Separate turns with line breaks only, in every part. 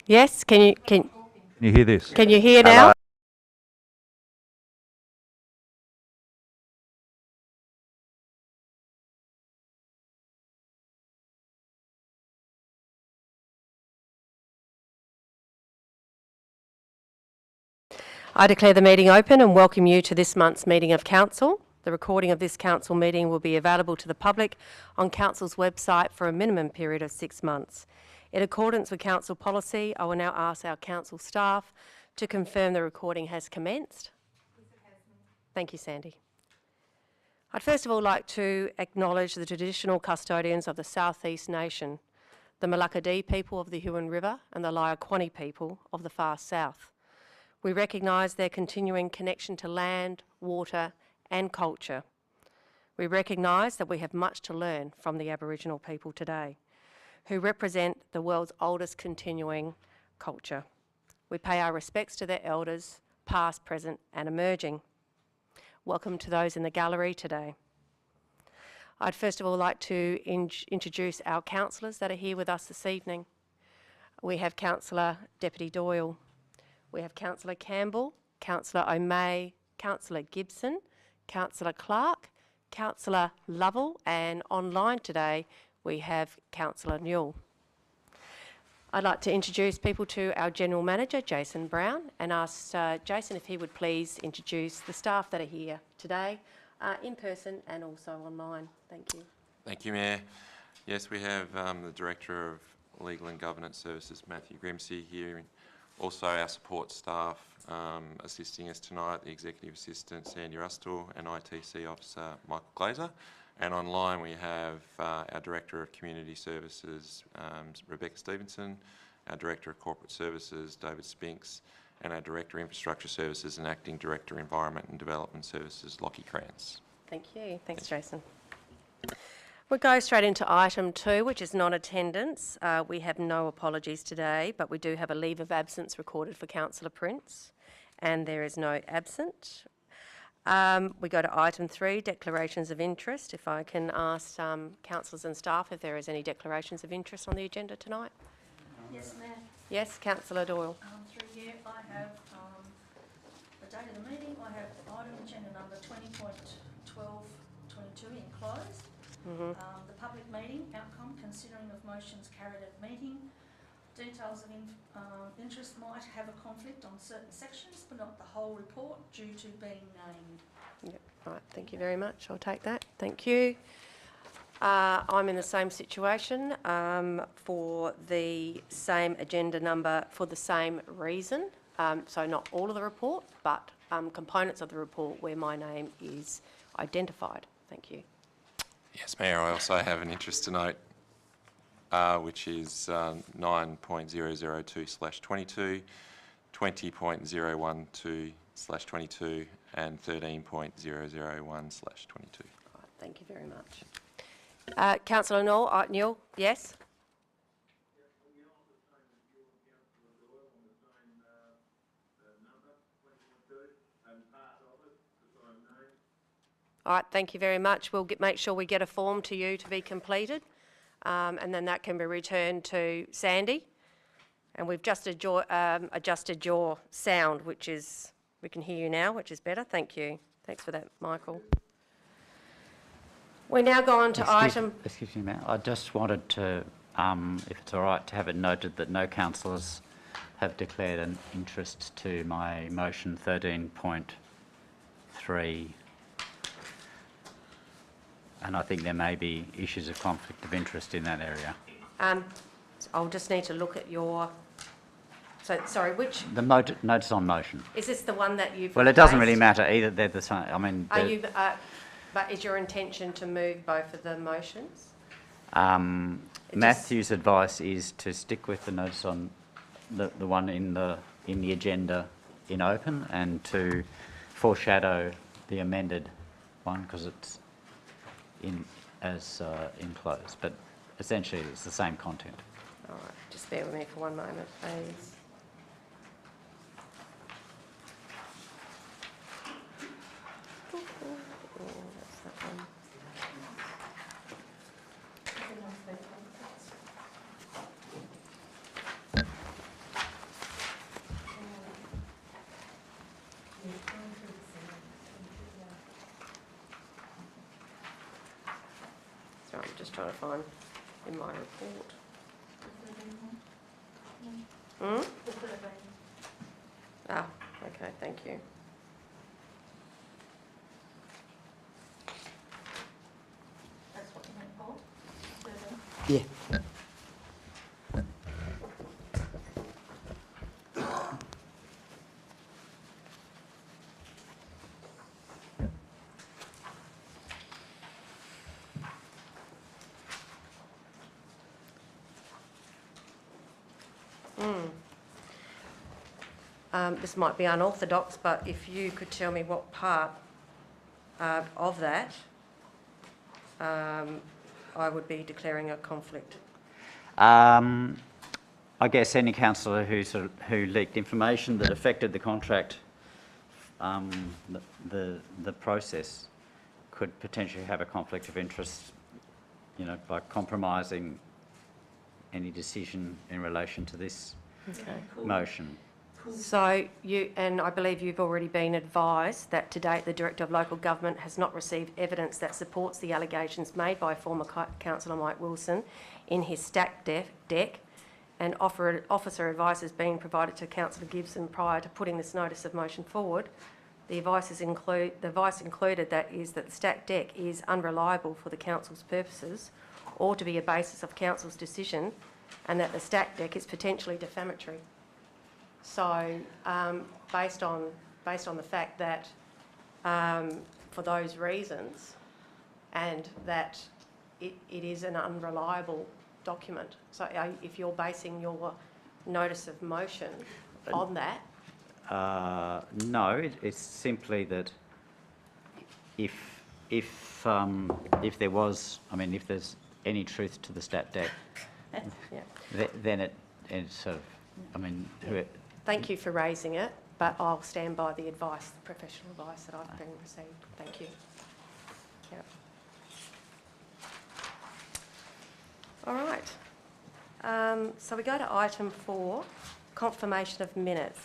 Yes, can
you hear this?
Can you hear now? I declare the meeting open and welcome you to this month's meeting of Council. The recording of this Council meeting will be available to the public on Council's website for a minimum period of 6 months. In accordance with Council policy, I will now ask our Council staff to confirm the recording has commenced. Thank you, Sandy. I'd first of all like to acknowledge the traditional custodians of the South East Nation, the Mullagadee people of the Huon River and the Liaquani people of the far south. We recognise their continuing connection to land, water and culture. We recognise that we have much to learn from the Aboriginal people today, who represent the world's oldest continuing culture. We pay our respects to their elders, past, present and emerging. Welcome to those in the gallery today. I'd first of all like to introduce our councillors that are here with us this evening. We have Councillor Deputy Doyle. We have Councillor Campbell, Councillor O'May, Councillor Gibson, Councillor Clark, Councillor Lovell, and online today we have Councillor Newell. I'd like to introduce people to our General Manager, Jason Brown, and ask Jason if he would please introduce the staff that are here today, in person and also online. Thank you.
Thank you, Mayor. Yes, we have the Director of Legal and Governance Services, Matthew Grimsey, here. Also our support staff assisting us tonight, the Executive Assistant, Sandy Rustle, and ITC Officer, Michael Glazer. And online we have our Director of Community Services, Rebecca Stevenson, our Director of Corporate Services, David Spinks, and our Director of Infrastructure Services and Acting Director Environment and Development Services, Lockie Krantz.
Thank you. Thanks, Jason. We'll go straight into item 2, which is non-attendance. We have no apologies today, but we do have a leave of absence recorded for Councillor Prince, and there is no absent. We go to item 3, declarations of interest. If I can ask councillors and staff if there is any declarations of interest on the agenda tonight.
Yes, Mayor.
Yes, Councillor Doyle.
Through you, I have the date of the meeting. I have item agenda number 20.12.22 enclosed. The public meeting outcome, considering of motions carried at meeting. Details of interest might have a conflict on certain sections, but not the whole report due to being named.
Yep. Right, thank you very much. I'll take that. Thank you. I'm in the same situation for the same agenda number for the same reason. So not all of the report, but components of the report where my name is identified. Thank you.
Yes, Mayor, I also have an interest to note, which is 9.002/22, 20.012/22 and 13.001/22.
Thank you very much. Councillor Newell, yes? All right, thank you very much. We'll make sure we get a form to you to be completed, and then that can be returned to Sandy. And we've just adjusted your sound, which is, we can hear you now, which is better. Thank you. Thanks for that, Michael. We now go on to item...
Excuse me, Mayor. I just wanted to, if it's all right, to have it noted that no councillors have declared an interest to my motion 13.3. And I think there may be issues of conflict of interest in that area.
I'll just need to look at your... So, sorry, which...
The notice on motion.
Is this the one that you've...
Well, it doesn't really matter either. They're the same. I mean...
Are you... but is your intention to move both of the motions?
Matthew's advice is to stick with the notice on the one in the agenda in open, and to foreshadow the amended one because it's enclosed, but essentially it's the same content.
All right, just bear with me for one moment, please. That's that one. Sorry, I'm just trying to find in my report. Hmm? Ah, okay, thank you.
That's what you meant, Paul?
Yeah.
This might be unorthodox, but if you could tell me what part of that I would be declaring a conflict.
I guess any councillor who leaked information that affected the contract, the process, could potentially have a conflict of interest, you know, by compromising any decision in relation to this motion.
So you, and I believe you've already been advised that to date the Director of Local Government has not received evidence that supports the allegations made by former Councillor Mike Wilson in his stack deck, and officer advice has been provided to Councillor Gibson prior to putting this notice of motion forward. The advice included that is that the stack deck is unreliable for the Council's purposes or to be a basis of Council's decision, and that the stack deck is potentially defamatory. So, based on the fact that, for those reasons, and that it is an unreliable document. So, if you're basing your notice of motion on that,
no, it's simply that if there was, I mean, if there's any truth to the stat deck,
yeah.
then it sort of, I mean,
Thank you for raising it, but I'll stand by the advice, the professional advice that I've been received. Thank you. Yep. All right. So we go to item 4, confirmation of minutes.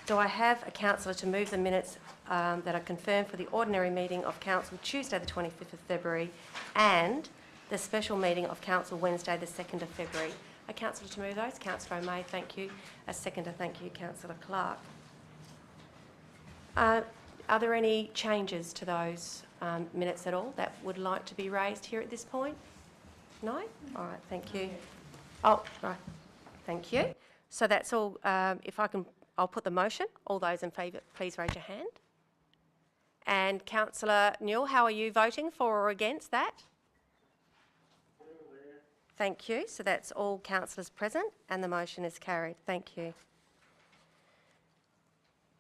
Do I have a councillor to move the minutes that are confirmed for the ordinary meeting of council Tuesday the 25th of February and the special meeting of council Wednesday the 2nd of February? A councillor to move those? Councillor O'May, thank you. A seconder, thank you, Councillor Clark. Are there any changes to those minutes at all that would like to be raised here at this point? No? All right, thank you. Oh, right, thank you. So that's all. If I can, I'll put the motion. All those in favour, please raise your hand. And Councillor Newell, how are you voting, for or against that? Thank you. So that's all councillors present and the motion is carried. Thank you.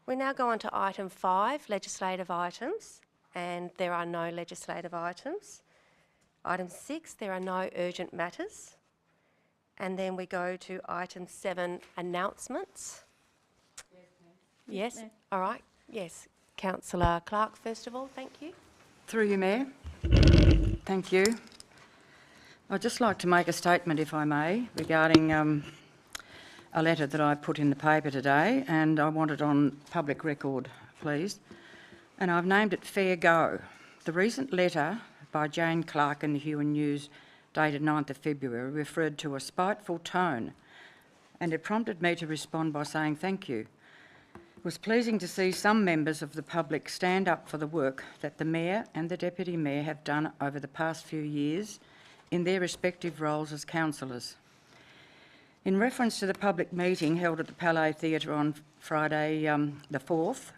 We now go on to item 5, legislative items, and there are no legislative items. Item 6, there are no urgent matters. And then we go to item 7, announcements. Yes, yes? All right. Yes. Councillor Clark, first of all, thank you.
Through you, Mayor. Thank you. I'd just like to make a statement, if I may, regarding a letter that I put in the paper today, and I want it on public record, please. And I've named it Fair Go. The recent letter by Jane Clark in the Huon News, dated 9th of February, referred to a spiteful tone, and it prompted me to respond by saying thank you. It was pleasing to see some members of the public stand up for the work that the Mayor and the Deputy Mayor have done over the past few years in their respective roles as councillors. In reference to the public meeting held at the Palais Theatre on Friday the 4th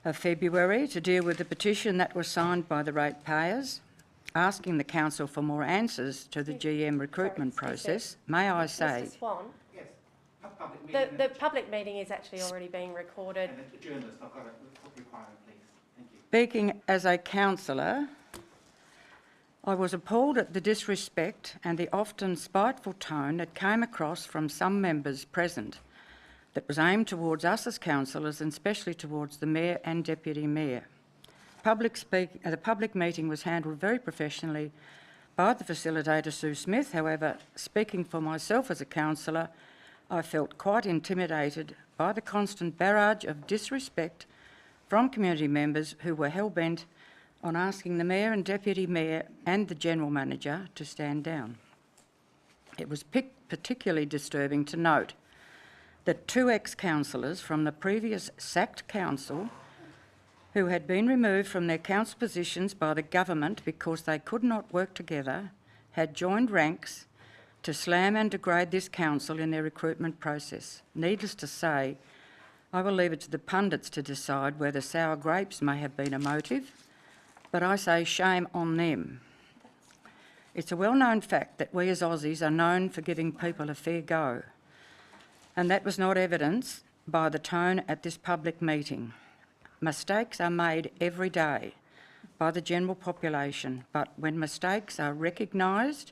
of February to deal with the petition that was signed by the ratepayers, asking the council for more answers to the GM recruitment process, may I say...
Mr Swan?
Yes. Public meeting.
The public meeting is actually already being recorded.
And the journalist, I've got a requirement, please. Thank you.
Speaking as a councillor, I was appalled at the disrespect and the often spiteful tone that came across from some members present that was aimed towards us as councillors and especially towards the Mayor and Deputy Mayor. The public meeting was handled very professionally by the facilitator, Sue Smith. However, speaking for myself as a councillor, I felt quite intimidated by the constant barrage of disrespect from community members who were hell-bent on asking the Mayor and Deputy Mayor and the General Manager to stand down. It was particularly disturbing to note that 2 ex-councillors from the previous sacked council, who had been removed from their council positions by the government because they could not work together, had joined ranks to slam and degrade this council in their recruitment process. Needless to say, I will leave it to the pundits to decide whether sour grapes may have been a motive, but I say shame on them. It's a well-known fact that we as Aussies are known for giving people a fair go, and that was not evidenced by the tone at this public meeting. Mistakes are made every day by the general population, but when mistakes are recognised,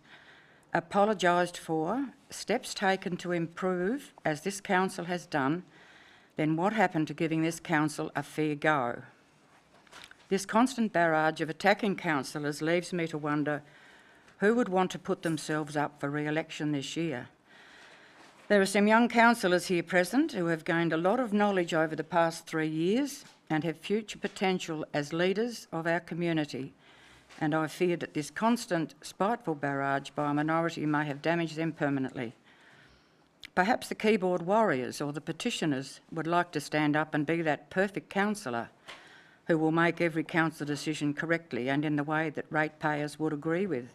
apologised for, steps taken to improve, as this council has done, then what happened to giving this council a fair go? This constant barrage of attacking councillors leaves me to wonder who would want to put themselves up for re-election this year. There are some young councillors here present who have gained a lot of knowledge over the past 3 years and have future potential as leaders of our community, and I fear that this constant, spiteful barrage by a minority may have damaged them permanently. Perhaps the keyboard warriors or the petitioners would like to stand up and be that perfect councillor who will make every council decision correctly and in the way that ratepayers would agree with.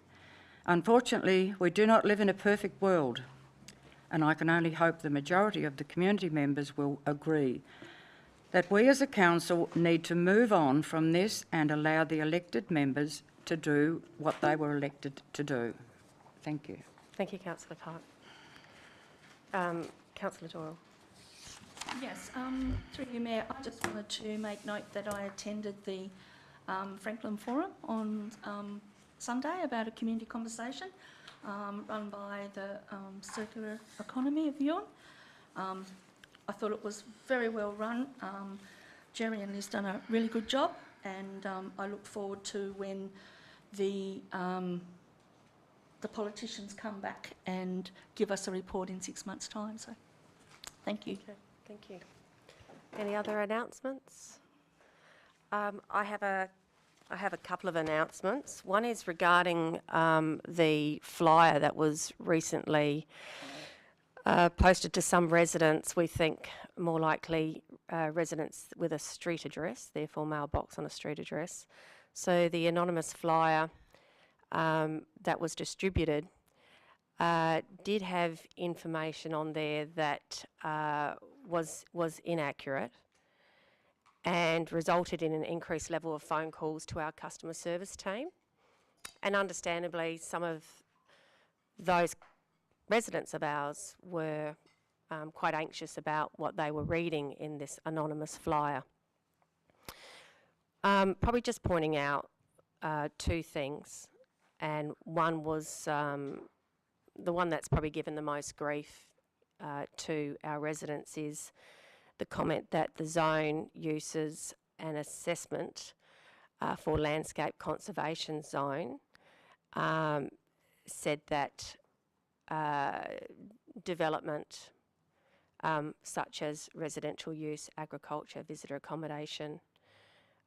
Unfortunately, we do not live in a perfect world, and I can only hope the majority of the community members will agree that we as a council need to move on from this and allow the elected members to do what they were elected to do. Thank you.
Thank you, Councillor Clark. Councillor Doyle.
Yes, through you, Mayor, I just wanted to make note that I attended the Franklin Forum on Sunday about a community conversation run by the Circular Economy of Yuan. I thought it was very well run. Jerry and Liz done a really good job, and I look forward to when the politicians come back and give us a report in 6 months' time. So, thank you.
Okay, thank you. Any other announcements? I have a couple of announcements. One is regarding the flyer that was recently posted to some residents. We think more likely residents with a street address, therefore mailbox on a street address. So the anonymous flyer that was distributed did have information on there that was inaccurate and resulted in an increased level of phone calls to our customer service team. And understandably, some of those residents of ours were quite anxious about what they were reading in this anonymous flyer. Probably just pointing out 2 things, and one was the one that's probably given the most grief to our residents is the comment that the zone uses an assessment for landscape conservation zone said that development such as residential use, agriculture, visitor accommodation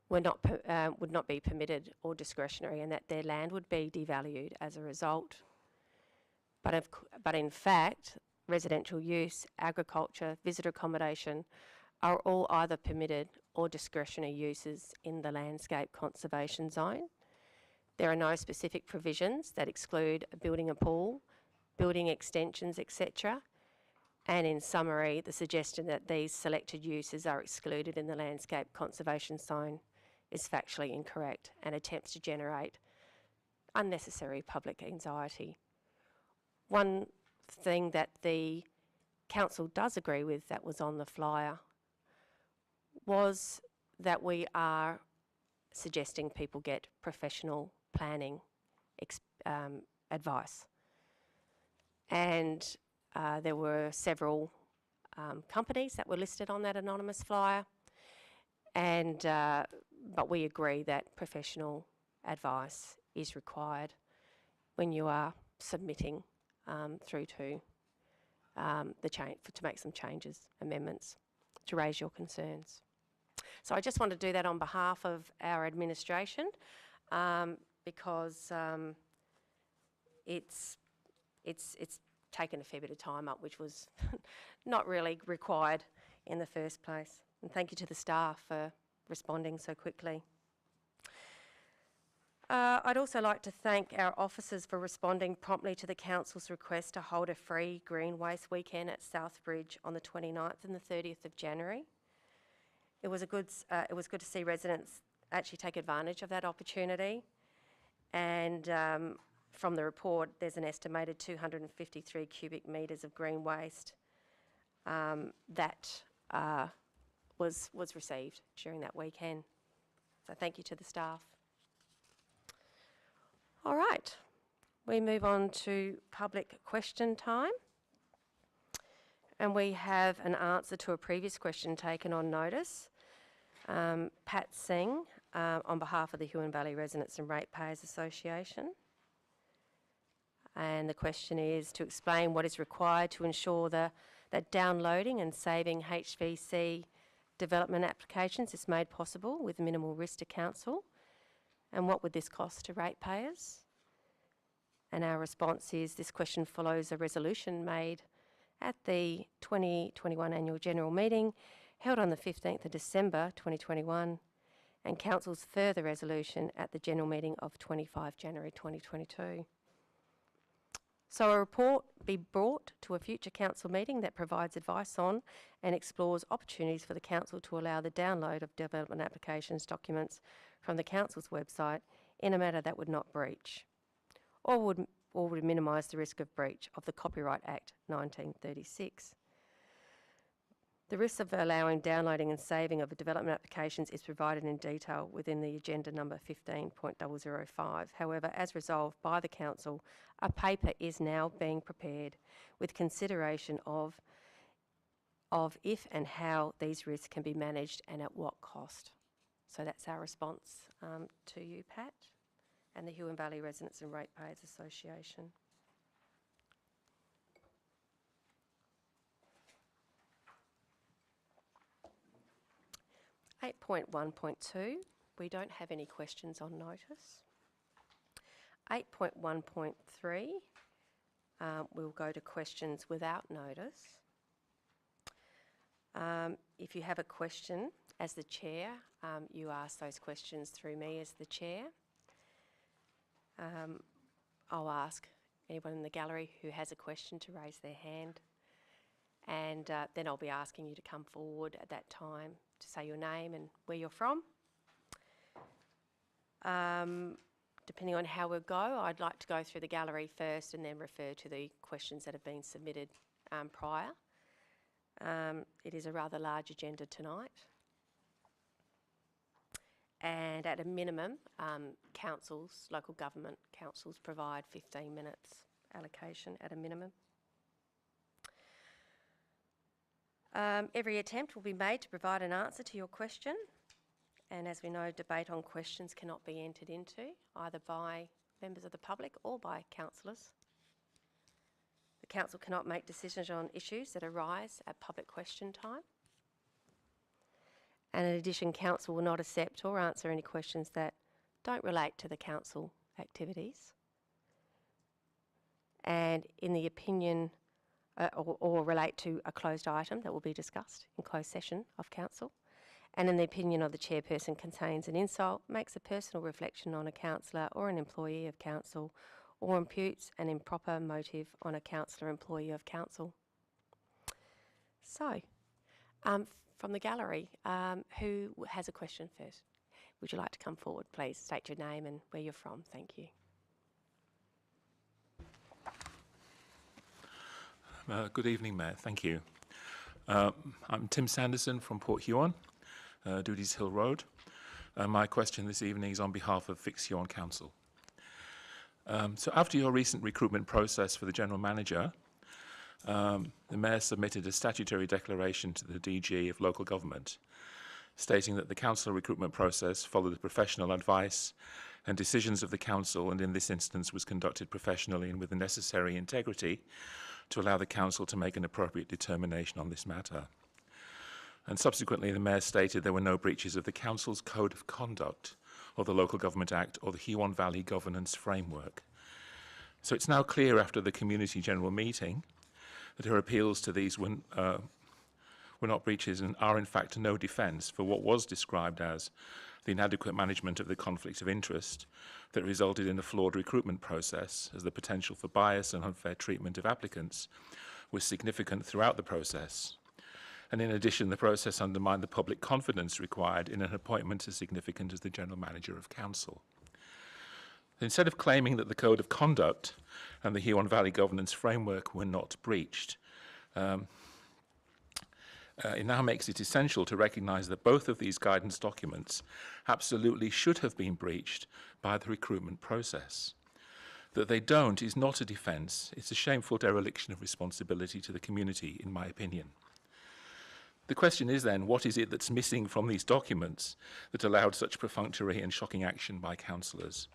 would not be permitted or discretionary, and that their land would be devalued as a result. But in fact, residential use, agriculture, visitor accommodation are all either permitted or discretionary uses in the landscape conservation zone. There are no specific provisions that exclude building a pool, building extensions, etc. And in summary, the suggestion that these selected uses are excluded in the landscape conservation zone is factually incorrect and attempts to generate unnecessary public anxiety. One thing that the council does agree with that was on the flyer was that we are suggesting people get professional planning advice. And there were several companies that were listed on that anonymous flyer, and but we agree that professional advice is required when you are submitting through to to make some changes, amendments, to raise your concerns. So I just want to do that on behalf of our administration because it's taken a fair bit of time up, which was not really required in the first place. And thank you to the staff for responding so quickly. I'd also like to thank our officers for responding promptly to the Council's request to hold a free green waste weekend at Southbridge on the 29th and the 30th of January. It was good to see residents actually take advantage of that opportunity. And from the report, there's an estimated 253 cubic metres of green waste that was received during that weekend. So thank you to the staff. All right, we move on to public question time. And we have an answer to a previous question taken on notice. Pat Singh, on behalf of the Huon Valley Residents and Ratepayers Association. And the question is to explain what is required to ensure that downloading and saving HVC development applications is made possible with minimal risk to council, and what would this cost to ratepayers? And our response is this question follows a resolution made at the 2021 annual general meeting held on the 15th of December 2021, and council's further resolution at the general meeting of 25 January 2022. So a report be brought to a future council meeting that provides advice on and explores opportunities for the council to allow the download of development applications documents from the council's website in a manner that would not breach or would minimise the risk of breach of the Copyright Act 1936. The risk of allowing downloading and saving of development applications is provided in detail within the agenda number 15.005. However, as resolved by the council, a paper is now being prepared with consideration of if and how these risks can be managed and at what cost. So that's our response to you, Pat, and the Huon Valley Residents and Ratepayers Association. 8.1.2, we don't have any questions on notice. 8.1.3, we'll go to questions without notice. If you have a question as the chair, you ask those questions through me as the chair. I'll ask anyone in the gallery who has a question to raise their hand, and then I'll be asking you to come forward at that time to say your name and where you're from. Depending on how we'll go, I'd like to go through the gallery first and then refer to the questions that have been submitted prior. It is a rather large agenda tonight. And at a minimum, councils, local government councils provide 15 minutes allocation at a minimum. Every attempt will be made to provide an answer to your question, and as we know, debate on questions cannot be entered into either by members of the public or by councillors. The council cannot make decisions on issues that arise at public question time. And in addition, council will not accept or answer any questions that don't relate to the council activities. And in the opinion or relate to a closed item that will be discussed in closed session of council, and in the opinion of the chairperson contains an insult, makes a personal reflection on a councillor or an employee of council, or imputes an improper motive on a councillor employee of council. So, from the gallery, who has a question first? Would you like to come forward, please? State your name and where you're from. Thank you.
Good evening, Mayor. Thank you. I'm Tim Sanderson from Port Huon, Doodies Hill Road. My question this evening is on behalf of Fix Huon Council. So after your recent recruitment process for the General Manager, the Mayor submitted a statutory declaration to the DG of Local Government, stating that the council recruitment process followed the professional advice and decisions of the council, and in this instance was conducted professionally and with the necessary integrity to allow the council to make an appropriate determination on this matter. And subsequently, the Mayor stated there were no breaches of the Council's Code of Conduct or the Local Government Act or the Huon Valley Governance Framework. So it's now clear after the Community General Meeting that her appeals to these were not breaches and are in fact no defence for what was described as the inadequate management of the conflict of interest that resulted in a flawed recruitment process, as the potential for bias and unfair treatment of applicants was significant throughout the process. And in addition, the process undermined the public confidence required in an appointment as significant as the General Manager of Council. Instead of claiming that the Code of Conduct and the Huon Valley Governance Framework were not breached, it now makes it essential to recognise that both of these guidance documents absolutely should have been breached by the recruitment process. That they don't is not a defence, it's a shameful dereliction of responsibility to the community, in my opinion. The question is then, what is it that's missing from these documents that allowed such perfunctory and shocking action by councillors,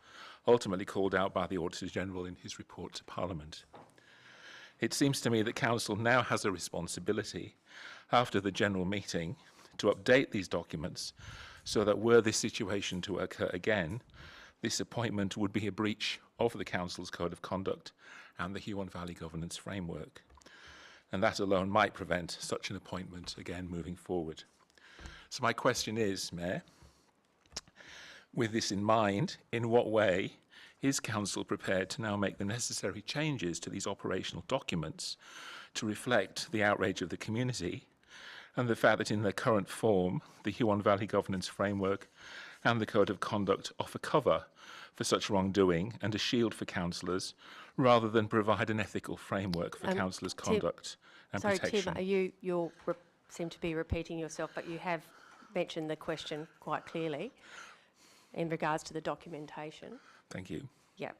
ultimately called out by the Auditor General in his report to Parliament? It seems to me that Council now has a responsibility, after the General Meeting, to update these documents so that were this situation to occur again, this appointment would be a breach of the Council's Code of Conduct and the Huon Valley Governance Framework. And that alone might prevent such an appointment again moving forward. So my question is, Mayor, with this in mind, in what way is Council prepared to now make the necessary changes to these operational documents to reflect the outrage of the community and the fact that in their current form, the Huon Valley Governance Framework and the Code of Conduct offer cover for such wrongdoing and a shield for councillors, rather than provide an ethical framework for councillors' conduct and protection?
Sorry, Tim, you seem to be repeating yourself, but you have mentioned the question quite clearly in regards to the documentation.
Thank you.
Yeah.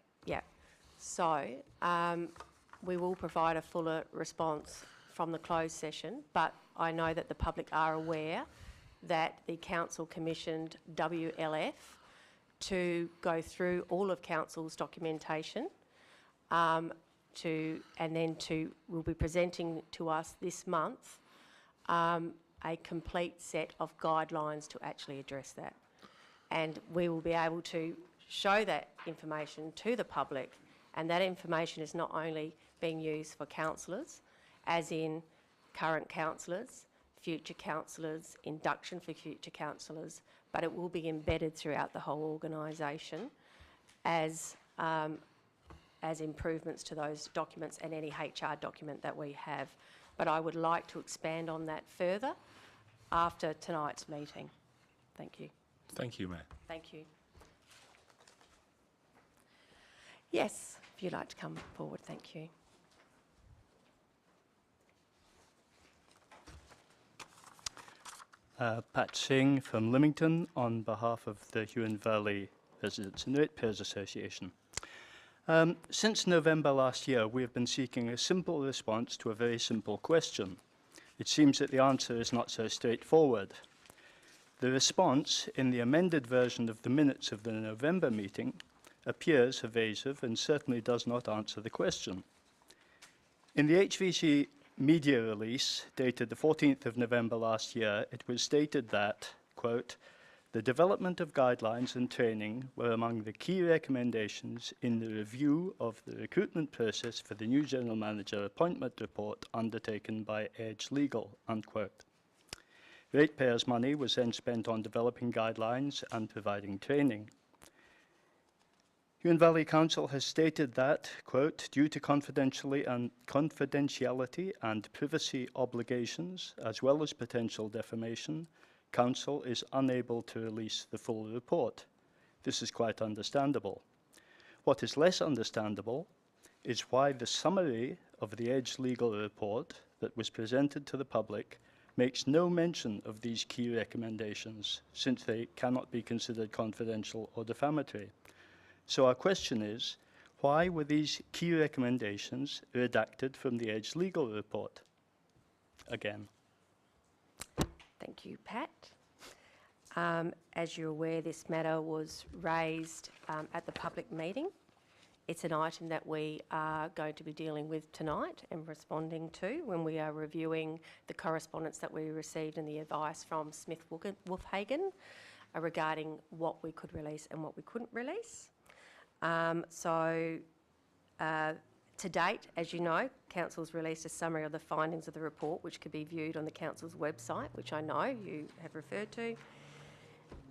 So we will provide a fuller response from the closed session, but I know that the public are aware that the Council commissioned WLF to go through all of Council's documentation will be presenting to us this month a complete set of guidelines to actually address that. And we will be able to show that information to the public, and that information is not only being used for councillors, as in current councillors, future councillors, induction for future councillors, but it will be embedded throughout the whole organisation as improvements to those documents and any HR document that we have. But I would like to expand on that further after tonight's meeting. Thank you.
Thank you, Mayor.
Thank you. Yes, if you'd like to come forward, thank you.
Pat Singh from Leamington on behalf of the Huon Valley Residents and Ratepayers Association. Since November last year, we have been seeking a simple response to a very simple question. It seems that the answer is not so straightforward. The response in the amended version of the minutes of the November meeting appears evasive and certainly does not answer the question. In the HVC media release dated the 14th of November last year, it was stated that, quote, "The development of guidelines and training were among the key recommendations in the review of the recruitment process for the new General Manager appointment report undertaken by Edge Legal," unquote. Ratepayers' money was then spent on developing guidelines and providing training. Huon Valley Council has stated that, quote, "Due to confidentiality and privacy obligations, as well as potential defamation, Council is unable to release the full report." This is quite understandable. What is less understandable is why the summary of the Edge Legal report that was presented to the public makes no mention of these key recommendations, since they cannot be considered confidential or defamatory. So our question is, why were these key recommendations redacted from the Edge Legal report? Again.
Thank you, Pat. As you're aware, this matter was raised at the public meeting It's an item that we are going to be dealing with tonight and responding to when we are reviewing the correspondence that we received and the advice from Smith Wolfhagen regarding what we could release and what we couldn't release. To date, as you know, Council's released a summary of the findings of the report, which could be viewed on the Council's website, which I know you have referred to.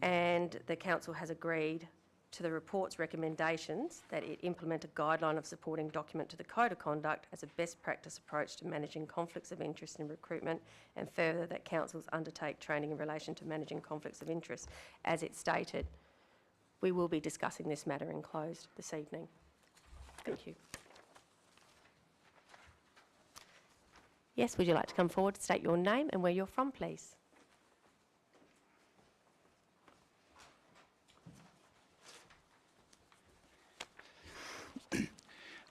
And the Council has agreed to the report's recommendations that it implement a guideline of supporting document to the Code of Conduct as a best practice approach to managing conflicts of interest in recruitment, and further that Councils undertake training in relation to managing conflicts of interest as it stated. We will be discussing this matter in closed this evening. Thank you. Yes, would you like to come forward to state your name and where you're from, please?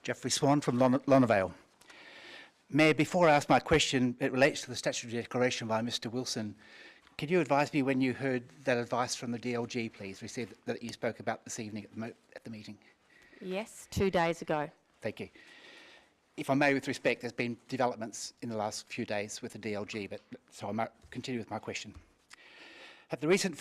Jeffrey Swan from Lonavale. Mayor, before I ask my question, it relates to the statutory declaration by Mr Wilson. Could you advise me when you heard that advice from the DLG, please, received that you spoke about this evening at the meeting?
Yes, 2 days ago.
Thank you. If I may, with respect, there's been developments in the last few days with the DLG, so I might continue with my question. At the recent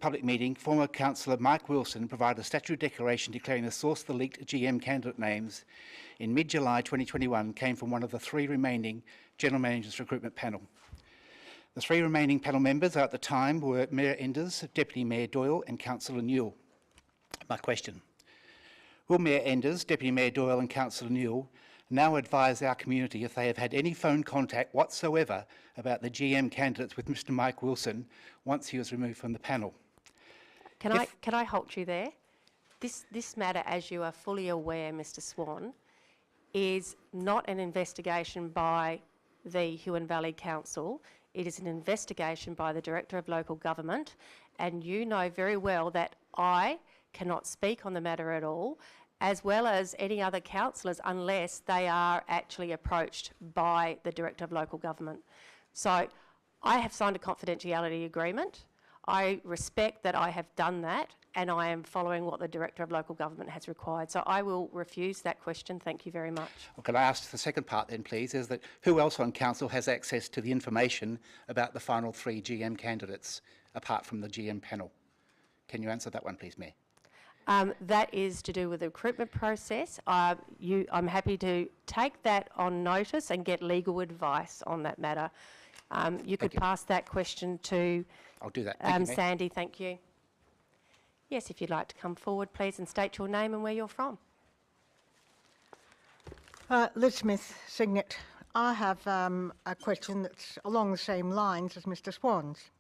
public meeting, former councillor Mike Wilson provided a statutory declaration declaring the source of the leaked GM candidate names in mid-July 2021 came from one of the 3 remaining General Managers Recruitment Panel. The 3 remaining panel members at the time were Mayor Enders, Deputy Mayor Doyle and Councillor Newell. My question: will Mayor Enders, Deputy Mayor Doyle and Councillor Newell now advise our community if they have had any phone contact whatsoever about the GM candidates with Mr Mike Wilson once he was removed from the panel?
Can I halt you there? This matter, as you are fully aware, Mr Swan, is not an investigation by the Huon Valley Council. It is an investigation by the Director of Local Government, and you know very well that I cannot speak on the matter at all, as well as any other councillors, unless they are actually approached by the Director of Local Government. So I have signed a confidentiality agreement. I respect that I have done that, and I am following what the Director of Local Government has required. So I will refuse that question. Thank you very much.
Well, can I ask the second part then, please, is that who else on council has access to the information about the final 3 GM candidates, apart from the GM panel? Can you answer that one, please, Mayor?
That is to do with the recruitment process. I'm happy to take that on notice and get legal advice on that matter. You could pass that question to
I'll do that. Thank you,
Sandy. Thank you. Yes, if you'd like to come forward, please, and state your name and where you're from.
Liz Smith, Signet. I have a question that's along the same lines as Mr Swan's.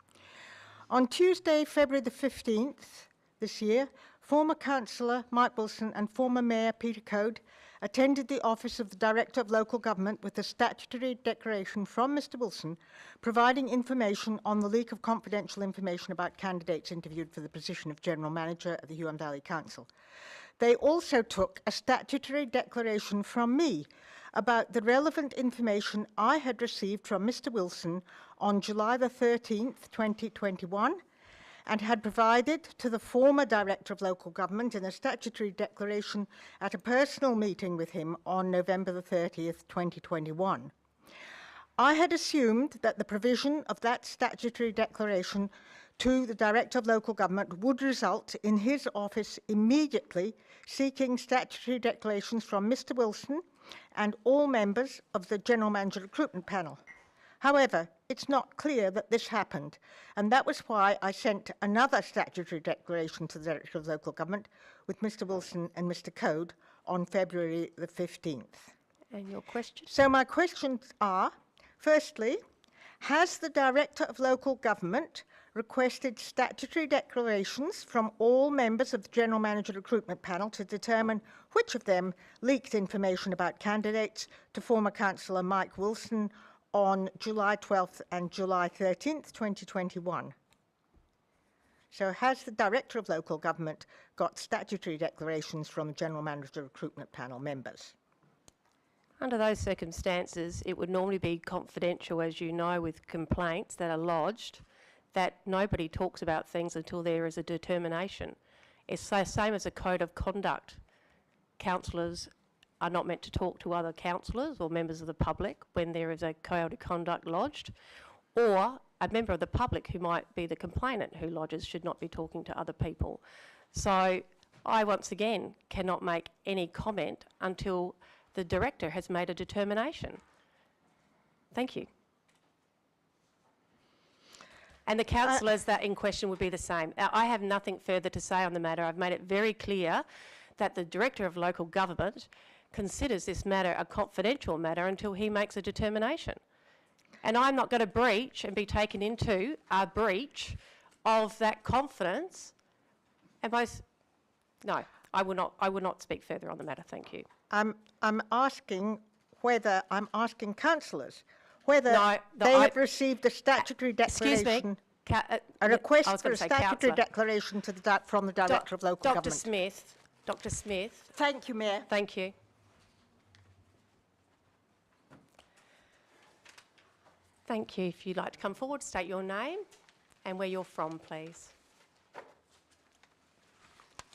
On Tuesday, February the 15th this year, former councillor Mike Wilson and former Mayor Peter Code attended the office of the Director of Local Government with a statutory declaration from Mr Wilson providing information on the leak of confidential information about candidates interviewed for the position of General Manager of the Huon Valley Council. They also took a statutory declaration from me about the relevant information I had received from Mr Wilson on July the 13th, 2021, and had provided to the former Director of Local Government in a statutory declaration at a personal meeting with him on November the 30th, 2021. I had assumed that the provision of that statutory declaration to the Director of Local Government would result in his office immediately seeking statutory declarations from Mr Wilson and all members of the General Manager Recruitment Panel. However, it's not clear that this happened, and that was why I sent another statutory declaration to the Director of Local Government with Mr Wilson and Mr Code on February the 15th.
And your question?
So my questions are, firstly, has the Director of Local Government requested statutory declarations from all members of the General Manager Recruitment Panel to determine which of them leaked information about candidates to former Councillor Mike Wilson on July 12th and July 13th, 2021. So has the Director of Local Government got statutory declarations from General Manager Recruitment Panel members?
Under those circumstances, it would normally be confidential, as you know, with complaints that are lodged, that nobody talks about things until there is a determination. It's the same as a code of conduct. councillors are not meant to talk to other councillors or members of the public when there is a code of conduct lodged, or a member of the public who might be the complainant who lodges should not be talking to other people. So I, once again, cannot make any comment until the director has made a determination. Thank you. And the councillors that in question would be the same. Now, I have nothing further to say on the matter. I've made it very clear that the Director of Local Government considers this matter a confidential matter until he makes a determination. And I'm not going to breach and be taken into a breach of that confidence. And no, I will not speak further on the matter. Thank you.
I'm asking councillors whether they have received a statutory declaration.
Excuse me.
A request for a statutory declaration from the Director of Local Government.
Dr. Smith.
Thank you, Mayor.
Thank you. Thank you. If you'd like to come forward, state your name and where you're from, please.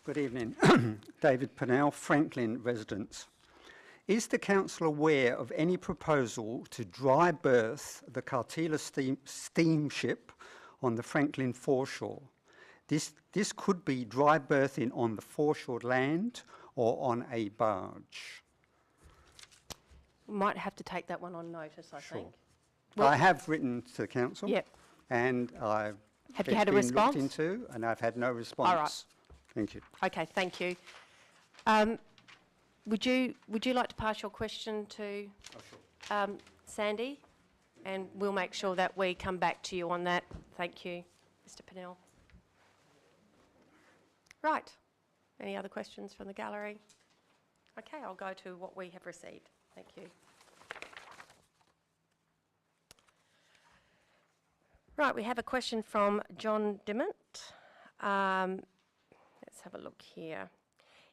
Good evening. David Pennell, Franklin residents. Is the council aware of any proposal to dry berth the Cartila steamship on the Franklin foreshore? This could be dry berthing on the foreshore land or on a barge.
Might have to take that one on notice, I think.
Well, I have written to the council.
Yep.
And I've
Have you had a response?
looked into, and I've had no response.
All right.
Thank you.
Okay, thank you. Would you like to pass your question to Sandy? And we'll make sure that we come back to you on that. Thank you, Mr. Pennell. Right. Any other questions from the gallery? Okay, I'll go to what we have received. Thank you. Right, we have a question from John Dimmock. Let's have a look here.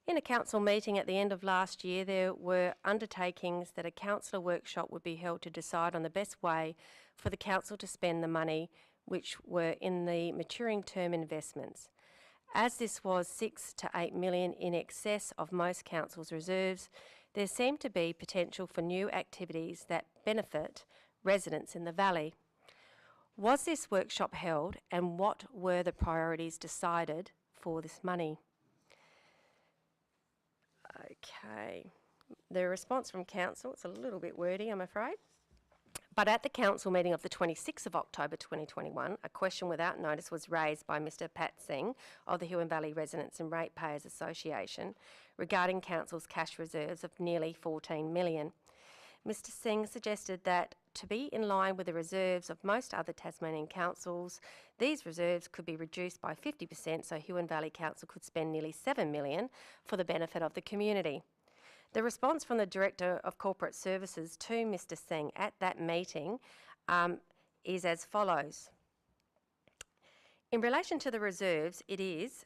In a council meeting at the end of last year, there were undertakings that a councillor workshop would be held to decide on the best way for the council to spend the money which were in the maturing term investments. As this was 6 to 8 million in excess of most councils' reserves, there seemed to be potential for new activities that benefit residents in the valley. Was this workshop held, and what were the priorities decided for this money? Okay, the response from council, it's a little bit wordy, I'm afraid. But at the council meeting of the 26th of October 2021, a question without notice was raised by Mr Pat Singh of the Huon Valley Residents and Ratepayers Association regarding council's cash reserves of nearly 14 million. Mr Singh suggested that to be in line with the reserves of most other Tasmanian councils, these reserves could be reduced by 50% so Huon Valley Council could spend nearly 7 million for the benefit of the community. The response from the Director of Corporate Services to Mr Singh at that meeting is as follows. In relation to the reserves, it is,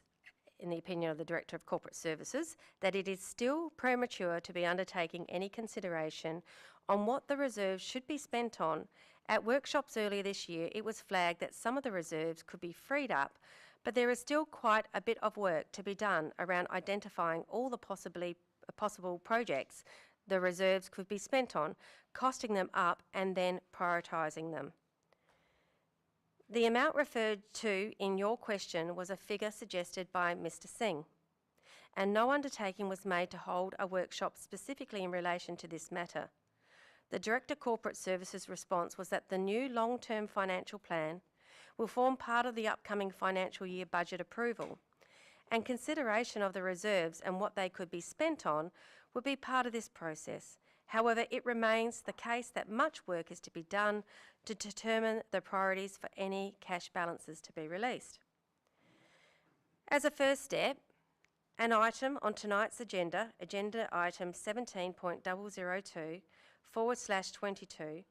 in the opinion of the Director of Corporate Services, that it is still premature to be undertaking any consideration on what the reserves should be spent on. At workshops earlier this year, it was flagged that some of the reserves could be freed up, but there is still quite a bit of work to be done around identifying all the possible projects the reserves could be spent on, costing them up and then prioritising them. The amount referred to in your question was a figure suggested by Mr Singh, and no undertaking was made to hold a workshop specifically in relation to this matter. The Director of Corporate Services response was that the new long-term financial plan will form part of the upcoming financial year budget approval, and consideration of the reserves and what they could be spent on would be part of this process. However, it remains the case that much work is to be done to determine the priorities for any cash balances to be released. As a first step, an item on tonight's agenda, agenda item 17.002/22,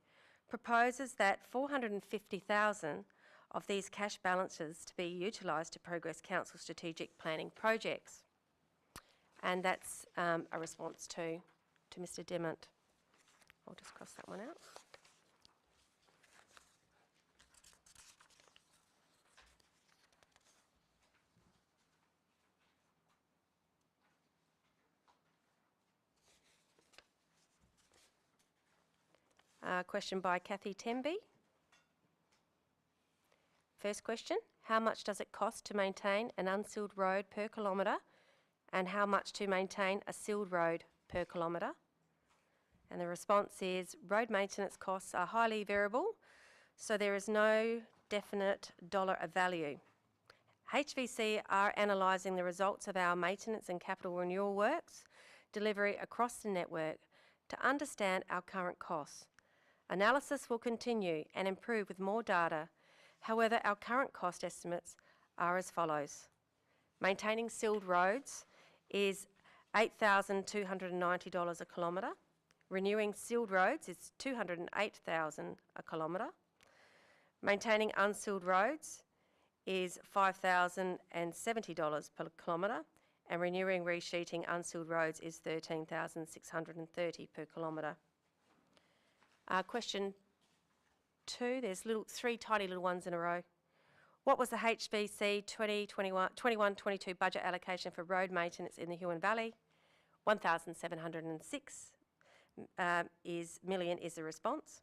proposes that 450,000 of these cash balances to be utilised to progress council strategic planning projects. And that's a response to Mr Dimmock. I'll just cross that one out. Question by Kathy Temby. First question, how much does it cost to maintain an unsealed road per kilometre and how much to maintain a sealed road per kilometre? And the response is road maintenance costs are highly variable, so there is no definite dollar value. HVC are analysing the results of our maintenance and capital renewal works delivery across the network to understand our current costs. Analysis will continue and improve with more data. However, our current cost estimates are as follows. Maintaining sealed roads is $8,290 a kilometre. Renewing sealed roads is $208,000 a kilometre. Maintaining unsealed roads is $5,070 per kilometre, and renewing resheeting unsealed roads is $13,630 per kilometre. Question 2, there's three tiny little ones in a row. What was the HVC 21-22 budget allocation for road maintenance in the Huon Valley? 1,706 million is the response.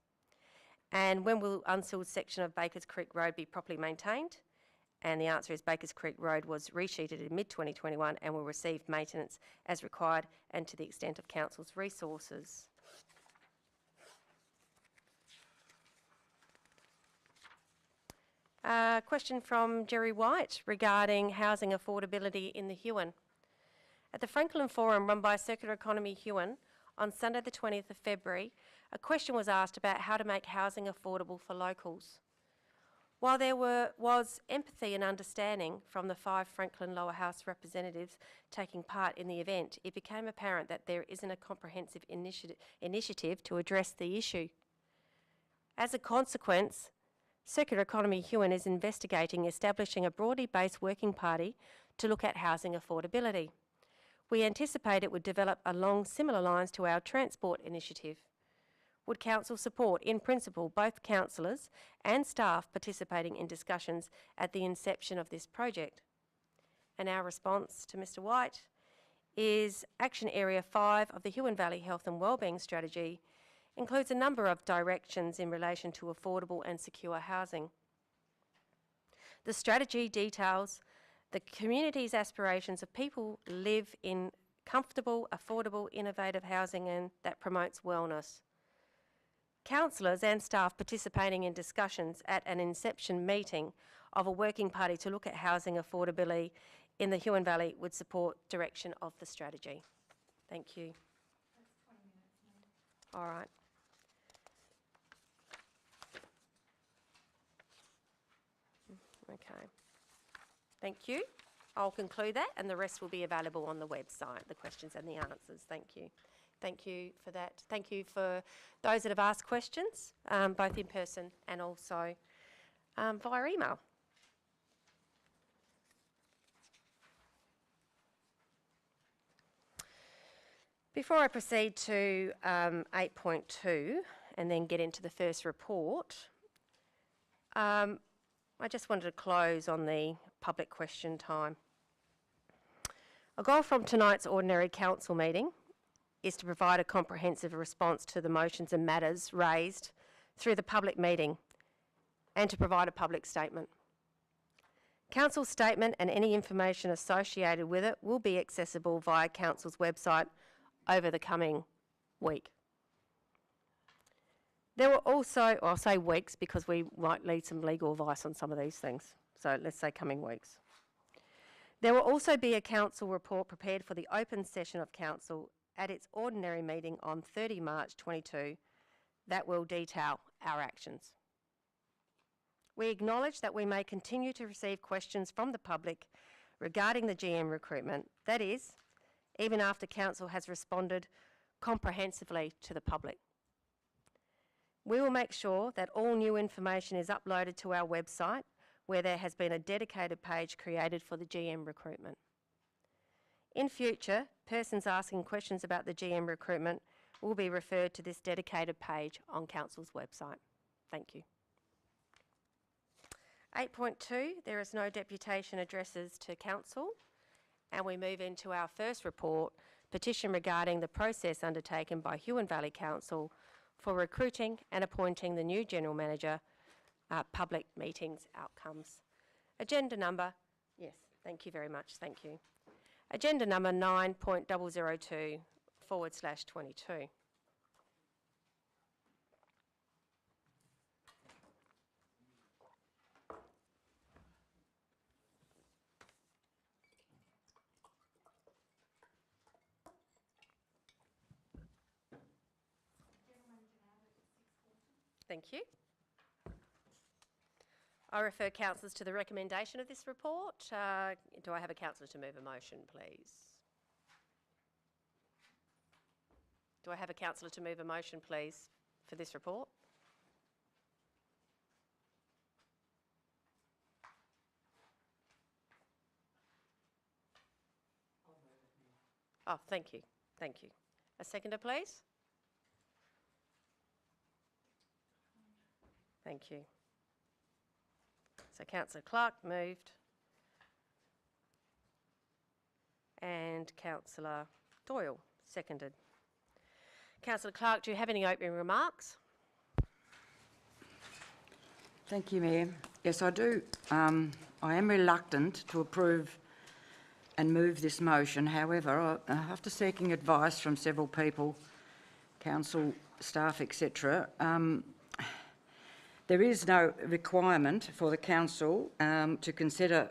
And when will unsealed section of Bakers Creek Road be properly maintained? And the answer is Bakers Creek Road was resheeted in mid-2021 and will receive maintenance as required and to the extent of Council's resources. Question from Jerry White regarding housing affordability in the Huon. At the Franklin Forum run by Circular Economy Huon on Sunday the 20th of February, a question was asked about how to make housing affordable for locals. While there was empathy and understanding from the 5 Franklin Lower House representatives taking part in the event, it became apparent that there isn't a comprehensive initiative to address the issue. As a consequence, Circular Economy Huon is investigating establishing a broadly based working party to look at housing affordability. We anticipate it would develop along similar lines to our transport initiative. Would Council support, in principle, both councillors and staff participating in discussions at the inception of this project? And our response to Mr White is Action Area 5 of the Huon Valley Health and Wellbeing Strategy includes a number of directions in relation to affordable and secure housing. The strategy details the community's aspirations of people live in comfortable, affordable, innovative housing and that promotes wellness. Councillors and staff participating in discussions at an inception meeting of a working party to look at housing affordability in the Huon Valley would support direction of the strategy. Thank you.
That's 20 minutes.
All right. Okay. Thank you. I'll conclude that and the rest will be available on the website, the questions and the answers. Thank you. Thank you for that. Thank you for those that have asked questions, both in person and also via email. Before I proceed to 8.2 and then get into the first report, I just wanted to close on the public question time. A goal from tonight's ordinary council meeting is to provide a comprehensive response to the motions and matters raised through the public meeting and to provide a public statement. Council's statement and any information associated with it will be accessible via Council's website over the coming week. There were also, I'll say weeks because we might need some legal advice on some of these things, so let's say coming weeks. There will also be a council report prepared for the open session of council at its ordinary meeting on 30 March 22 that will detail our actions. We acknowledge that we may continue to receive questions from the public regarding the GM recruitment, that is, even after council has responded comprehensively to the public. We will make sure that all new information is uploaded to our website where there has been a dedicated page created for the GM recruitment. In future, persons asking questions about the GM recruitment will be referred to this dedicated page on Council's website. Thank you. 8.2, there is no deputation addresses to Council, and we move into our first report, petition regarding the process undertaken by Huon Valley Council for recruiting and appointing the new General Manager, public meetings outcomes. Agenda number, yes, thank you very much, thank you. Agenda number 9.002/22. Thank you. I refer councillors to the recommendation of this report. Do I have a councillor to move a motion, please? Do I have a councillor to move a motion, please, for this report? Oh, thank you. Thank you. A seconder, please. Thank you. So Councillor Clark moved and Councillor Doyle seconded. Councillor Clark, do you have any opening remarks?
Thank you, Mayor. Yes, I do. I am reluctant to approve and move this motion. However, after seeking advice from several people, council staff, etc., there is no requirement for the council to consider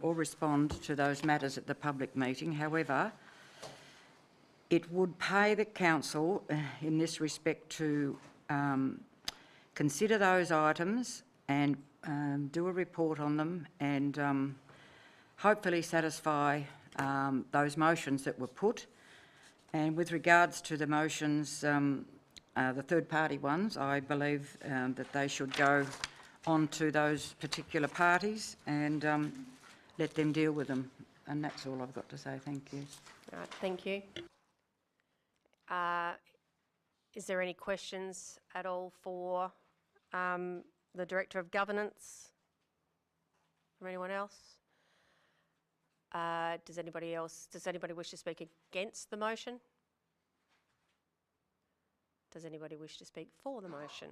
or respond to those matters at the public meeting. However, it would pay the council in this respect to consider those items and do a report on them and hopefully satisfy those motions that were put. And with regards to the motions, the third-party ones, I believe that they should go on to those particular parties and let them deal with them. And that's all I've got to say. Thank you.
All right, thank you. Is there any questions at all for the Director of Governance from anyone else? Does anybody wish to speak against the motion? Does anybody wish to speak for the motion?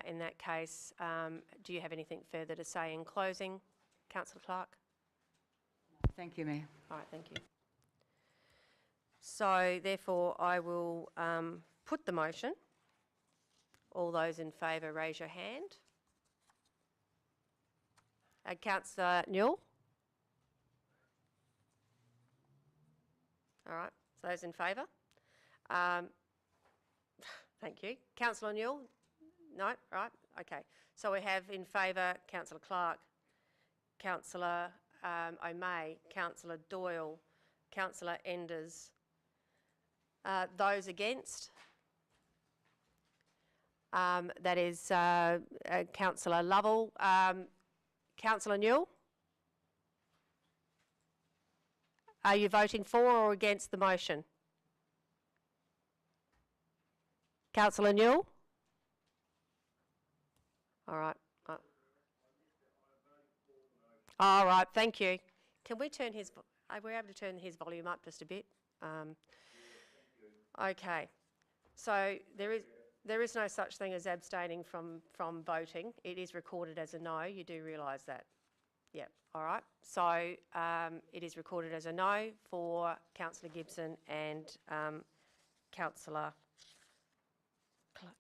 In that case, do you have anything further to say in closing, Councillor Clark?
Thank you, Mayor.
All right, thank you. So, therefore, I will put the motion. All those in favour, raise your hand. Councillor Newell? All right, so those in favour? Thank you. Councillor Newell? No? Right, okay. So we have in favour Councillor Clark, Councillor O'May, Councillor Doyle, Councillor Enders. Those against? That is Councillor Lovell. Councillor Newell? Are you voting for or against the motion? Councillor Newell? All right. All right, thank you. Can we turn his... Are we able to turn his volume up just a bit? Okay. So there is no such thing as abstaining from voting. It is recorded as a no. You do realise that? Yep. All right. So it is recorded as a no for Councillor Gibson and Councillor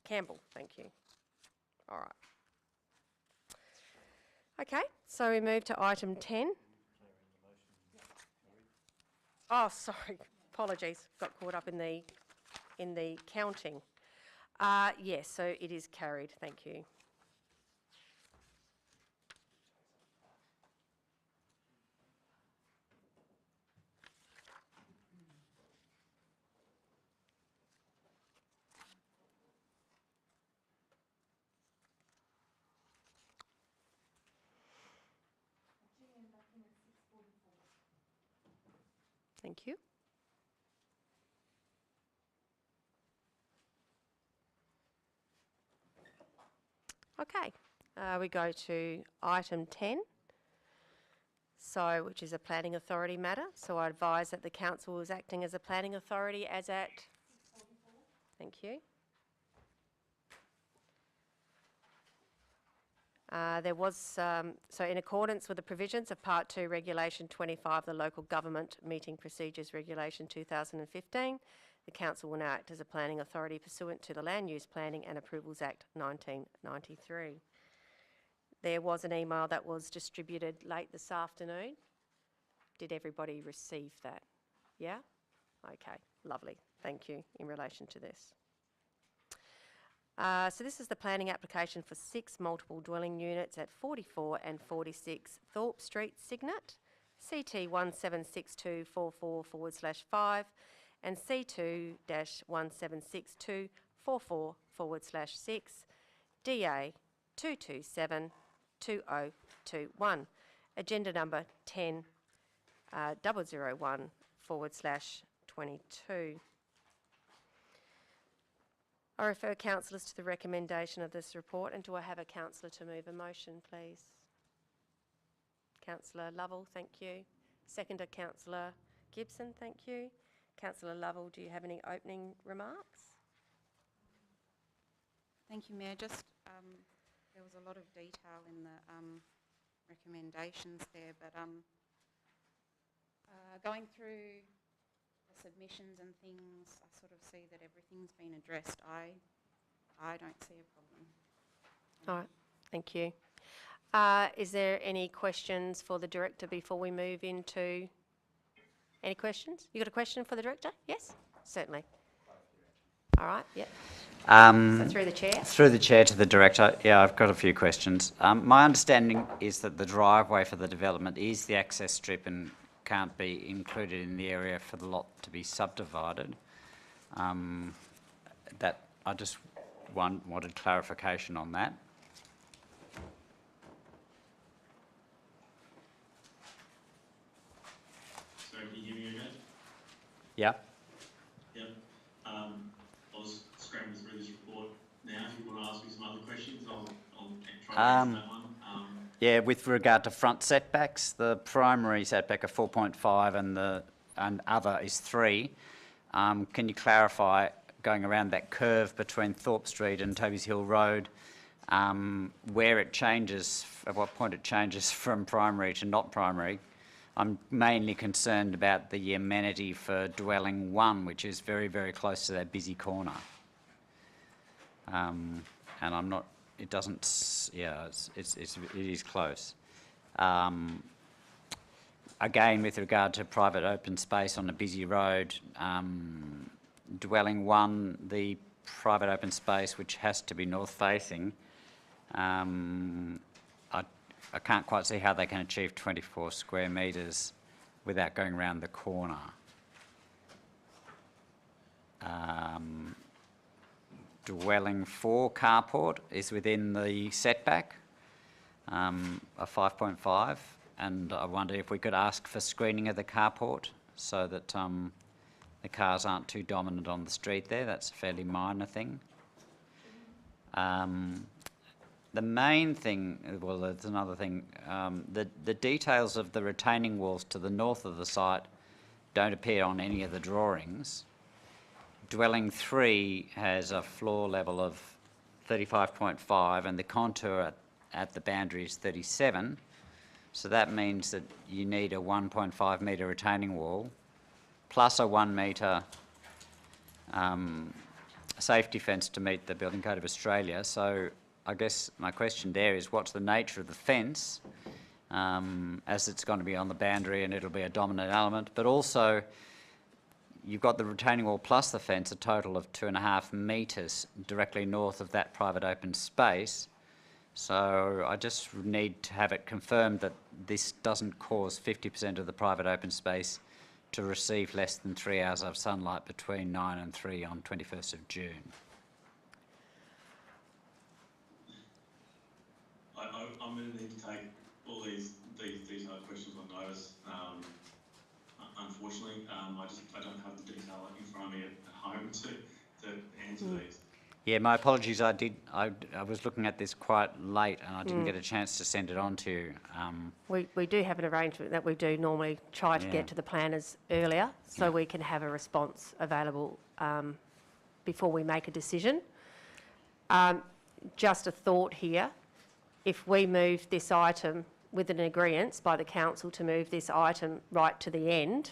Campbell. Thank you. All right. Okay. So we move to item 10. Oh, sorry. Apologies. Got caught up in the counting. Yes. So it is carried. Thank you. Thank you. Okay, we go to item 10, which is a planning authority matter. So I advise that the council is acting as a planning authority as at Thank you. So in accordance with the provisions of Part 2 Regulation 25, the Local Government Meeting Procedures Regulation 2015, the Council will now act as a planning authority pursuant to the Land Use Planning and Approvals Act 1993. There was an email that was distributed late this afternoon. Did everybody receive that? Yeah? Okay, lovely. Thank you in relation to this. So this is the planning application for 6 multiple dwelling units at 44 and 46 Thorpe Street, Cygnet, CT 176244/5 and C2-176244/6, DA 2272021, agenda number 10-001/22. I refer councillors to the recommendation of this report, and do I have a councillor to move a motion, please? Councillor Lovell, thank you. Seconder, Councillor Gibson, thank you. Councillor Lovell, do you have any opening remarks?
Thank you, Mayor. Just there was a lot of detail in the recommendations there, but going through the submissions and things, I sort of see that everything's been addressed. I don't see a problem.
All right, thank you. Is there any questions for the Director before we move into... Any questions? You got a question for the Director? Yes? Certainly. All right, yep. So through the Chair?
Through the Chair to the Director, yeah, I've got a few questions. My understanding is that the driveway for the development is the access strip and can't be included in the area for the lot to be subdivided. That I just wanted clarification on that.
Sorry, can you hear me okay?
Yeah.
Yep. I was scrambling through this report now. If you want to ask me some other questions, I'll try to answer that one.
Yeah, with regard to front setbacks, the primary setback of 4.5 and other is 3. Can you clarify, going around that curve between Thorpe Street and Toby's Hill Road, where it changes, at what point it changes from primary to not primary? I'm mainly concerned about the amenity for dwelling 1, which is very, very close to that busy corner. And I'm not... It doesn't, yeah, it is close. Again, with regard to private open space on a busy road, dwelling 1, the private open space, which has to be north facing, I can't quite see how they can achieve 24 square metres without going around the corner. Dwelling 4 carport is within the setback of 5.5, and I wonder if we could ask for screening of the carport so that the cars aren't too dominant on the street there. That's a fairly minor thing. The main thing, well, there's another thing, the details of the retaining walls to the north of the site don't appear on any of the drawings. Dwelling 3 has a floor level of 35.5 and the contour at the boundary is 37. So that means that you need a 1.5 metre retaining wall plus a 1 metre safety fence to meet the Building Code of Australia. So I guess my question there is, what's the nature of the fence, as it's going to be on the boundary and it'll be a dominant element, but also you've got the retaining wall plus the fence, a total of 2.5 metres directly north of that private open space. So I just need to have it confirmed that this doesn't cause 50% of the private open space to receive less than 3 hours of sunlight between 9 and 3 on 21st of June.
I'm going to need to take all these detailed questions on notice. Unfortunately, I don't have the detail in front of me at home to answer these.
Yeah, my apologies. I was looking at this quite late and I didn't get a chance to send it on to you.
We do have an arrangement that we do normally try to get to the planners earlier so we can have a response available before we make a decision. Just a thought here, if we move this item with an agreement by the council to move this item right to the end,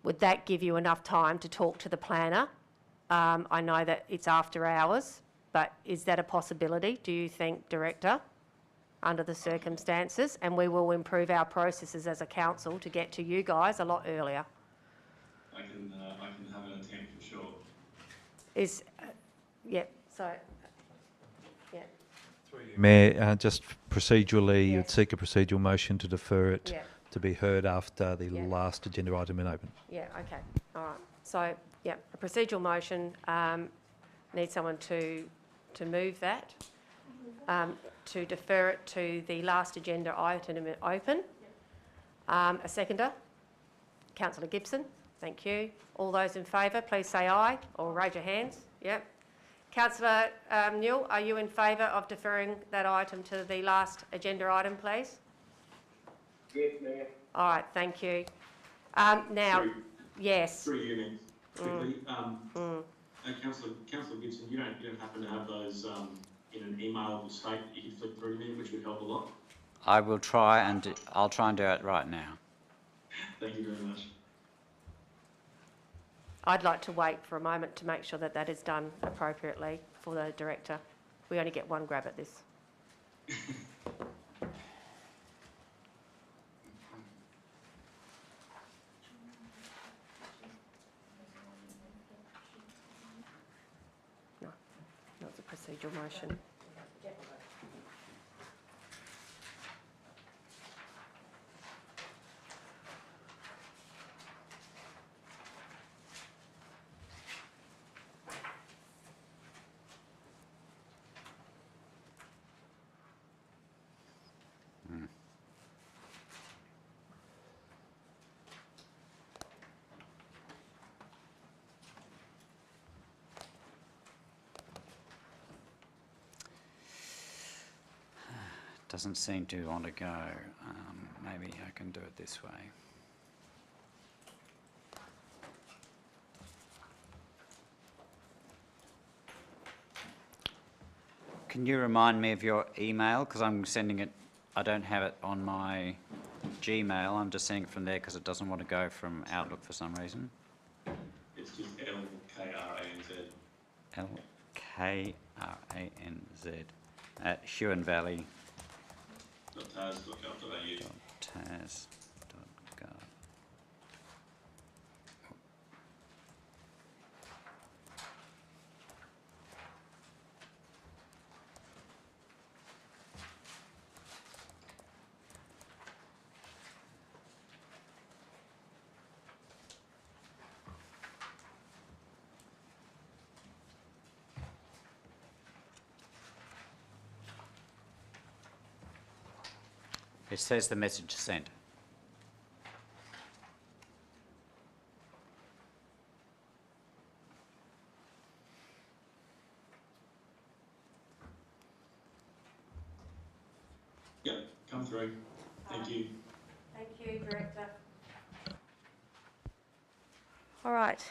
would that give you enough time to talk to the planner? I know that it's after hours, but is that a possibility, do you think, Director, under the circumstances? And we will improve our processes as a council to get to you guys a lot earlier.
I can have an attempt for sure.
Yeah, so, yeah.
Mayor, just procedurally, you'd seek a procedural motion to defer it to be heard after the last agenda item in open.
Yeah, okay, all right. So, yeah, a procedural motion, need someone to move that, to defer it to the last agenda item in open. A seconder? Councillor Gibson, thank you. All those in favour, please say aye or raise your hands. Yep. Councillor Newell, are you in favour of deferring that item to the last agenda item, please?
Yes, Mayor.
All right, thank you. Now, yes.
Through you, Mayor. Quickly, Councillor Gibson, you don't happen to have those in an emailable state that you can flick through to me, which would help a lot.
I will try, and I'll try and do it right now.
Thank you very much.
I'd like to wait for a moment to make sure that that is done appropriately for the Director. We only get one grab at this. No, it's a procedural motion.
Doesn't seem to want to go. Maybe I can do it this way. Can you remind me of your email? Because I'm sending it, I don't have it on my Gmail. I'm just sending it from there because it doesn't want to go from Outlook for some reason.
It's just LKRANZ.
LKRANZ at Huon Valley.
.tas.gov.au.
.tas.gov. It says the message is sent.
Yep, come through. Thank you.
Thank you, Director. All right.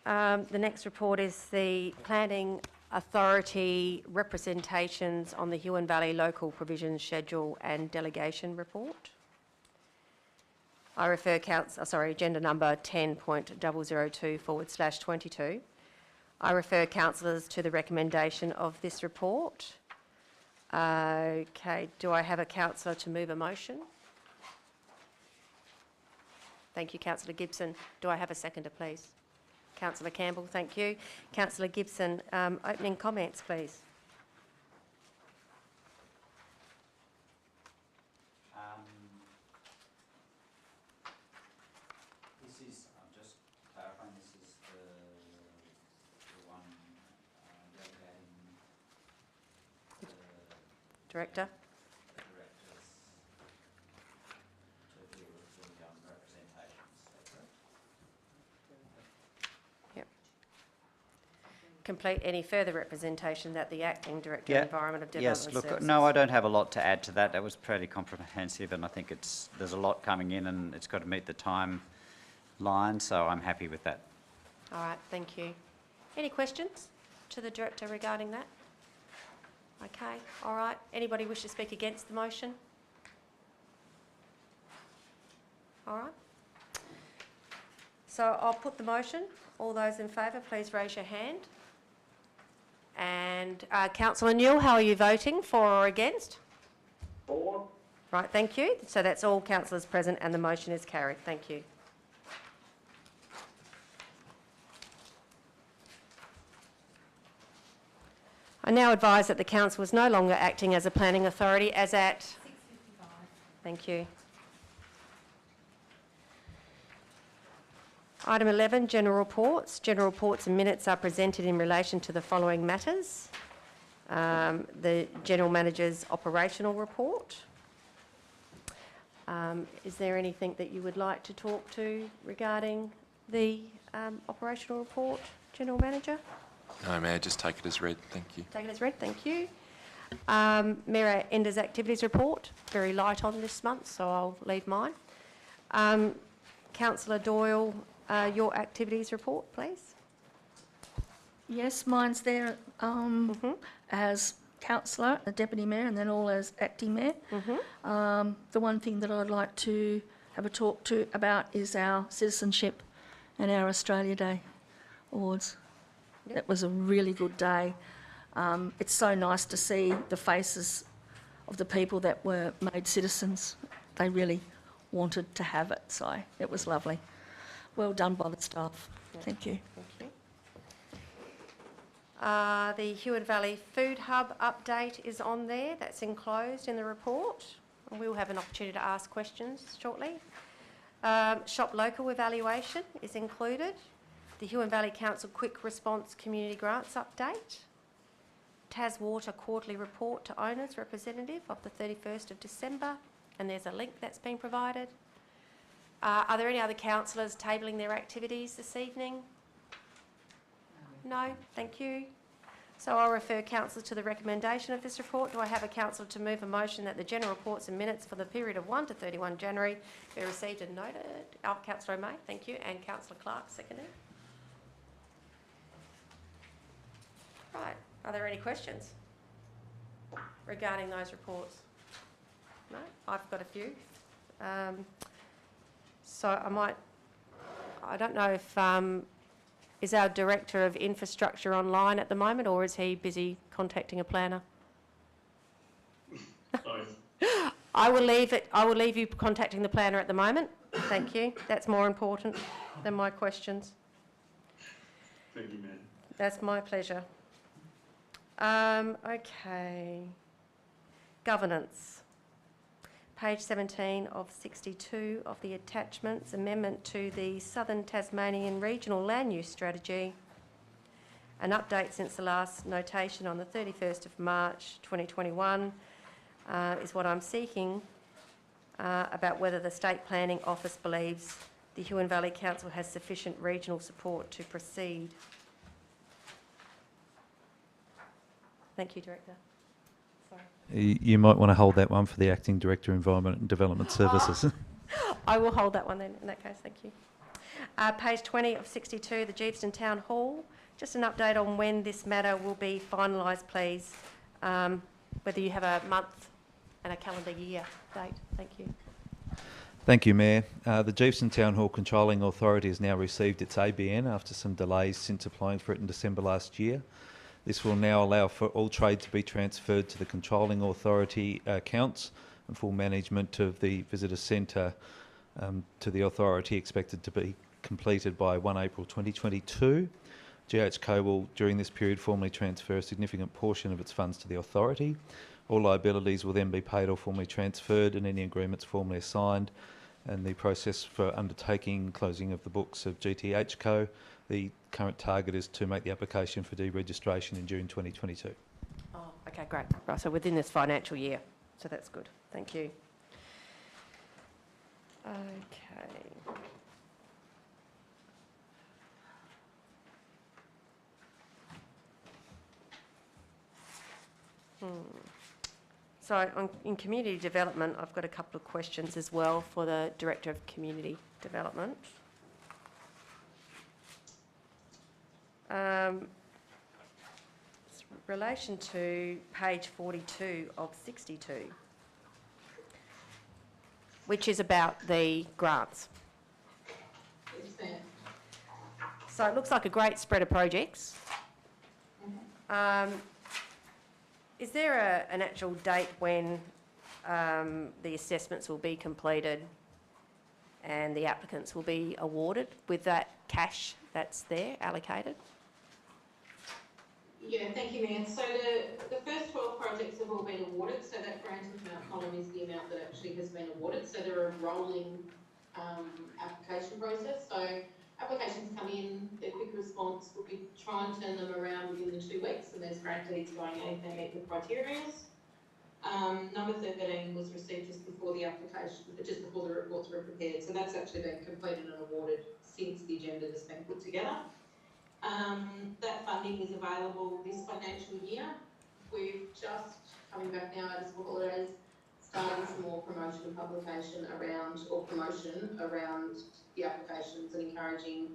The next report is the Planning Authority representations on the Huon Valley Local Provisions Schedule and Delegation Report. I refer agenda number 10.002/22. I refer councillors to the recommendation of this report. Okay, do I have a councillor to move a motion? Thank you, Councillor Gibson. Do I have a seconder, please? Councillor Campbell, thank you. Councillor Gibson, opening comments, please.
This is, I'm just clarifying, this is the one delegating
Director?
the directors to deal with the representations. Is that correct?
Complete any further representation that the Acting Director of Environment of Development
Yes, look,
Services.
no, I don't have a lot to add to that. That was pretty comprehensive, and I think there's a lot coming in and it's got to meet the timeline, so I'm happy with that.
All right, thank you. Any questions to the Director regarding that? Okay, all right. Anybody wish to speak against the motion? All right. So I'll put the motion. All those in favour, please raise your hand. And Councillor Newell, how are you voting, for or against?
For.
Right, thank you. So that's all councillors present and the motion is carried. Thank you. I now advise that the council is no longer acting as a planning authority as at 6:55. Thank you. Item 11, general reports. General reports and minutes are presented in relation to the following matters. The General Manager's operational report. Is there anything that you would like to talk to regarding the operational report, General Manager?
No, Mayor, just take it as read. Thank you.
Take it as read, thank you. Mayor Ender's activities report, very light on this month, so I'll leave mine. Councillor Doyle, your activities report, please.
Yes, mine's there as councillor, a deputy mayor, and then all as acting mayor. The one thing that I'd like to have a talk about is our citizenship and our Australia Day awards. It was a really good day. It's so nice to see the faces of the people that were made citizens. They really wanted to have it, so it was lovely. Well done by the staff. Thank you.
Thank you. The Huon Valley Food Hub update is on there. That's enclosed in the report. And we'll have an opportunity to ask questions shortly. Shop local evaluation is included. The Huon Valley Council Quick Response Community Grants update. Tas Water quarterly report to owners representative of the 31st of December. And there's a link that's been provided. Are there any other councillors tabling their activities this evening? No, thank you. So I'll refer councillors to the recommendation of this report. Do I have a councillor to move a motion that the general reports and minutes for the period of 1 to 31 January be received and noted? Councillor O'May, thank you, and Councillor Clark, seconded. Right, are there any questions regarding those reports? No, I've got a few. So I don't know if, is our Director of Infrastructure online at the moment, or is he busy contacting a planner?
Both.
I will leave you contacting the planner at the moment. Thank you. That's more important than my questions.
Thank you, Mayor.
That's my pleasure. Okay. Governance. Page 17 of 62 of the attachments, amendment to the Southern Tasmanian Regional Land Use Strategy. An update since the last notation on the 31st of March 2021 is what I'm seeking about whether the State Planning Office believes the Huon Valley Council has sufficient regional support to proceed. Thank you, Director. Sorry.
You might want to hold that one for the Acting Director, Environment and Development Services.
I will hold that one then, in that case, thank you. Page 20 of 62, the Geeveston Town Hall. Just an update on when this matter will be finalised, please. Whether you have a month and a calendar year date. Thank you.
Thank you, Mayor. The Geeveston Town Hall Controlling Authority has now received its ABN after some delays since applying for it in December last year. This will now allow for all trade to be transferred to the Controlling Authority accounts and full management of the Visitor Centre to the Authority, expected to be completed by 1 April 2022. GHCO will, during this period, formally transfer a significant portion of its funds to the Authority. All liabilities will then be paid or formally transferred and any agreements formally assigned. And the process for undertaking closing of the books of GTHCO, the current target is to make the application for deregistration in June 2022.
Oh, okay, great. Right, so within this financial year. So that's good. Thank you. Okay. So in community development, I've got a couple of questions as well for the Director of Community Development. It's relation to page 42 of 62, which is about the grants. So it looks like a great spread of projects. Is there an actual date when the assessments will be completed and the applicants will be awarded with that cash that's there allocated?
Yeah, thank you, Mayor. So the first 12 projects have all been awarded, so that grant amount column is the amount that actually has been awarded. So they're a rolling application process. So applications come in, they're quick response, we try and turn them around within the 2 weeks, and there's grant deeds going out if they meet the criteria. Number 13 was received just before the application, just before the reports were prepared. So that's actually been completed and awarded since the agenda has been put together. That funding is available this financial year. We've just, coming back now out of school holidays, starting some more promotion and publication around, or promotion around the applications and encouraging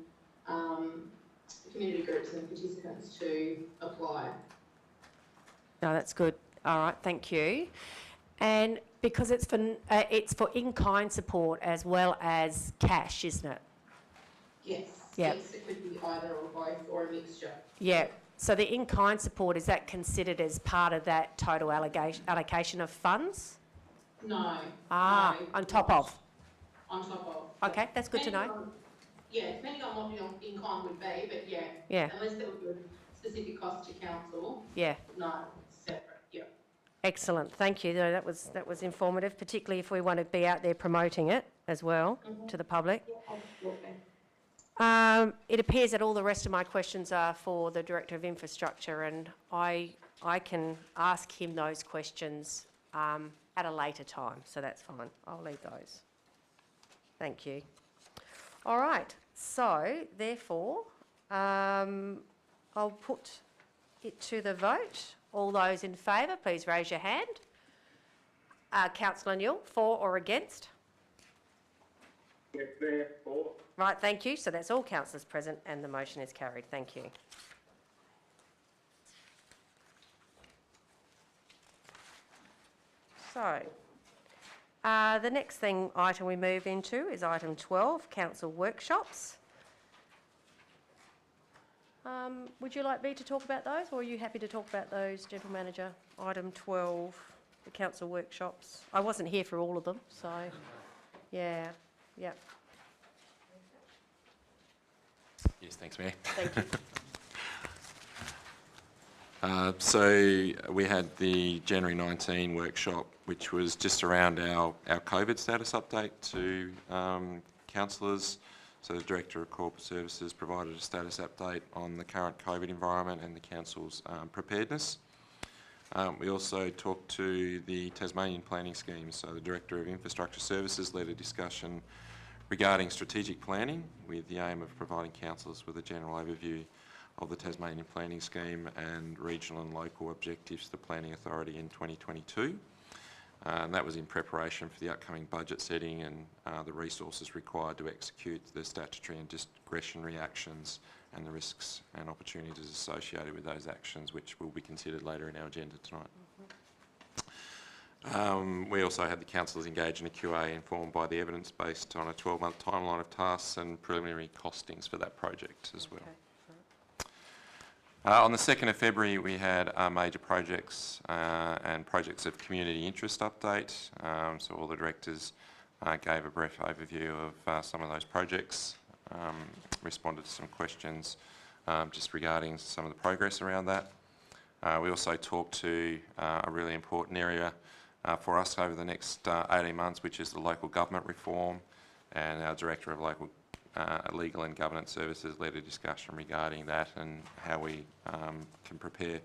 community groups and participants to apply.
No, that's good. All right, thank you. And because it's for in-kind support as well as cash, isn't it?
Yes.
Yeah.
Yes, it could be either or both or a mixture.
Yeah. So the in-kind support, is that considered as part of that total allocation of funds?
No.
Ah,
no,
on top
not.
of?
On top of.
Okay, that's good to know.
Depending on what your in-kind would be, but
Yeah.
unless there were specific costs to council,
Yeah.
no, separate, yeah.
Excellent, thank you. No, that was informative, particularly if we want to be out there promoting it as well to the public.
Yeah, absolutely.
It appears that all the rest of my questions are for the Director of Infrastructure, and I can ask him those questions at a later time, so that's fine. I'll leave those. Thank you. All right, so therefore, I'll put it to the vote. All those in favour, please raise your hand. Councillor Newell, for or against?
Yes, Mayor, for.
Right, thank you. So that's all councillors present and the motion is carried. Thank you. So, the next item we move into is item 12, council workshops. Would you like me to talk about those, or are you happy to talk about those, General Manager? Item 12, the council workshops. I wasn't here for all of them, so yeah.
Yes, thanks, Mayor.
Thank you.
So we had the January 19 workshop, which was just around our COVID status update to councillors. So the Director of Corporate Services provided a status update on the current COVID environment and the council's preparedness. We also talked to the Tasmanian planning scheme. So the Director of Infrastructure Services led a discussion regarding strategic planning with the aim of providing councillors with a general overview of the Tasmanian planning scheme and regional and local objectives to the Planning Authority in 2022. And that was in preparation for the upcoming budget setting and the resources required to execute the statutory and discretionary actions and the risks and opportunities associated with those actions, which will be considered later in our agenda tonight. We also had the councillors engage in a QA informed by the evidence based on a 12-month timeline of tasks and preliminary costings for that project as well. On the 2nd of February, we had our major projects and projects of community interest update. So all the directors gave a brief overview of some of those projects, responded to some questions just regarding some of the progress around that. We also talked to a really important area for us over the next 18 months, which is the local government reform, and our Director of Local Legal and Governance Services led a discussion regarding that and how we can prepare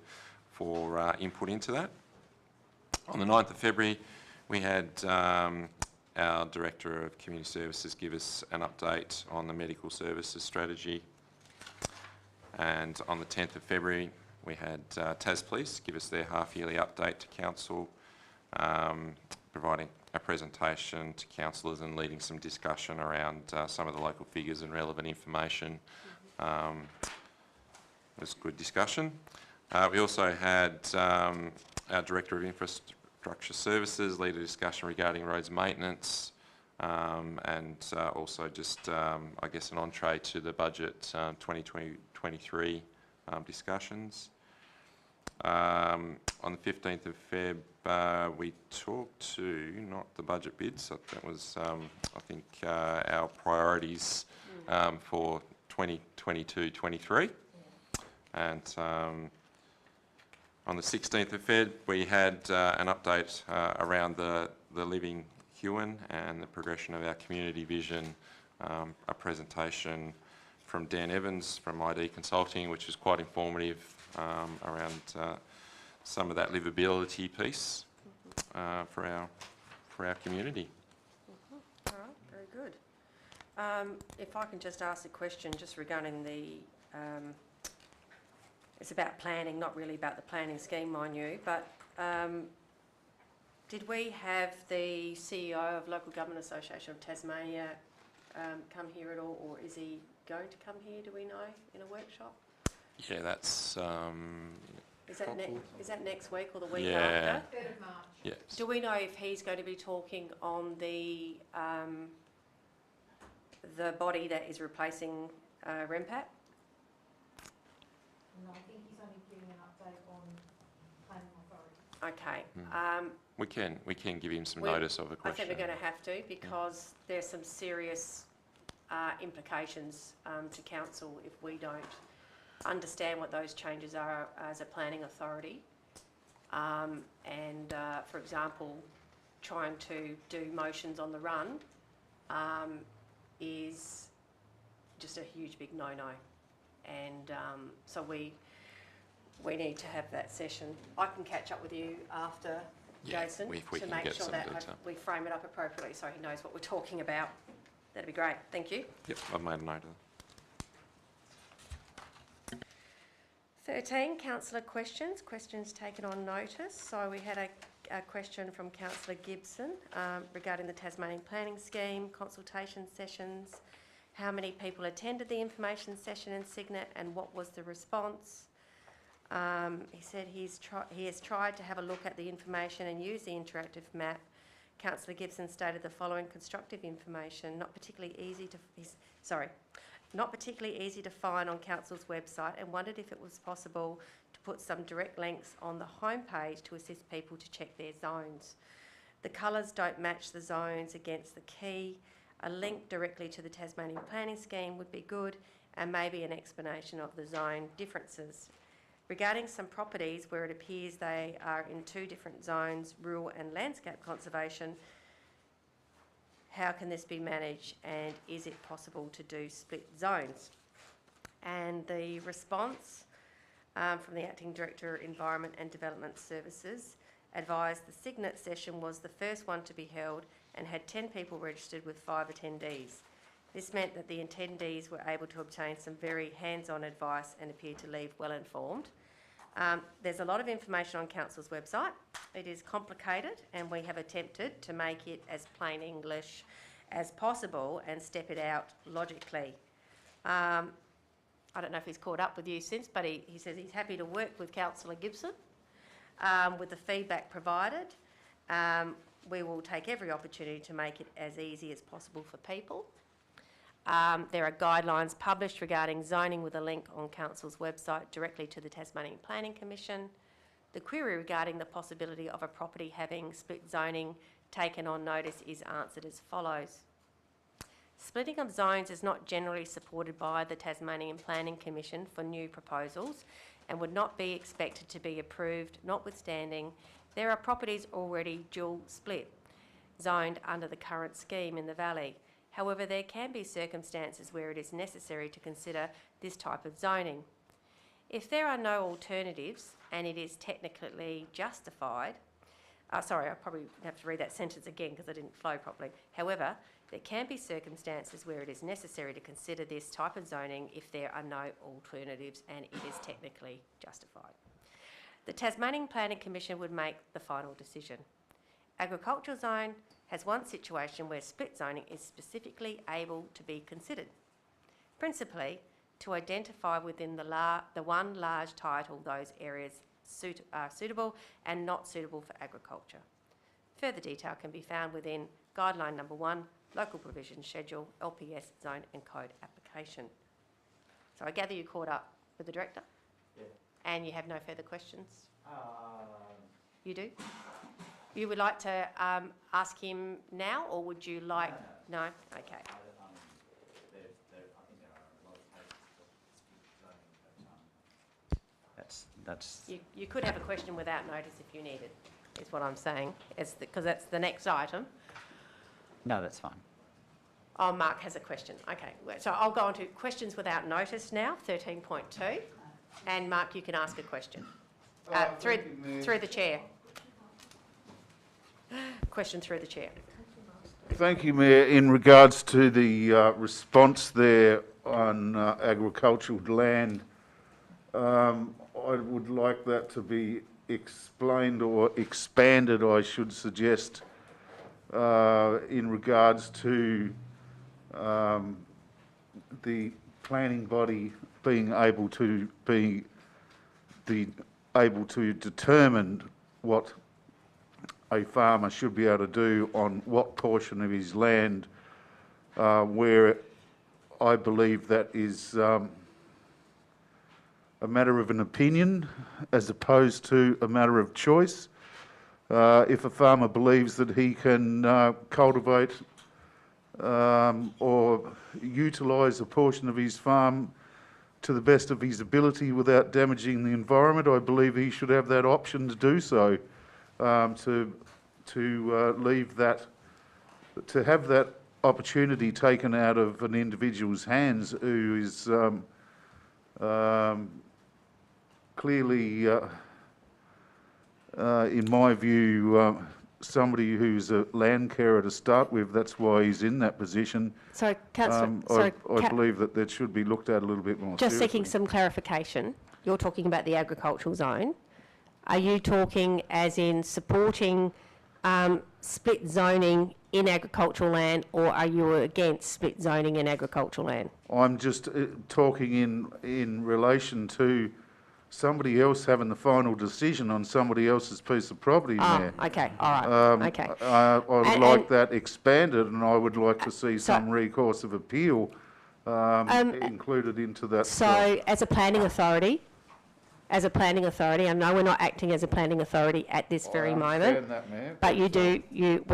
for input into that. On the 9th of February, we had our Director of Community Services give us an update on the medical services strategy. And on the 10th of February, we had Tas Police give us their half-yearly update to Council, providing a presentation to councillors and leading some discussion around some of the local figures and relevant information. was good discussion. We also had our Director of Infrastructure Services lead a discussion regarding roads maintenance, and also just, I guess, an entree to the budget 2020-23 discussions. On the 15th of Feb, we talked to, not the budget bids, that was, I think, our priorities for 2022-23. And on the 16th of Feb, we had an update around the Living Huon and the progression of our community vision, a presentation from Dan Evans from ID Consulting, which was quite informative around some of that livability piece for our community.
All right, very good. If I can just ask a question just regarding the, it's about planning, not really about the planning scheme, mind you, but did we have the CEO of Local Government Association of Tasmania come here at all, or is he going to come here, do we know, in a workshop?
Yeah, that's...
Is that next week or the week
yeah.
after?
3rd of March.
Yes.
Do we know if he's going to be talking on the body that is replacing REMPAT?
No, I think he's only giving an update on planning authority.
Okay.
We can give him some notice of a question.
I think we're going to have to, because there's some serious implications to council if we don't understand what those changes are as a planning authority. For example, trying to do motions on the run is just a huge big no-no. And so we need to have that session. I can catch up with you after, Jason,
if we
to
can
make
get
sure
some
that
detail.
we frame it up appropriately so he knows what we're talking about. That'd be great. Thank you.
Yep, I've made a note of that.
13, councillor questions. Questions taken on notice. So we had a question from Councillor Gibson regarding the Tasmanian planning scheme, consultation sessions, how many people attended the information session in Signet and what was the response. He said he has tried to have a look at the information and use the interactive map. Councillor Gibson stated the following: constructive information, not particularly easy to find on Council's website, and wondered if it was possible to put some direct links on the homepage to assist people to check their zones. The colours don't match the zones against the key. A link directly to the Tasmanian planning scheme would be good, and maybe an explanation of the zone differences. Regarding some properties where it appears they are in two different zones, rural and landscape conservation, how can this be managed, and is it possible to do split zones? And the response from the Acting Director of Environment and Development Services advised the Signet session was the first one to be held and had 10 people registered with 5 attendees. This meant that the attendees were able to obtain some very hands-on advice and appeared to leave well informed. There's a lot of information on Council's website. It is complicated, and we have attempted to make it as plain English as possible and step it out logically. I don't know if he's caught up with you since, but he says he's happy to work with Councillor Gibson with the feedback provided. We will take every opportunity to make it as easy as possible for people. There are guidelines published regarding zoning with a link on Council's website directly to the Tasmanian Planning Commission. The query regarding the possibility of a property having split zoning taken on notice is answered as follows. Splitting of zones is not generally supported by the Tasmanian Planning Commission for new proposals and would not be expected to be approved, notwithstanding there are properties already dual split, zoned under the current scheme in the Valley. However, there can be circumstances where it is necessary to consider this type of zoning. If there are no alternatives and it is technically justified, sorry, I probably have to read that sentence again because I didn't flow properly. However, there can be circumstances where it is necessary to consider this type of zoning if there are no alternatives and it is technically justified. The Tasmanian Planning Commission would make the final decision. Agricultural zone has one situation where split zoning is specifically able to be considered. Principally, to identify within the one large title those areas are suitable and not suitable for agriculture. Further detail can be found within Guideline Number 1, Local Provision Schedule, LPS Zone and Code Application. So I gather you caught up with the Director?
Yeah.
And you have no further questions? You do? You would like to ask him now, or would you like... No? Okay.
I think there are a lot of cases that's...
You could have a question without notice if you needed, is what I'm saying, because that's the next item.
No, that's fine.
Oh, Mark has a question. Okay, so I'll go on to questions without notice now, 13.2. And Mark, you can ask a question through the chair. Question through the chair.
Thank you, Mayor. In regards to the response there on agricultural land, I would like that to be explained or expanded, I should suggest, in regards to the planning body being able to determine what a farmer should be able to do on what portion of his land, where I believe that is a matter of an opinion as opposed to a matter of choice. If a farmer believes that he can cultivate or utilise a portion of his farm to the best of his ability without damaging the environment, I believe he should have that option to do so. To leave that, to have that opportunity taken out of an individual's hands who is clearly, in my view, somebody who's a land carer to start with. That's why he's in that position.
So, Councillor...
I believe that should be looked at a little bit more
Just
seriously.
seeking some clarification. You're talking about the agricultural zone. Are you talking as in supporting split zoning in agricultural land, or are you against split zoning in agricultural land?
I'm just talking in relation to somebody else having the final decision on somebody else's piece of property, Mayor.
Okay, all right, okay.
I would like that expanded, and I would like to see some recourse of appeal included into that.
So, as a planning authority, I know we're not acting as a planning authority at this very moment,
that, Mayor,
but we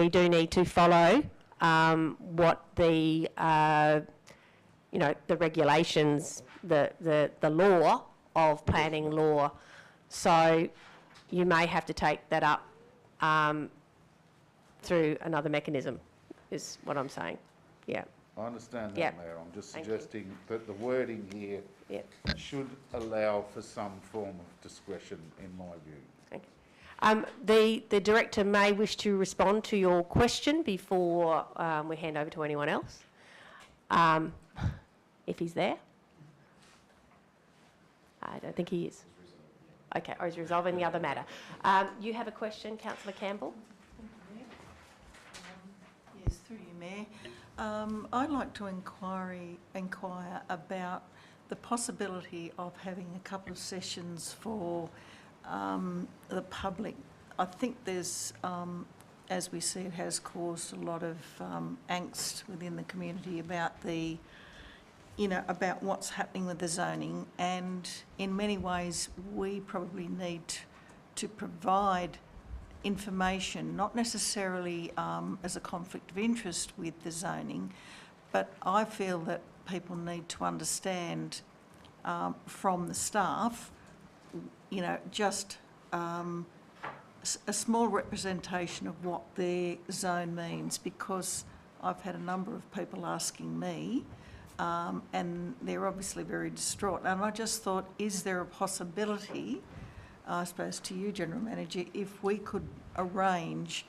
do need to follow what the the regulations, the law of planning law. So you may have to take that up through another mechanism, is what I'm saying. Yeah.
I understand that, Mayor. I'm just suggesting that the wording here should allow for some form of discretion, in my view.
The Director may wish to respond to your question before we hand over to anyone else, if he's there. I don't think he is. Okay, or is resolving the other matter. You have a question, Councillor Campbell?
Yes, through you, Mayor. I'd like to inquire about the possibility of having a couple of sessions for the public. I think there's, as we see, it has caused a lot of angst within the community about about what's happening with the zoning, and in many ways we probably need to provide information, not necessarily as a conflict of interest with the zoning, but I feel that people need to understand from the staff, just a small representation of what their zone means, because I've had a number of people asking me, and they're obviously very distraught. And I just thought, is there a possibility, I suppose to you, General Manager, if we could arrange,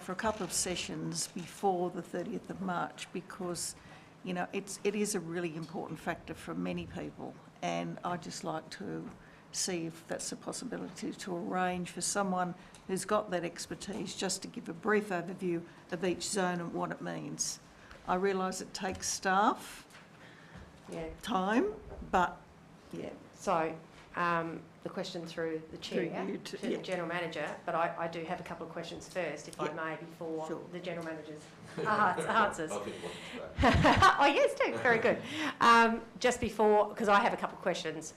for a couple of sessions before the 30th of March, because, it is a really important factor for many people, and I'd just like to see if that's a possibility to arrange for someone who's got that expertise just to give a brief overview of each zone and what it means. I realise it takes staff, time, but yeah.
So, the question through the chair
Through you
to
to-
the general manager, but I do have a couple of questions first, if I may, before the general manager's answers. Oh, yes, too. Very good. Just before, because I have a couple of questions.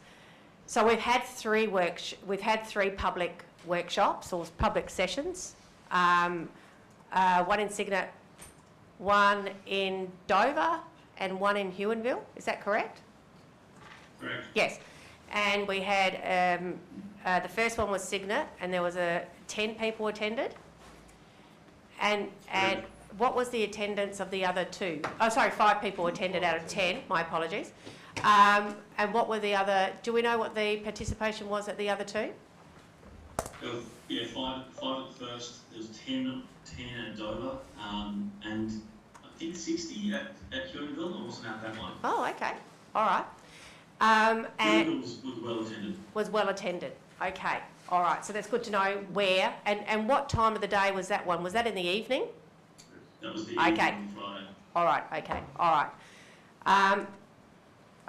So we've had three public workshops or public sessions. One in Cygnet, one in Dover, and one in Huonville. Is that correct?
Correct.
Yes. And we had, the first one was Cygnet, and there was 10 people attended. And what was the attendance of the other two? Oh, sorry, 5 people attended out of 10. My apologies. And what were the other? Do we know what the participation was at the other two?
There was, yeah, five at the first. There was 10 at Dover, and I think 60 at Huonville. I wasn't at that one.
Oh, okay. All right. And
Huonville was well attended.
Was well attended. Okay. All right. So that's good to know where and what time of the day was that one? Was that in the evening?
That was the evening
Okay.
on Friday.
All right. Okay. All right.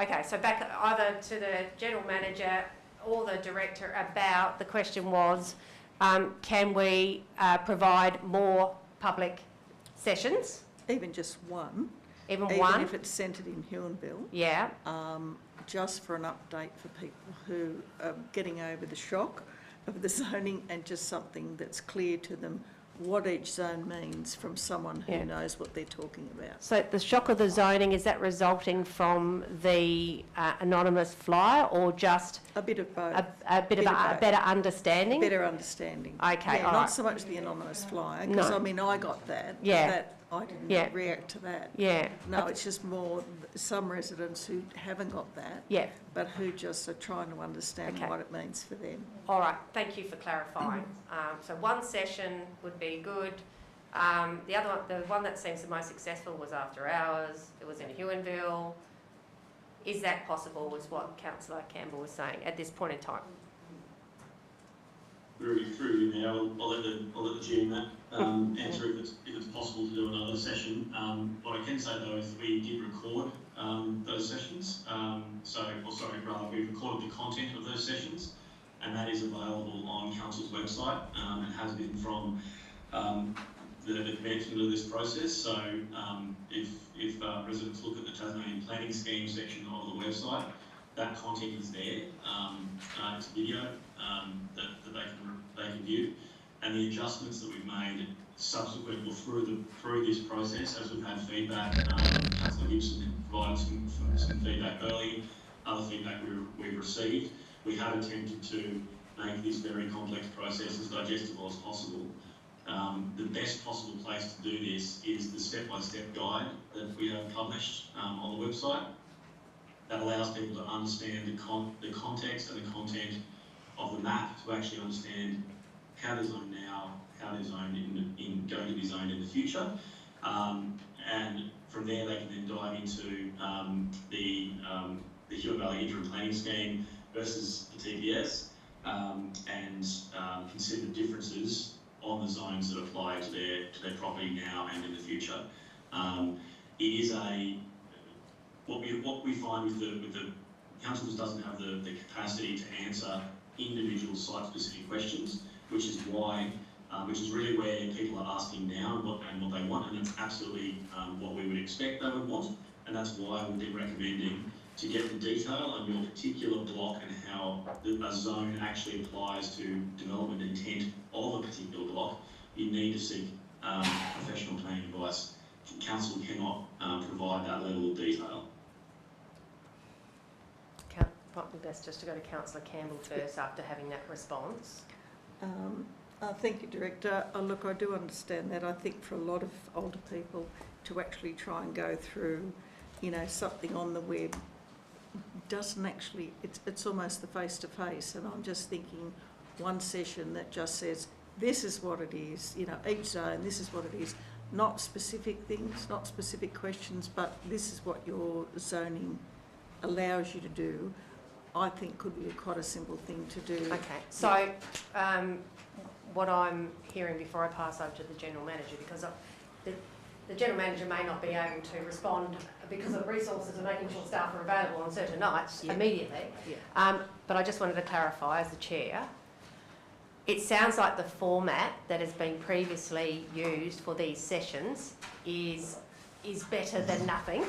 Okay. So back either to the general manager or the director about the question was, can we provide more public sessions?
Even just one.
Even
one?
one?
Even if it's centred in Huonville.
Yeah.
Just for an update for people who are getting over the shock of the zoning and just something that's clear to them what each zone means from someone who knows what they're talking about.
So the shock of the zoning, is that resulting from the anonymous flyer or just
a bit of both?
A bit of a better understanding?
Better understanding.
Okay,
yeah,
all
not
right.
so much the anonymous flyer, because
No.
I mean I got that.
Yeah.
That I didn't react to that.
Yeah.
No, it's just more some residents who haven't got that.
Yeah.
But who just are trying to understand what it means for them.
All right, thank you for clarifying. So one session would be good. The other one, the one that seems the most successful was after hours. It was in Huonville. Is that possible, was what Councillor Campbell was saying at this point in time?
Through you now, I'll let the GM answer if it's possible to do another session. What I can say though is we did record those sessions. We recorded the content of those sessions, and that is available on Council's website and has been from the commencement of this process. So if residents look at the Tasmanian planning scheme section of the website, that content is there. It's a video that they can view, and the adjustments that we've made subsequent or through this process, as we've had feedback. Councillor Gibson provided some feedback early, other feedback we've received. We have attempted to make this very complex process as digestible as possible. The best possible place to do this is the step-by-step guide that we have published on the website. That allows people to understand the context and the content of the map, to actually understand how they're zoned now, how they're zoned going to be zoned in the future, and from there they can then dive into the Huon Valley Interim Planning Scheme versus the TPS, and consider differences on the zones that apply to their property now and in the future. It is what we find with the council just doesn't have the capacity to answer individual site-specific questions, which is really where people are asking now and what they want, and that's absolutely what we would expect they would want, and that's why we've been recommending to get the detail on your particular block and how a zone actually applies to development intent of a particular block. You need to seek professional planning advice. Council cannot provide that level of detail.
Probably best just to go to Councillor Campbell first after having that response.
Thank you, Director. Look, I do understand that. I think for a lot of older people to actually try and go through, something on the web doesn't actually, it's almost the face-to-face, and I'm just thinking one session that just says, this is what it is, each zone, this is what it is, not specific things, not specific questions, but this is what your zoning allows you to do, I think could be quite a simple thing to do.
Okay, so what I'm hearing before I pass over to the General Manager, because the general manager may not be able to respond because of resources and making sure staff are available on certain nights immediately. But I just wanted to clarify as the chair, it sounds like the format that has been previously used for these sessions is better than nothing.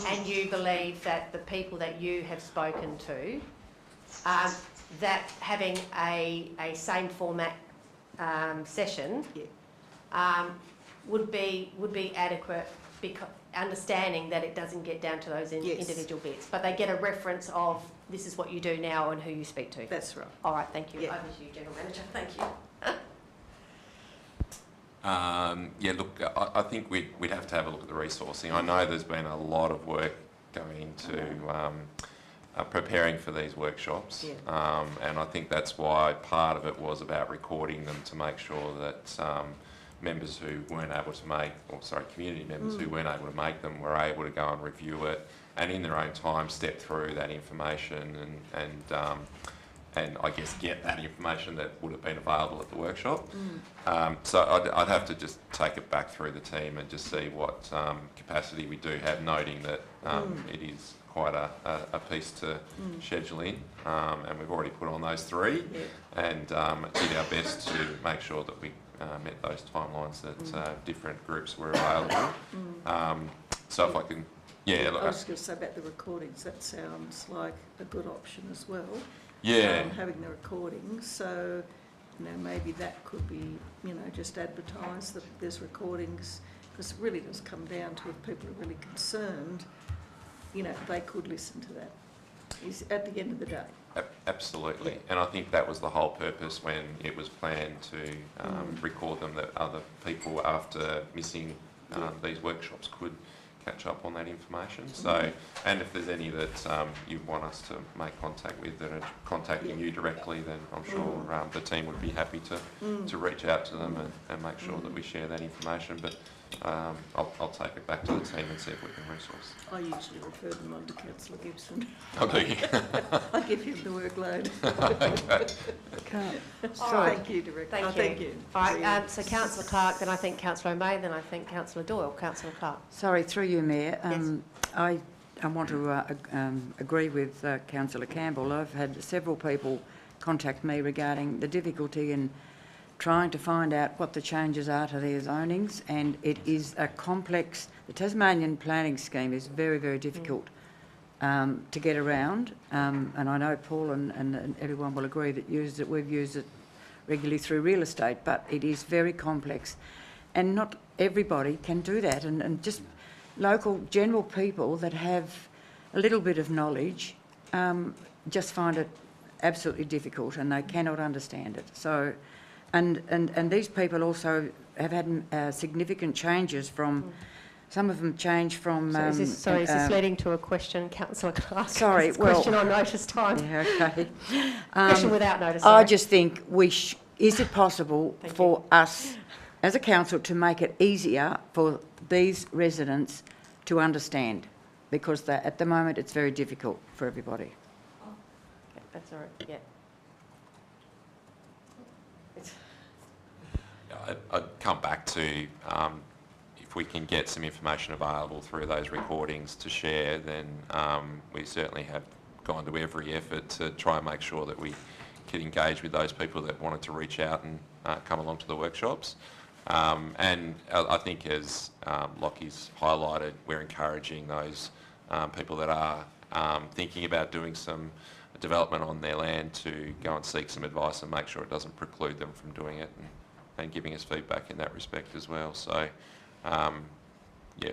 And you believe that the people that you have spoken to, that having a same format session would be adequate, because understanding that it doesn't get down to those individual bits, but they get a reference of this is what you do now and who you speak to.
That's right.
All right, thank you. Over to you, General Manager. Thank you.
Look, I think we'd have to have a look at the resourcing. I know there's been a lot of work going into preparing for these workshops, and I think that's why part of it was about recording them to make sure that members who weren't able to make, community members who weren't able to make them were able to go and review it and in their own time step through that information and I guess get that information that would have been available at the workshop. So I'd have to just take it back through the team and just see what capacity we do have, noting that it is quite a piece to schedule in, and we've already put on those 3 and did our best to make sure that we met those timelines that different groups were available. So if I can,
I was going to say about the recordings, that sounds like a good option as well. Having the recordings, so maybe that could be just advertised that there's recordings, because it really does come down to if people are really concerned, they could listen to that. Is at the end of the day.
Absolutely, and I think that was the whole purpose when it was planned to record them, that other people after missing these workshops could catch up on that information. So, and if there's any that you want us to make contact with that are contacting you directly, then I'm sure the team would be happy to reach out to them and make sure that we share that information. But I'll take it back to the team and see if we can resource.
I usually refer them on to Councillor Gibson.
Oh, do you?
I give him the workload. Thank you, Director.
Thank you. All right, so Councillor Clark, then I think Councillor O'May, then I think Councillor Doyle. Councillor Clark.
Sorry, through you, Mayor. I want to agree with Councillor Campbell. I've had several people contact me regarding the difficulty in trying to find out what the changes are to their zonings, and it is a complex. The Tasmanian planning scheme is very, very difficult to get around, and I know Paul and everyone will agree that we've used it regularly through real estate, but it is very complex, and not everybody can do that, and just local general people that have a little bit of knowledge just find it absolutely difficult, and they cannot understand it. So. And these people also have had significant changes from, some of them changed from...
So is this leading to a question, Councillor Clark?
Sorry,
question on notice time.
Yeah, okay.
Question without notice.
I just think is it possible for us as a council to make it easier for these residents to understand? Because at the moment it's very difficult for everybody.
Okay, that's all right, yeah.
I'd come back to if we can get some information available through those recordings to share, then we certainly have gone to every effort to try and make sure that we can engage with those people that wanted to reach out and come along to the workshops. And I think, as Lockie's highlighted, we're encouraging those people that are thinking about doing some development on their land to go and seek some advice and make sure it doesn't preclude them from doing it, and giving us feedback in that respect as well. So,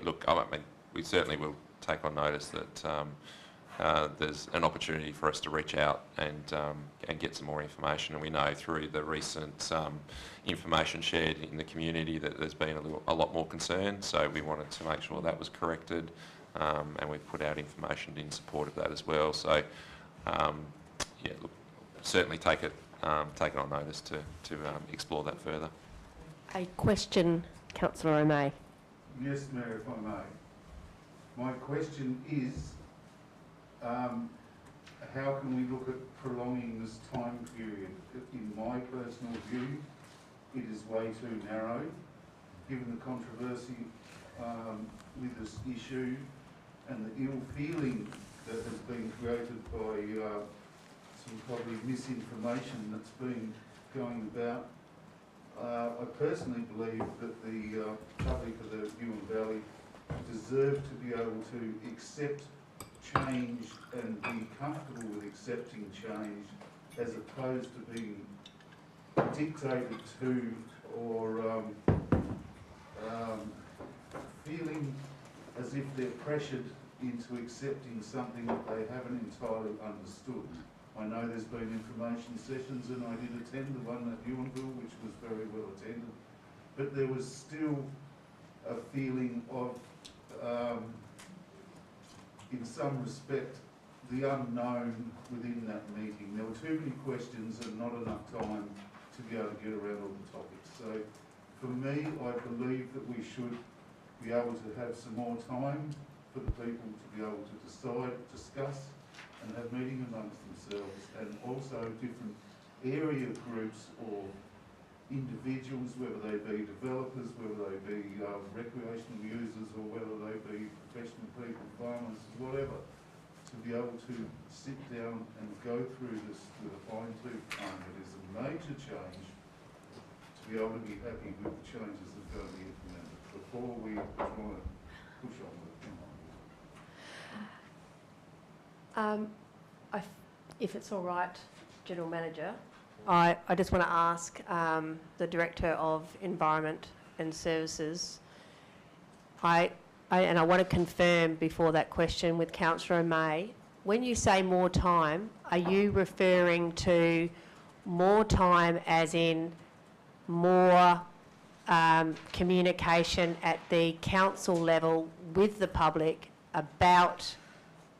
look, I mean, we certainly will take on notice that there's an opportunity for us to reach out and get some more information. And we know through the recent information shared in the community that there's been a lot more concern. So we wanted to make sure that was corrected, and we've put out information in support of that as well. So, look, certainly take it on notice to explore that further.
A question, Councillor O'May.
Yes, Mayor, if I may. My question is, how can we look at prolonging this time period? In my personal view, it is way too narrow. given the controversy with this issue and the ill feeling that has been created by some probably misinformation that's been going about. I personally believe that the public of the Huon Valley deserve to be able to accept change and be comfortable with accepting change, as opposed to being dictated to or feeling as if they're pressured into accepting something that they haven't entirely understood. I know there's been information sessions, and I did attend the one at Huonville, which was very well attended, but there was still a feeling of, in some respect, the unknown within that meeting. There were too many questions and not enough time to be able to get around all the topics. So for me, I believe that we should be able to have some more time for the people to be able to decide, discuss, and have meeting amongst themselves, and also different area groups or individuals, whether they be developers, whether they be recreational users, or whether they be professional people, farmers, whatever, to be able to sit down and go through this with a fine-tooth comb. It is a major change to be able to be happy with the changes that are going to be implemented before we try to push on with it.
If it's all right, General Manager, I just want to ask the Director of Environment and Services, and I want to confirm before that question with Councillor May, when you say more time, are you referring to more time as in more communication at the council level with the public about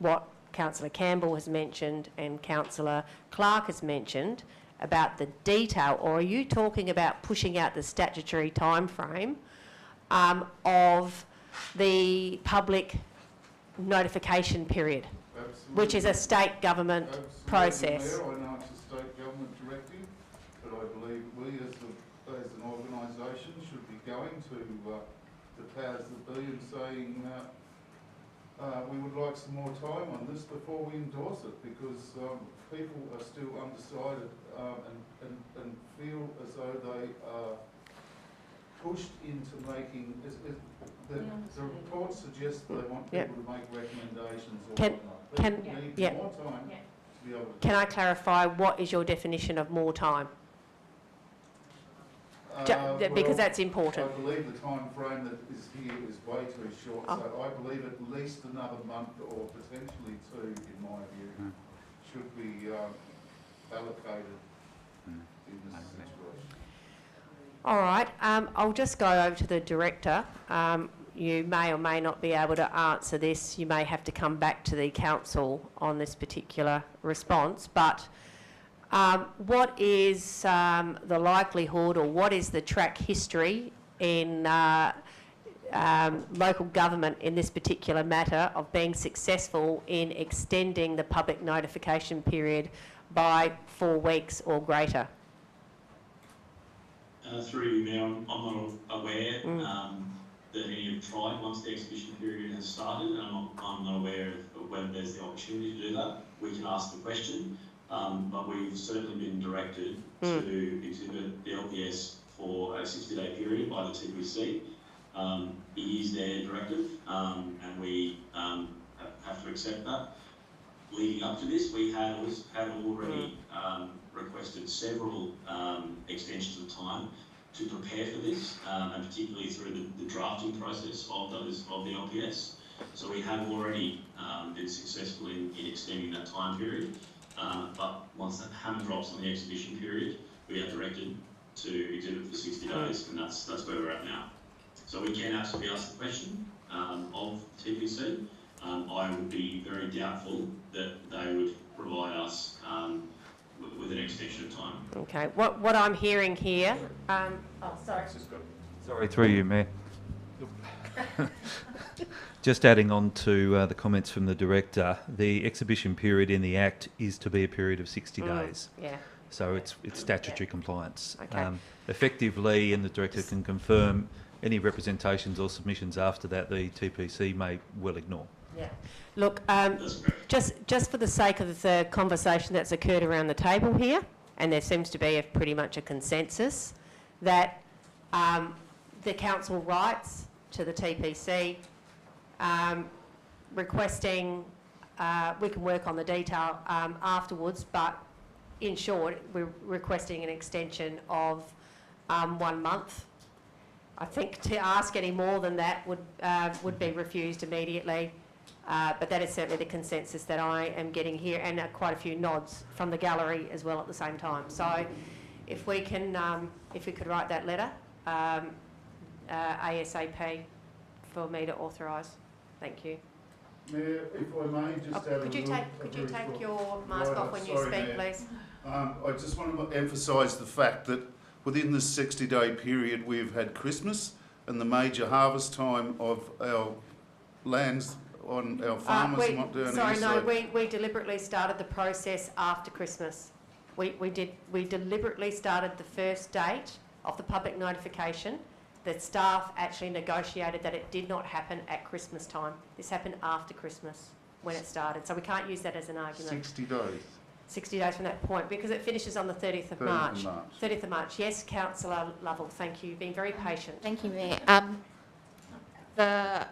what Councillor Campbell has mentioned and Councillor Clark has mentioned about the detail, or are you talking about pushing out the statutory time frame of the public notification period, which is a state government process?
Mayor, I know it's a state government directive, but I believe we as an organisation should be going to the powers that be and saying we would like some more time on this before we endorse it, because people are still undecided and feel as though they are pushed into making. The report suggests they want people to make recommendations or whatnot. People need more time to be able to.
Can I clarify, what is your definition of more time? Because that's important.
I believe the time frame that is here is way too short, so I believe at least another month or potentially two, in my view, should be allocated in this situation.
All right, I'll just go over to the Director. You may or may not be able to answer this. You may have to come back to the Council on this particular response, but what is the likelihood, or what is the track history in local government in this particular matter of being successful in extending the public notification period by 4 weeks or greater?
Through you, Mayor, I'm not aware that any have tried once the exhibition period has started, and I'm not aware of whether there's the opportunity to do that. We can ask the question. But we've certainly been directed to exhibit the LPS for a 60-day period by the TPC. It is their directive, and we have to accept that. Leading up to this, we had already requested several extensions of time to prepare for this, and particularly through the drafting process of the LPS. So we have already been successful in extending that time period. But once that hammer drops on the exhibition period, we are directed to exhibit for 60 days, and that's where we're at now. So we can absolutely ask the question of TPC. I would be very doubtful that they would provide us with an extension of time.
Okay. What I'm hearing here.
Sorry, through you, Mayor. Just adding on to the comments from the Director, the exhibition period in the Act is to be a period of 60 days.
Yeah.
So it's statutory compliance.
Okay.
Effectively, and the Director can confirm, any representations or submissions after that, the TPC may well ignore.
Yeah. Look, just for the sake of the conversation that's occurred around the table here, and there seems to be pretty much a consensus that the council writes to the TPC requesting, we can work on the detail afterwards, but in short, we're requesting an extension of 1 month. I think to ask any more than that would be refused immediately. But that is certainly the consensus that I am getting here, and quite a few nods from the gallery as well at the same time. So if we can, if we could write that letter ASAP for me to authorise. Thank you.
Mayor, if I may just add
could you take your mask off when you speak, please?
I just want to emphasise the fact that within this 60-day period we've had Christmas and the major harvest time of our lands on our farmers and what down
sorry,
here.
no, we deliberately started the process after Christmas. We deliberately started the first date of the public notification. The staff actually negotiated that it did not happen at Christmas time. This happened after Christmas when it started. So we can't use that as an argument.
60 days.
60 days from that point, because it finishes on the 30th of March. 30th of March. Yes, Councillor Lovell, thank you. You've been very patient.
Thank you, Mayor. The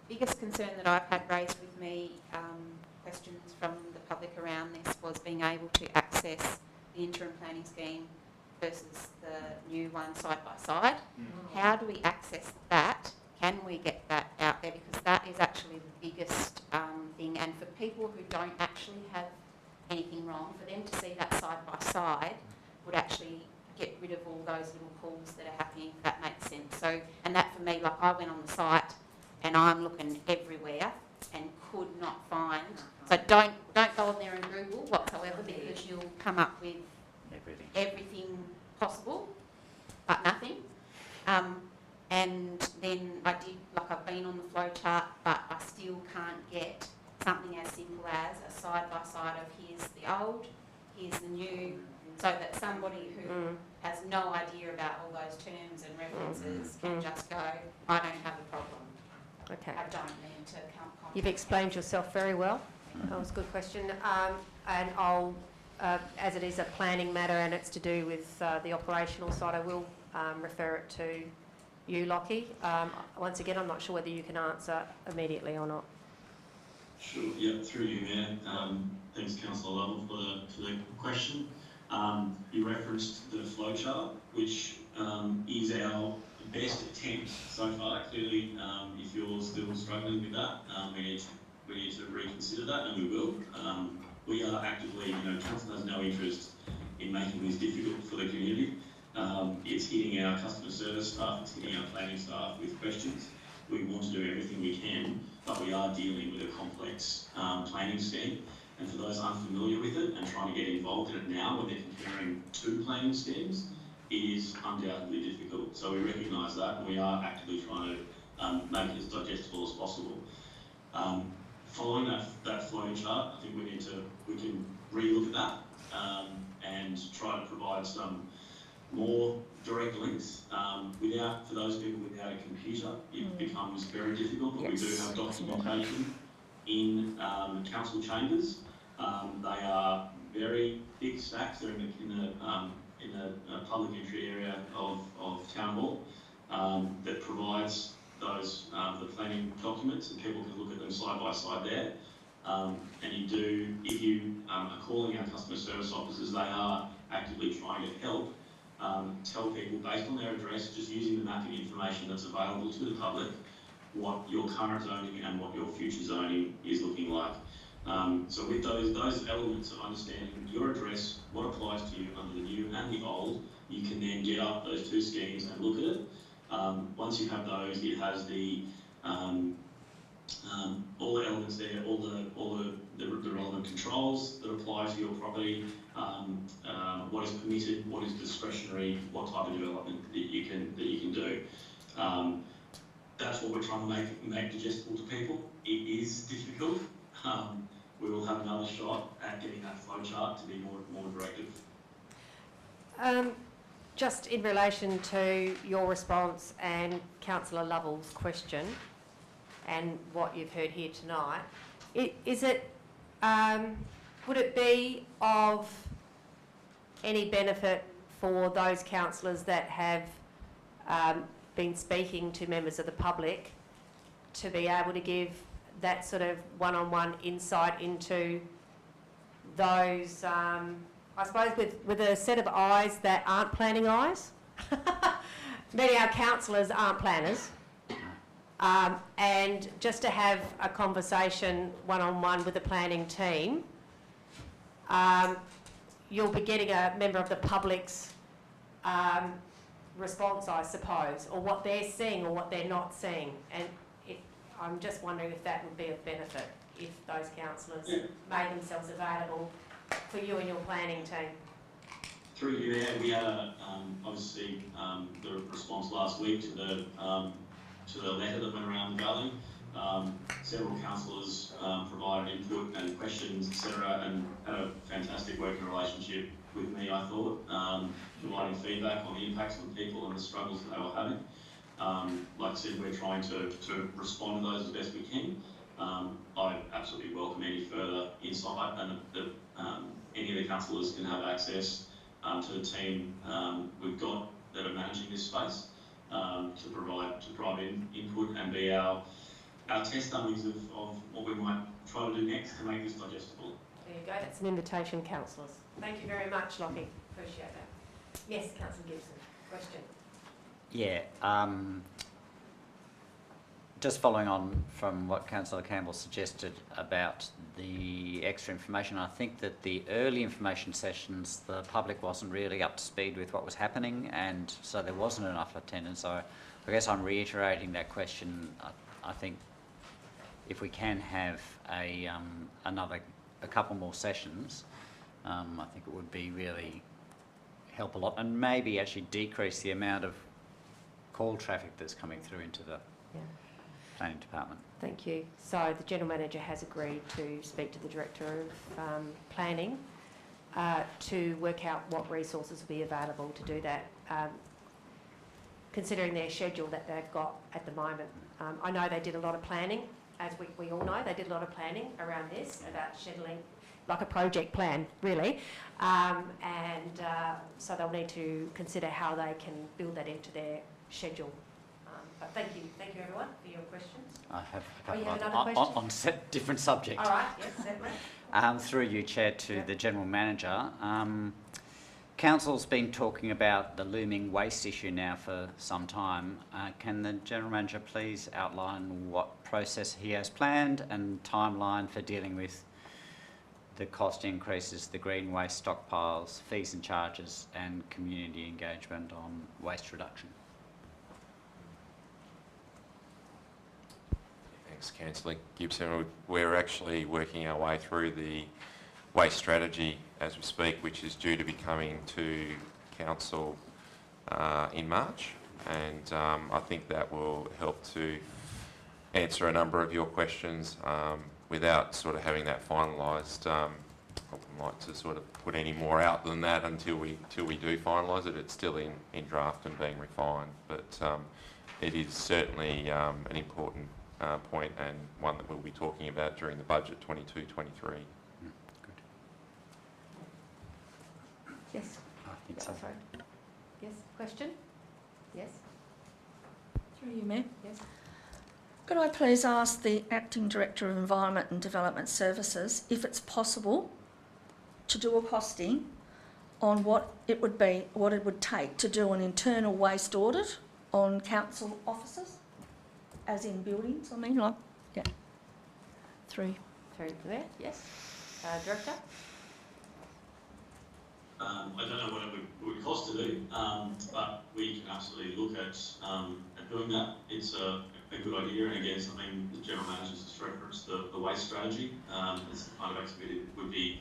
biggest concern that I've had raised with me, questions from the public around this, was being able to access the interim planning scheme versus the new one side by side. How do we access that? Can we get that out there? Because that is actually the biggest thing. And for people who don't actually have anything wrong, for them to see that side by side would actually get rid of all those little pools that are happening, if that makes sense. So, and that for me, like I went on the site and I'm looking everywhere and could not find. So don't go on there and Google whatsoever, because you'll come up with everything possible, but nothing. And then I've been on the flow chart, but I still can't get something as simple as a side by side of here's the old, here's the new, so that somebody who has no idea about all those terms and references can just go, I don't have a problem.
Okay.
I don't need to come.
You've explained yourself very well. That was a good question. And I'll, as it is a planning matter and it's to do with the operational side, I will refer it to you, Lockie. Once again, I'm not sure whether you can answer immediately or not.
Sure, yeah, through you, Mayor. Thanks, Councillor Lovell, for the question. You referenced the flowchart, which is our best attempt so far. Clearly, if you're still struggling with that, we need to reconsider that, and we will. We are actively, Council has no interest in making this difficult for the community. It's hitting our customer service staff, it's hitting our planning staff with questions. We want to do everything we can, but we are dealing with a complex planning scheme. And for those unfamiliar with it and trying to get involved in it now when they're comparing two planning schemes, it is undoubtedly difficult. So we recognise that, and we are actively trying to make it as digestible as possible. Following that flow chart, I think we can relook at that and try to provide some more direct links. For those people without a computer, it becomes very difficult, but we do have documentation in council chambers. They are very big stacks. They're in the public entry area of Town Hall that provides those the planning documents, and people can look at them side by side there. And if you are calling our customer service officers, they are actively trying to help tell people based on their address, just using the mapping information that's available to the public, what your current zoning and what your future zoning is looking like. So with those elements of understanding your address, what applies to you under the new and the old, you can then get up those two schemes and look at it. Once you have those, it has the all the elements there, all the relevant controls that apply to your property, what is permitted, what is discretionary, what type of development that you can do. That's what we're trying to make digestible to people. It is difficult. We will have another shot at getting that flow chart to be more directive.
just in relation to your response and Councillor Lovell's question and what you've heard here tonight, would it be of any benefit for those councillors that have been speaking to members of the public to be able to give that sort of one-on-one insight into those, I suppose, with a set of eyes that aren't planning eyes? Many of our councillors aren't planners. And just to have a conversation one-on-one with the planning team, you'll be getting a member of the public's response, I suppose, or what they're seeing or what they're not seeing. And I'm just wondering if that would be of benefit if those councillors made themselves available for you and your planning team.
Through you, we had obviously the response last week to the letter that went around the valley. Several councillors provided input and questions, etc., and had a fantastic working relationship with me, I thought, providing feedback on the impacts on people and the struggles that they were having. Like I said, we're trying to respond to those as best we can. I absolutely welcome any further insight, and that any of the councillors can have access to the team we've got that are managing this space to drive input and be our test dummies of what we might try to do next to make this digestible.
There you go, that's an invitation, councillors. Thank you very much, Lockie. Appreciate that. Yes, Councillor Gibson, question.
Yeah, just following on from what Councillor Campbell suggested about the extra information, I think that the early information sessions, the public wasn't really up to speed with what was happening, and so there wasn't enough attendance. So I guess I'm reiterating that question. I think if we can have a couple more sessions, I think it would be really help a lot, and maybe actually decrease the amount of call traffic that's coming through into the planning department.
Thank you. So the General Manager has agreed to speak to the Director of Planning to work out what resources will be available to do that, considering their schedule that they've got at the moment. I know they did a lot of planning, as we all know, they did a lot of planning around this, about scheduling, like a project plan, really. So they'll need to consider how they can build that into their schedule. But thank you everyone for your questions.
I have a
you
couple
have another question?
on different subjects.
All right, yes, certainly.
Through you, Chair, to the General Manager. Council's been talking about the looming waste issue now for some time. Can the General Manager please outline what process he has planned and timeline for dealing with the cost increases, the green waste stockpiles, fees and charges, and community engagement on waste reduction?
Thanks, Councillor Gibson. We're actually working our way through the waste strategy as we speak, which is due to be coming to Council in March, and I think that will help to answer a number of your questions without sort of having that finalised. I wouldn't like to sort of put any more out than that until we do finalise it. It's still in draft and being refined, but it is certainly an important point, and one that we'll be talking about during the budget 22-23.
Good.
Yes.
I think so.
Sorry. Yes. Question. Yes.
Through you, Mayor.
Yes.
Could I please ask the Acting Director of Environment and Development Services if it's possible to do a costing on what it would take to do an internal waste audit on council offices, as in buildings, yeah. Through
there, yes. Director?
I don't know what it would cost to do, but we can absolutely look at doing that. It's a good idea, and again, something the General Manager's just referenced, the waste strategy. It's the kind of activity that would be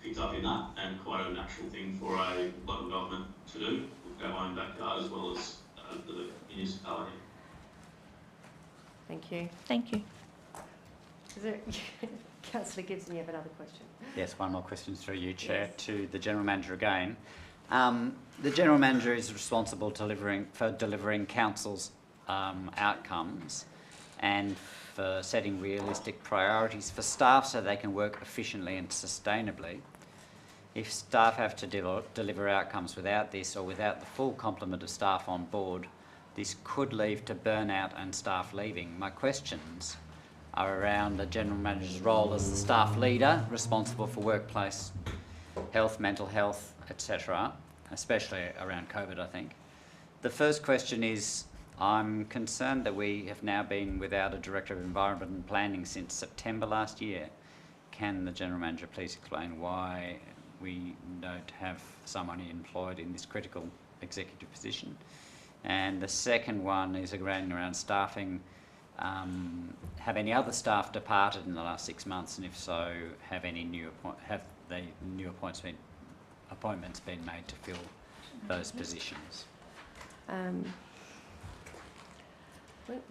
picked up in that, and quite a natural thing for a local government to do, with our own backyard as well as the municipality.
Thank you.
Thank you.
Is there, Councillor Gibson, you have another question?
Yes, one more question through you, Chair, to the General Manager again. The General Manager is responsible for delivering Council's outcomes and for setting realistic priorities for staff so they can work efficiently and sustainably. If staff have to deliver outcomes without this or without the full complement of staff on board, this could lead to burnout and staff leaving. My questions are around the General Manager's role as the staff leader, responsible for workplace health, mental health, etc., especially around COVID, I think. The first question is, I'm concerned that we have now been without a Director of Environment and Planning since September last year. Can the General Manager please explain why we don't have someone employed in this critical executive position? And the second one is around staffing. Have any other staff departed in the last 6 months, and if so, have the new appointments been made to fill those positions?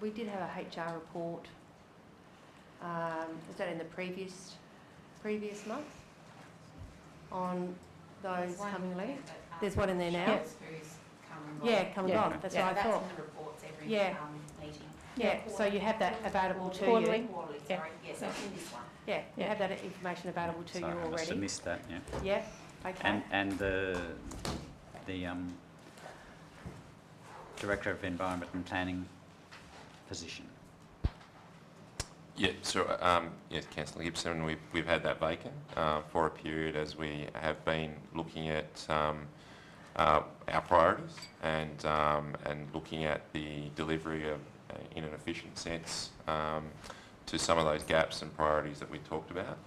We did have a HR report. Was that in the previous month on those coming leave? There's one in there now.
Yes.
Come and gone. That's what I thought.
That's in the reports every meeting.
Yeah, so you have that available to you.
Quarterly, sorry. Yes, that's in this one.
Yeah, you have that information available to you
Sorry,
already.
I must have missed that, yeah.
Yeah, okay.
And the Director of Environment and Planning position.
Yeah, so yes, Councillor Gibson, we've had that vacant for a period as we have been looking at our priorities and looking at the delivery of, in an efficient sense, to some of those gaps and priorities that we talked about.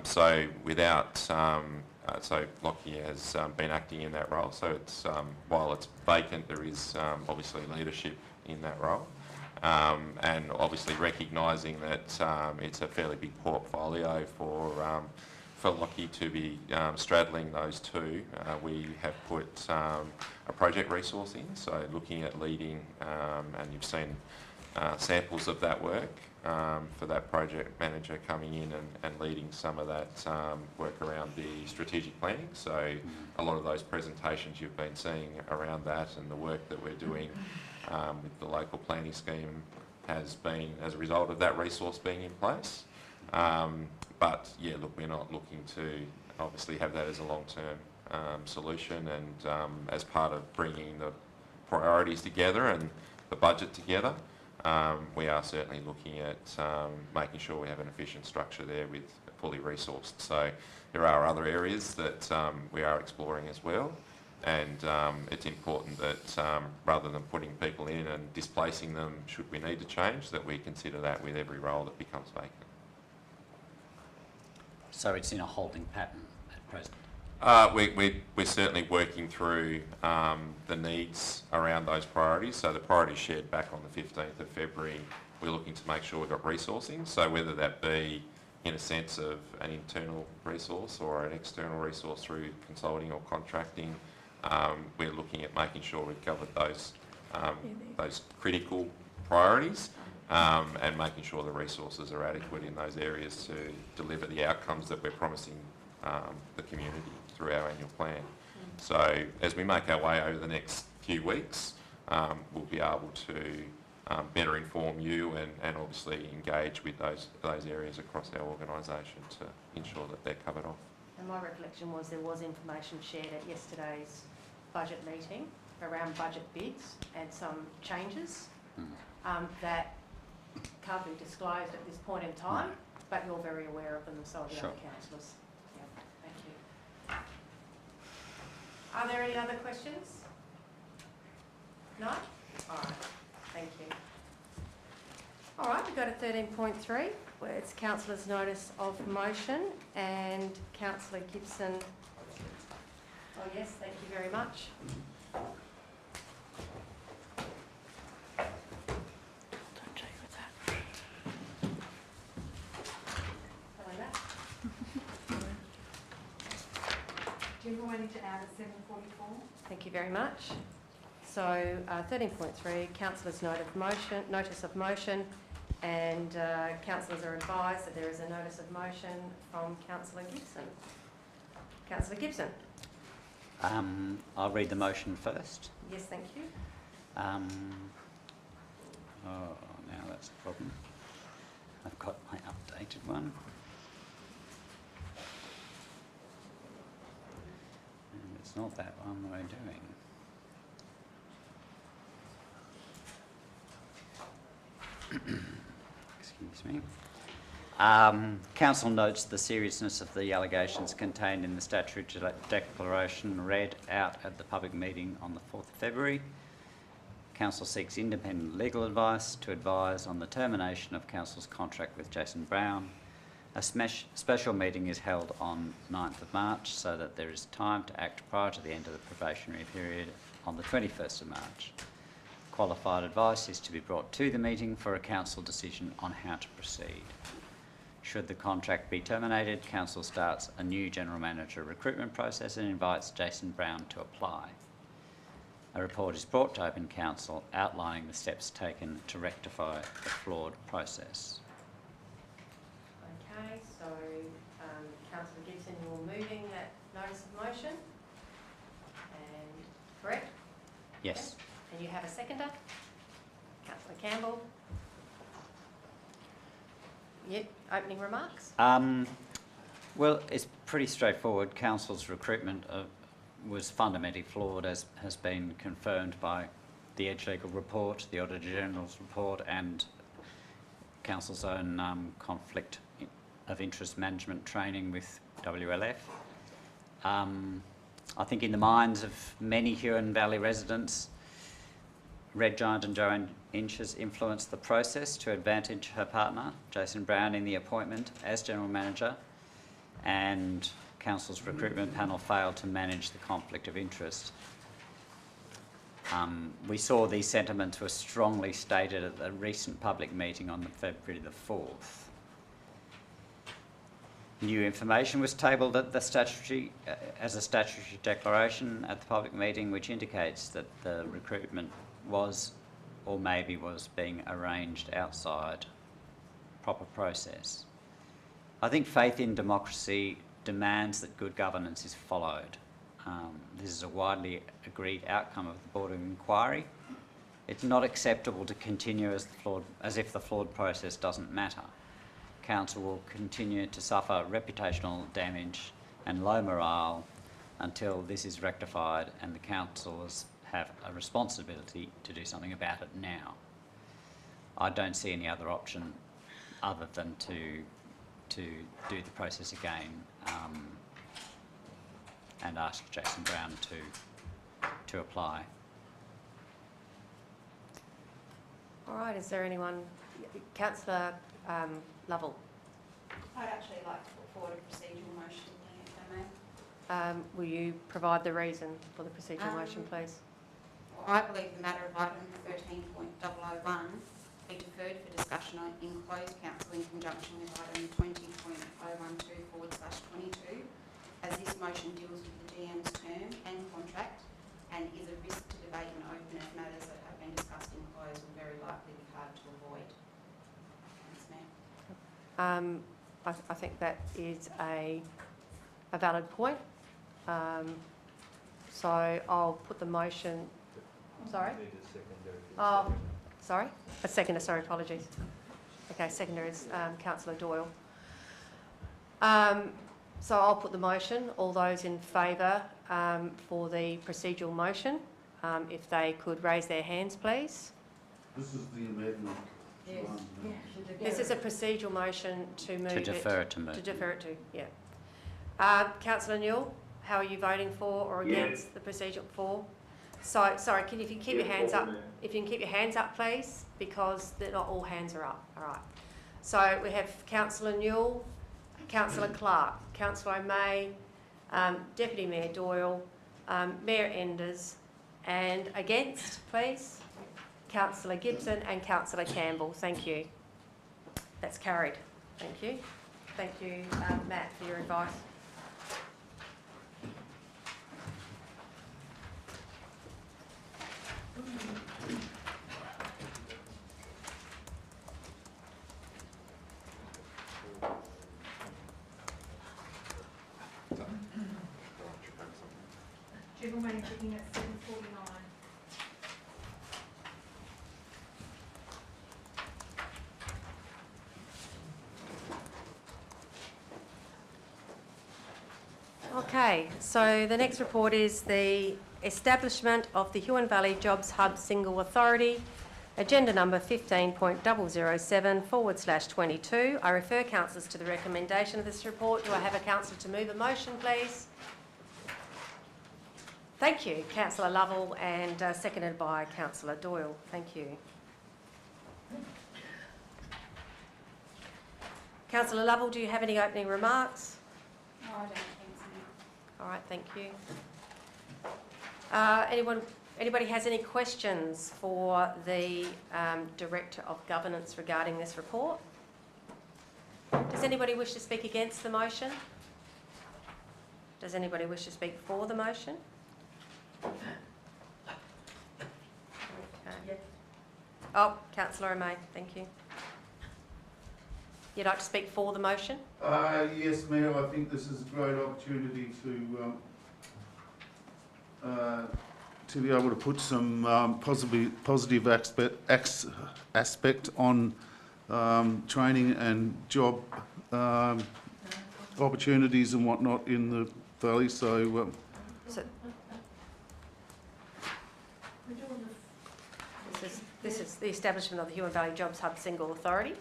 So without, so Lockyer has been acting in that role. So it's while it's vacant, there is obviously leadership in that role. And obviously recognising that it's a fairly big portfolio for Lockyer to be straddling those two, we have put a project resource in, so looking at leading, and you've seen samples of that work for that project manager coming in and leading some of that work around the strategic planning. So a lot of those presentations you've been seeing around that and the work that we're doing with the local planning scheme has been as a result of that resource being in place. But yeah, look, we're not looking to obviously have that as a long-term solution, and as part of bringing the priorities together and the budget together, we are certainly looking at making sure we have an efficient structure there with fully resourced. So there are other areas that we are exploring as well. And it's important that rather than putting people in and displacing them should we need to change, that we consider that with every role that becomes vacant.
So it's in a holding pattern at present?
We're certainly working through the needs around those priorities. So the priorities shared back on the 15th of February, we're looking to make sure we've got resourcing. So whether that be in a sense of an internal resource or an external resource through consulting or contracting, we're looking at making sure we've covered those critical priorities and making sure the resources are adequate in those areas to deliver the outcomes that we're promising the community through our annual plan. So as we make our way over the next few weeks, we'll be able to better inform you and obviously engage with those areas across our organisation to ensure that they're covered off.
And my recollection was there was information shared at yesterday's budget meeting around budget bids and some changes that can't be disclosed at this point in time, but you're very aware of them and so are the other councillors. Yeah, thank you. Are there any other questions? No? All right, thank you. All right, we go to 13.3, where it's councillor's notice of motion, and Councillor Gibson. Oh yes, thank you very much.
Don't take with that.
Hello, Matt.
Do you have anything to add at 7:44?
Thank you very much. So 13.3, councillor's notice of motion, and councillors are advised that there is a notice of motion from Councillor Gibson. Councillor Gibson.
I'll read the motion first.
Yes, thank you.
Oh, now that's a problem. I've got my updated one. And it's not that one we're doing. Excuse me. Council notes the seriousness of the allegations contained in the statutory declaration read out at the public meeting on the 4th of February. Council seeks independent legal advice to advise on the termination of Council's contract with Jason Brown. A special meeting is held on 9th of March so that there is time to act prior to the end of the probationary period on the 21st of March. Qualified advice is to be brought to the meeting for a Council decision on how to proceed. Should the contract be terminated, Council starts a new General Manager recruitment process and invites Jason Brown to apply. A report is brought to Open Council outlining the steps taken to rectify the flawed process.
Okay, so Councillor Gibson, you're moving that notice of motion, and correct?
Yes.
And you have a seconder? Councillor Campbell? Yep, opening remarks?
Well, it's pretty straightforward. Council's recruitment was fundamentally flawed, as has been confirmed by the Edge Legal report, the Auditor General's report, and Council's own conflict of interest management training with WLF. I think in the minds of many Huon Valley residents, Red Giant and Joanne Inches influenced the process to advantage her partner, Jason Brown, in the appointment as General Manager, and Council's recruitment panel failed to manage the conflict of interest. We saw these sentiments were strongly stated at the recent public meeting on February the 4th. New information was tabled at the statutory, as a statutory declaration at the public meeting, which indicates that the recruitment was or maybe was being arranged outside proper process. I think faith in democracy demands that good governance is followed. This is a widely agreed outcome of the Board of Inquiry. It's not acceptable to continue as if the flawed process doesn't matter. Council will continue to suffer reputational damage and low morale until this is rectified, and the councillors have a responsibility to do something about it now. I don't see any other option other than to do the process again and ask Jason Brown to apply.
All right, is there anyone? Councillor Lovell.
I'd actually like to put forward a procedural motion, if I may.
Will you provide the reason for the procedural motion, please?
I believe the matter of item 13.001 be deferred for discussion in closed council in conjunction with item 20.012/22, as this motion deals with the GM's term and contract and is a risk to debate and open as matters that have been discussed in closed will very likely be hard to avoid. Thanks, Mayor.
I think that is a valid point. So I'll put the motion. Sorry? Oh, sorry? A seconder, sorry, apologies. Okay, seconder is Councillor Doyle. So I'll put the motion. All those in favour for the procedural motion, if they could raise their hands, please.
This is the amendment.
Yes.
This is a procedural motion to move
To defer it to move.
To defer it to, yeah. Councillor Newell, how are you voting for or against the procedure? For? So, sorry, if you keep your hands up, if you can keep your hands up, please, because not all hands are up. All right. So we have Councillor Newell, Councillor Clark, Councillor O'May, Deputy Mayor Doyle, Mayor Enders, and against, please, Councillor Gibson and Councillor Campbell. Thank you. That's carried. Thank you. Thank you, Matt, for your advice.
General manager in at 7:49.
Okay, so the next report is the establishment of the Huon Valley Jobs Hub Single Authority, agenda number 15.007/22. I refer councillors to the recommendation of this report. Do I have a councillor to move a motion, please? Thank you, Councillor Lovell, and seconded by Councillor Doyle. Thank you. Councillor Lovell, do you have any opening remarks?
No, I don't think so.
All right, thank you. Anybody has any questions for the Director of Governance regarding this report? Does anybody wish to speak against the motion? Does anybody wish to speak for the motion? Okay. Oh, Councillor O'May, thank you. You'd like to speak for the motion?
Yes, Mayor, I think this is a great opportunity to be able to put some positive aspect on training and job opportunities and whatnot in the valley. So,
this is the establishment of the Huon Valley Jobs Hub Single Authority.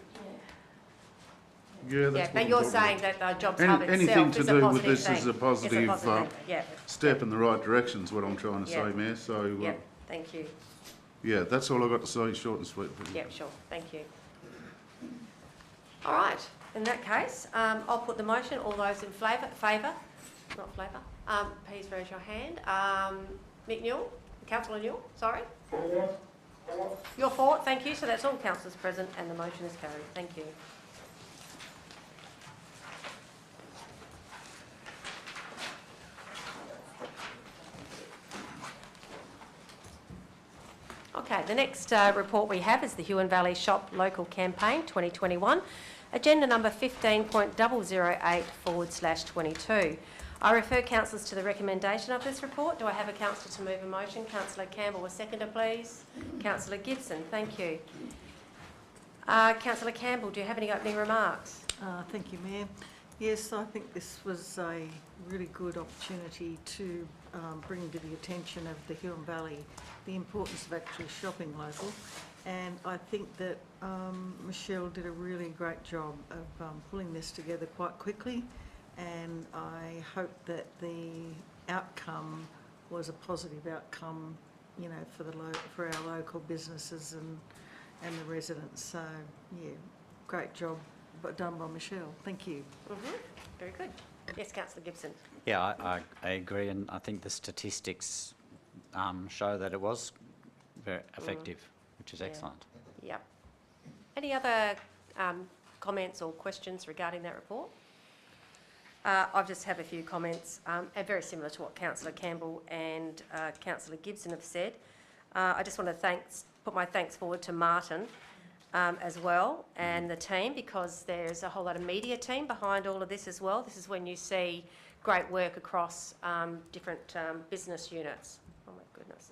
yeah, that's
But
what
you're
I'm talking
saying
about.
that the Jobs Hub
Anything
itself
to
is a
do with
positive
this
thing.
is a positive,
thing. Yeah.
step in the right direction is what I'm trying to
Yeah.
say, Mayor. So,
Yep, thank you.
yeah, that's all I've got to say, short and sweet.
Yep, sure, thank you. All right, in that case, I'll put the motion. All those in favour, please raise your hand. Mick Newell, Councillor Newell, sorry. You're for it, thank you. So that's all councillors present and the motion is carried. Thank you. Okay, the next report we have is the Huon Valley Shop Local Campaign 2021, agenda number 15.008/22. I refer councillors to the recommendation of this report. Do I have a councillor to move a motion? Councillor Campbell, a seconder, please. Councillor Gibson, thank you. Councillor Campbell, do you have any opening remarks?
Thank you, Mayor. Yes, I think this was a really good opportunity to bring to the attention of the Huon Valley the importance of actually shopping local. And I think that Michelle did a really great job of pulling this together quite quickly. And I hope that the outcome was a positive outcome, you know, for our local businesses and the residents. So, yeah, great job done by Michelle. Thank you.
Very good. Yes, Councillor Gibson.
Yeah, I agree, and I think the statistics show that it was very effective, which is excellent.
Yep. Any other comments or questions regarding that report? I just have a few comments, and very similar to what Councillor Campbell and Councillor Gibson have said. I just want to put my thanks forward to Martin as well and the team, because there's a whole lot of media team behind all of this as well. This is when you see great work across different business units. Oh my goodness.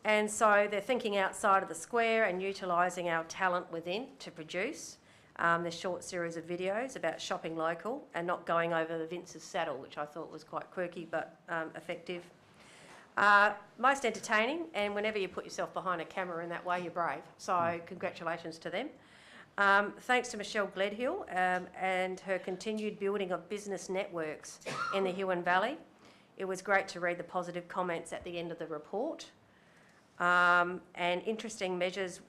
And so they're thinking outside of the square and utilising our talent within to produce this short series of videos about shopping local and not going over the Vince's saddle, which I thought was quite quirky but effective. Most entertaining, and whenever you put yourself behind a camera in that way, you're brave. So congratulations to them. Thanks to Michelle Gledhill and her continued building of business networks in the Huon Valley. It was great to read the positive comments at the end of the report. And interesting measures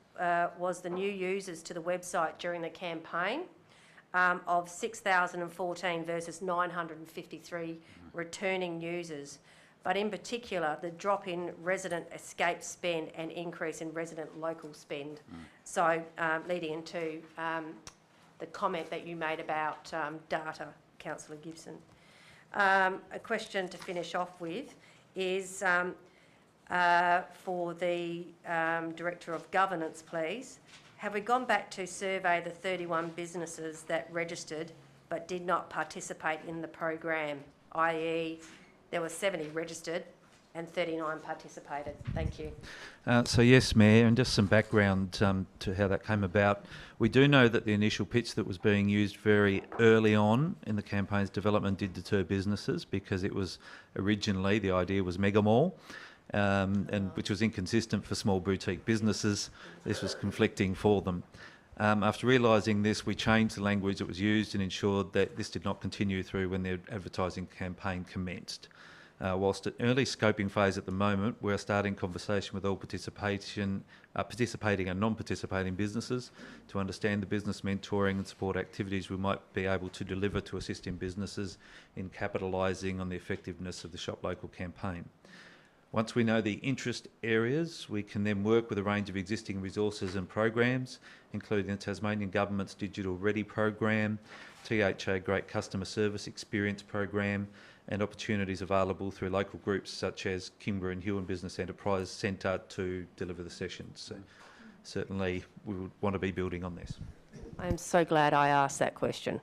was the new users to the website during the campaign of 6,014 versus 953 returning users. But in particular, the drop in resident escape spend and increase in resident local spend. So leading into the comment that you made about data, Councillor Gibson. A question to finish off with is for the Director of Governance, please. Have we gone back to survey the 31 businesses that registered but did not participate in the program, i.e. There were 70 registered and 39 participated. Thank you.
So yes, Mayor, and just some background to how that came about. We do know that the initial pitch that was being used very early on in the campaign's development did deter businesses because it was originally, the idea was mega mall, and which was inconsistent for small boutique businesses. This was conflicting for them. After realising this, we changed the language that was used and ensured that this did not continue through when the advertising campaign commenced. Whilst at early scoping phase at the moment, we're starting conversation with all participating and non-participating businesses to understand the business mentoring and support activities we might be able to deliver to assisting businesses in capitalising on the effectiveness of the Shop Local campaign. Once we know the interest areas, we can then work with a range of existing resources and programs, including the Tasmanian Government's Digital Ready program, THA Great Customer Service Experience program, and opportunities available through local groups such as Kimbra and Huon Business Enterprise Centre to deliver the sessions. So certainly we would want to be building on this.
I'm so glad I asked that question.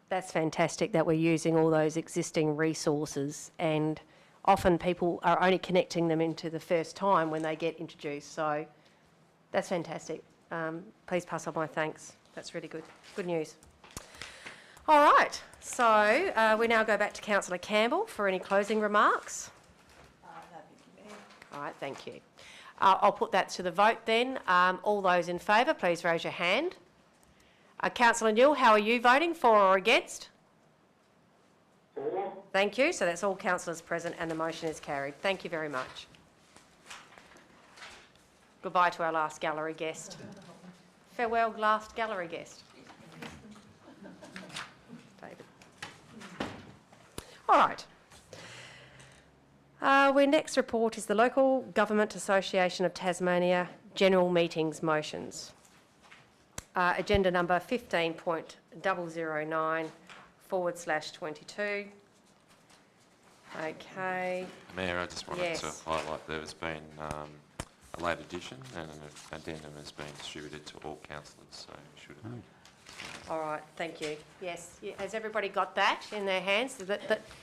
That's fantastic that we're using all those existing resources, and often people are only connecting them into the first time when they get introduced. So that's fantastic. Please pass on my thanks. That's really good. Good news. All right, so we now go back to Councillor Campbell for any closing remarks. All right, thank you. I'll put that to the vote then. All those in favour, please raise your hand. Councillor Newell, how are you voting, for or against?
For.
Thank you. So that's all councillors present and the motion is carried. Thank you very much. Goodbye to our last gallery guest. Farewell, last gallery guest. David. All right. Our next report is the Local Government Association of Tasmania General Meetings Motions. Agenda number 15.009/22. Okay.
Mayor, I just wanted to highlight there has been a late addition and an addendum has been distributed to all councillors, so you should have.
All right, thank you. Yes, has everybody got that in their hands?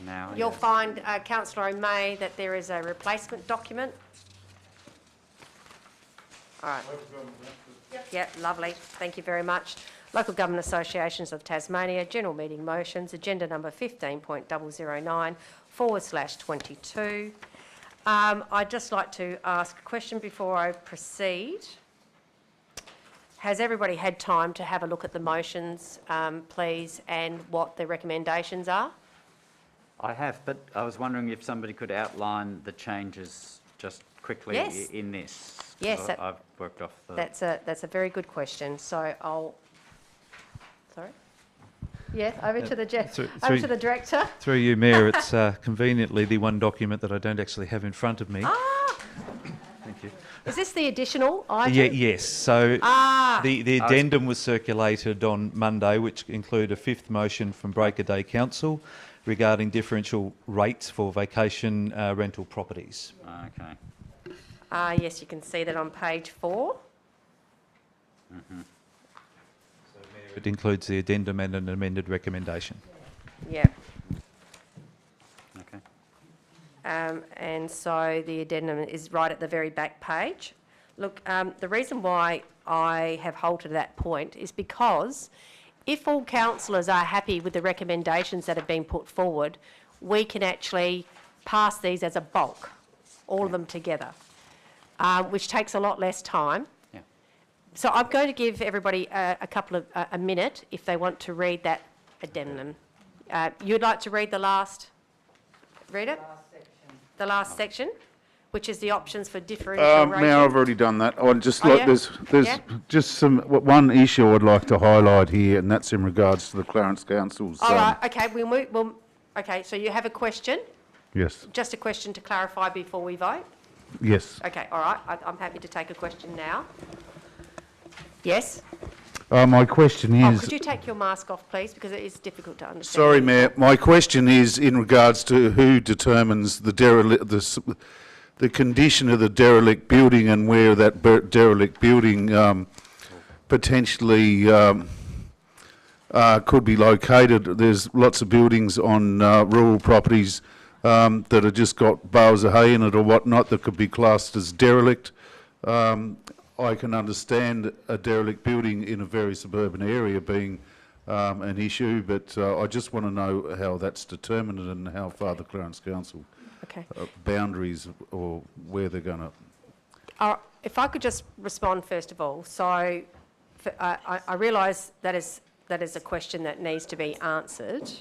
Now,
you'll find, Councillor O'May, that there is a replacement document. All right. Yep, lovely. Thank you very much. Local Government Associations of Tasmania, General Meeting Motions, agenda number 15.009/22. I'd just like to ask a question before I proceed. Has everybody had time to have a look at the motions, please, and what the recommendations are?
I have, but I was wondering if somebody could outline the changes just quickly in this.
Yes,
I've worked off the...
That's a very good question. So I'll... Sorry? Yes, over to the Director.
Through you, Mayor, it's conveniently the one document that I don't actually have in front of me. Thank you.
Is this the additional item?
Yes. So the addendum was circulated on Monday, which included a fifth motion from Breaker Day Council regarding differential rates for vacation rental properties.
Okay.
Yes, you can see that on page 4.
Mm-hmm.
So, Mayor, it includes the addendum and an amended recommendation.
Yeah.
Okay.
And so the addendum is right at the very back page. Look, the reason why I have halted that point is because if all councillors are happy with the recommendations that have been put forward, we can actually pass these as a bulk, all of them together, which takes a lot less time.
Yeah.
So I'm going to give everybody a minute if they want to read that addendum. You'd like to read the last... Read it? The last section, which is the options for differential rating.
Now I've already done that. I'd just like there's just one issue I'd like to highlight here, and that's in regards to the Clarence Council's.
All right. Okay. Okay. So you have a question?
Yes.
Just a question to clarify before we vote.
Yes.
Okay. All right. I'm happy to take a question now. Yes.
My question is...
could you take your mask off, please, because it is difficult to understand.
Sorry, Mayor. My question is in regards to who determines the condition of the derelict building and where that derelict building potentially could be located. There's lots of buildings on rural properties that have just got bales of hay in it or whatnot that could be classed as derelict. I can understand a derelict building in a very suburban area being an issue, but I just want to know how that's determined and how far the Clarence Council boundaries or where they're going to...
If I could just respond first of all. So I realise that is a question that needs to be answered.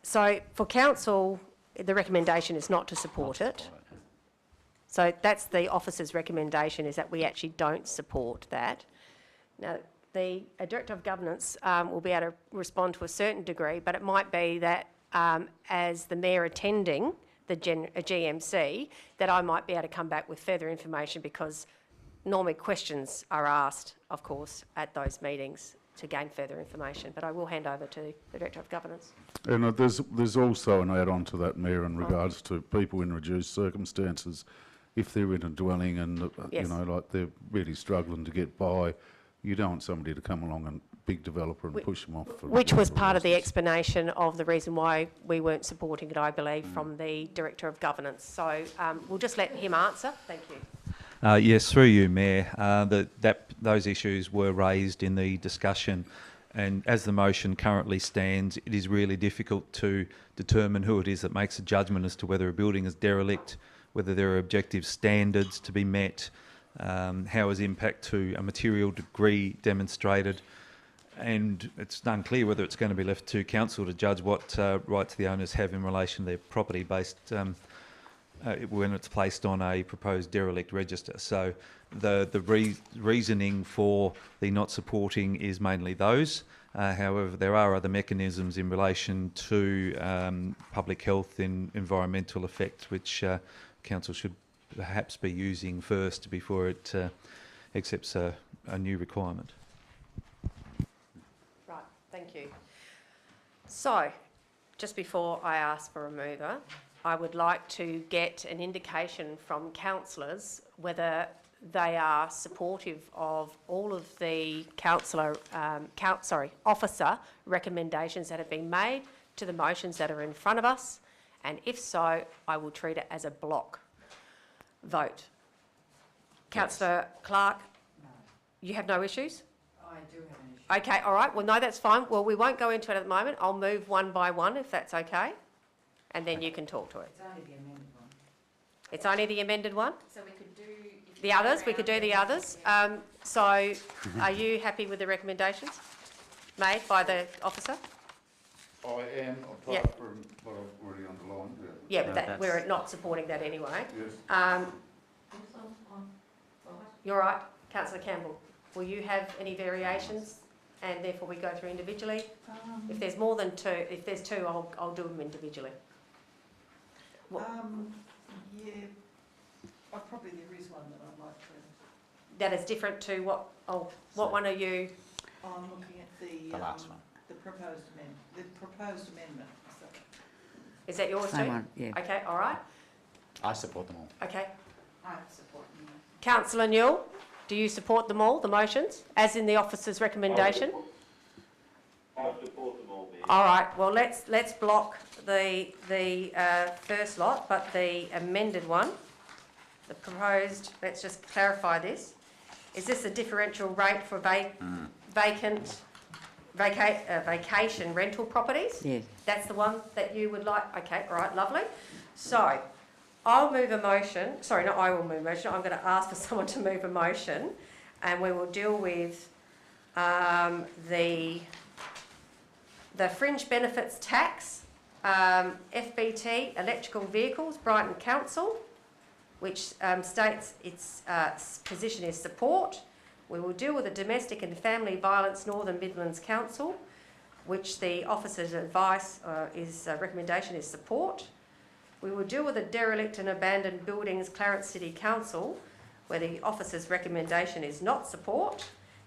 So for council, the recommendation is not to support it. So that's the officer's recommendation, is that we actually don't support that. Now, the Director of Governance will be able to respond to a certain degree, but it might be that as the Mayor attending the GMC, that I might be able to come back with further information, because normally questions are asked, of course, at those meetings to gain further information. But I will hand over to the Director of Governance.
And there's also an add-on to that, Mayor, in regards to people in reduced circumstances. If they're in a dwelling and, you know, like they're really struggling to get by, you don't want somebody to come along and big developer and push them off.
Which was part of the explanation of the reason why we weren't supporting it, I believe, from the Director of Governance. So we'll just let him answer. Thank you.
Yes, through you, Mayor. Those issues were raised in the discussion, and as the motion currently stands, it is really difficult to determine who it is that makes a judgment as to whether a building is derelict, whether there are objective standards to be met, how is impact to a material degree demonstrated, and it's unclear whether it's going to be left to council to judge what rights the owners have in relation to their property based when it's placed on a proposed derelict register. So the reasoning for the not supporting is mainly those. However, there are other mechanisms in relation to public health and environmental effect, which council should perhaps be using first before it accepts a new requirement.
Right, thank you. So, just before I ask for a mover, I would like to get an indication from councillors whether they are supportive of all of the officer recommendations that have been made to the motions that are in front of us, and if so, I will treat it as a block vote. Councillor Clark, you have no issues?
I do have an issue.
Okay, all right. Well, no, that's fine. Well, we won't go into it at the moment. I'll move one by one, if that's okay, and then you can talk to it.
It's only the amended one.
It's only the amended one?
So we could do...
The others, we could do the others. So are you happy with the recommendations made by the officer?
I am, apart from what I've already underlined.
Yeah, but we're not supporting that anyway.
Yes.
You're right, Councillor Campbell. Will you have any variations, and therefore we go through individually? If there's more than two, if there's two, I'll do them individually.
Yeah, probably there is one that I'd like to...
That is different to what? Oh, what one are you?
I'm looking at the
last one.
The proposed amendment. The proposed amendment.
Is that yours
Same
too?
one, yeah.
Okay, all right.
I support them all.
Okay.
I support them.
Councillor Newell, do you support them all, the motions, as in the officer's recommendation?
I support them all, Mayor.
All right. Well, let's block the first lot, but the amended one, the proposed. Let's just clarify this. Is this a differential rate for vacation rental properties?
Yes.
That's the one that you would like? Okay, all right, lovely. So, I'll move a motion. Sorry, not I will move a motion. I'm going to ask for someone to move a motion, and we will deal with the fringe benefits tax, FBT, electrical vehicles, Brighton Council, which states its position is support. We will deal with the Domestic and Family Violence Northern Midlands Council, which the officer's advice recommendation is support. We will deal with the Derelict and Abandoned Buildings Clarence City Council, where the officer's recommendation is not support.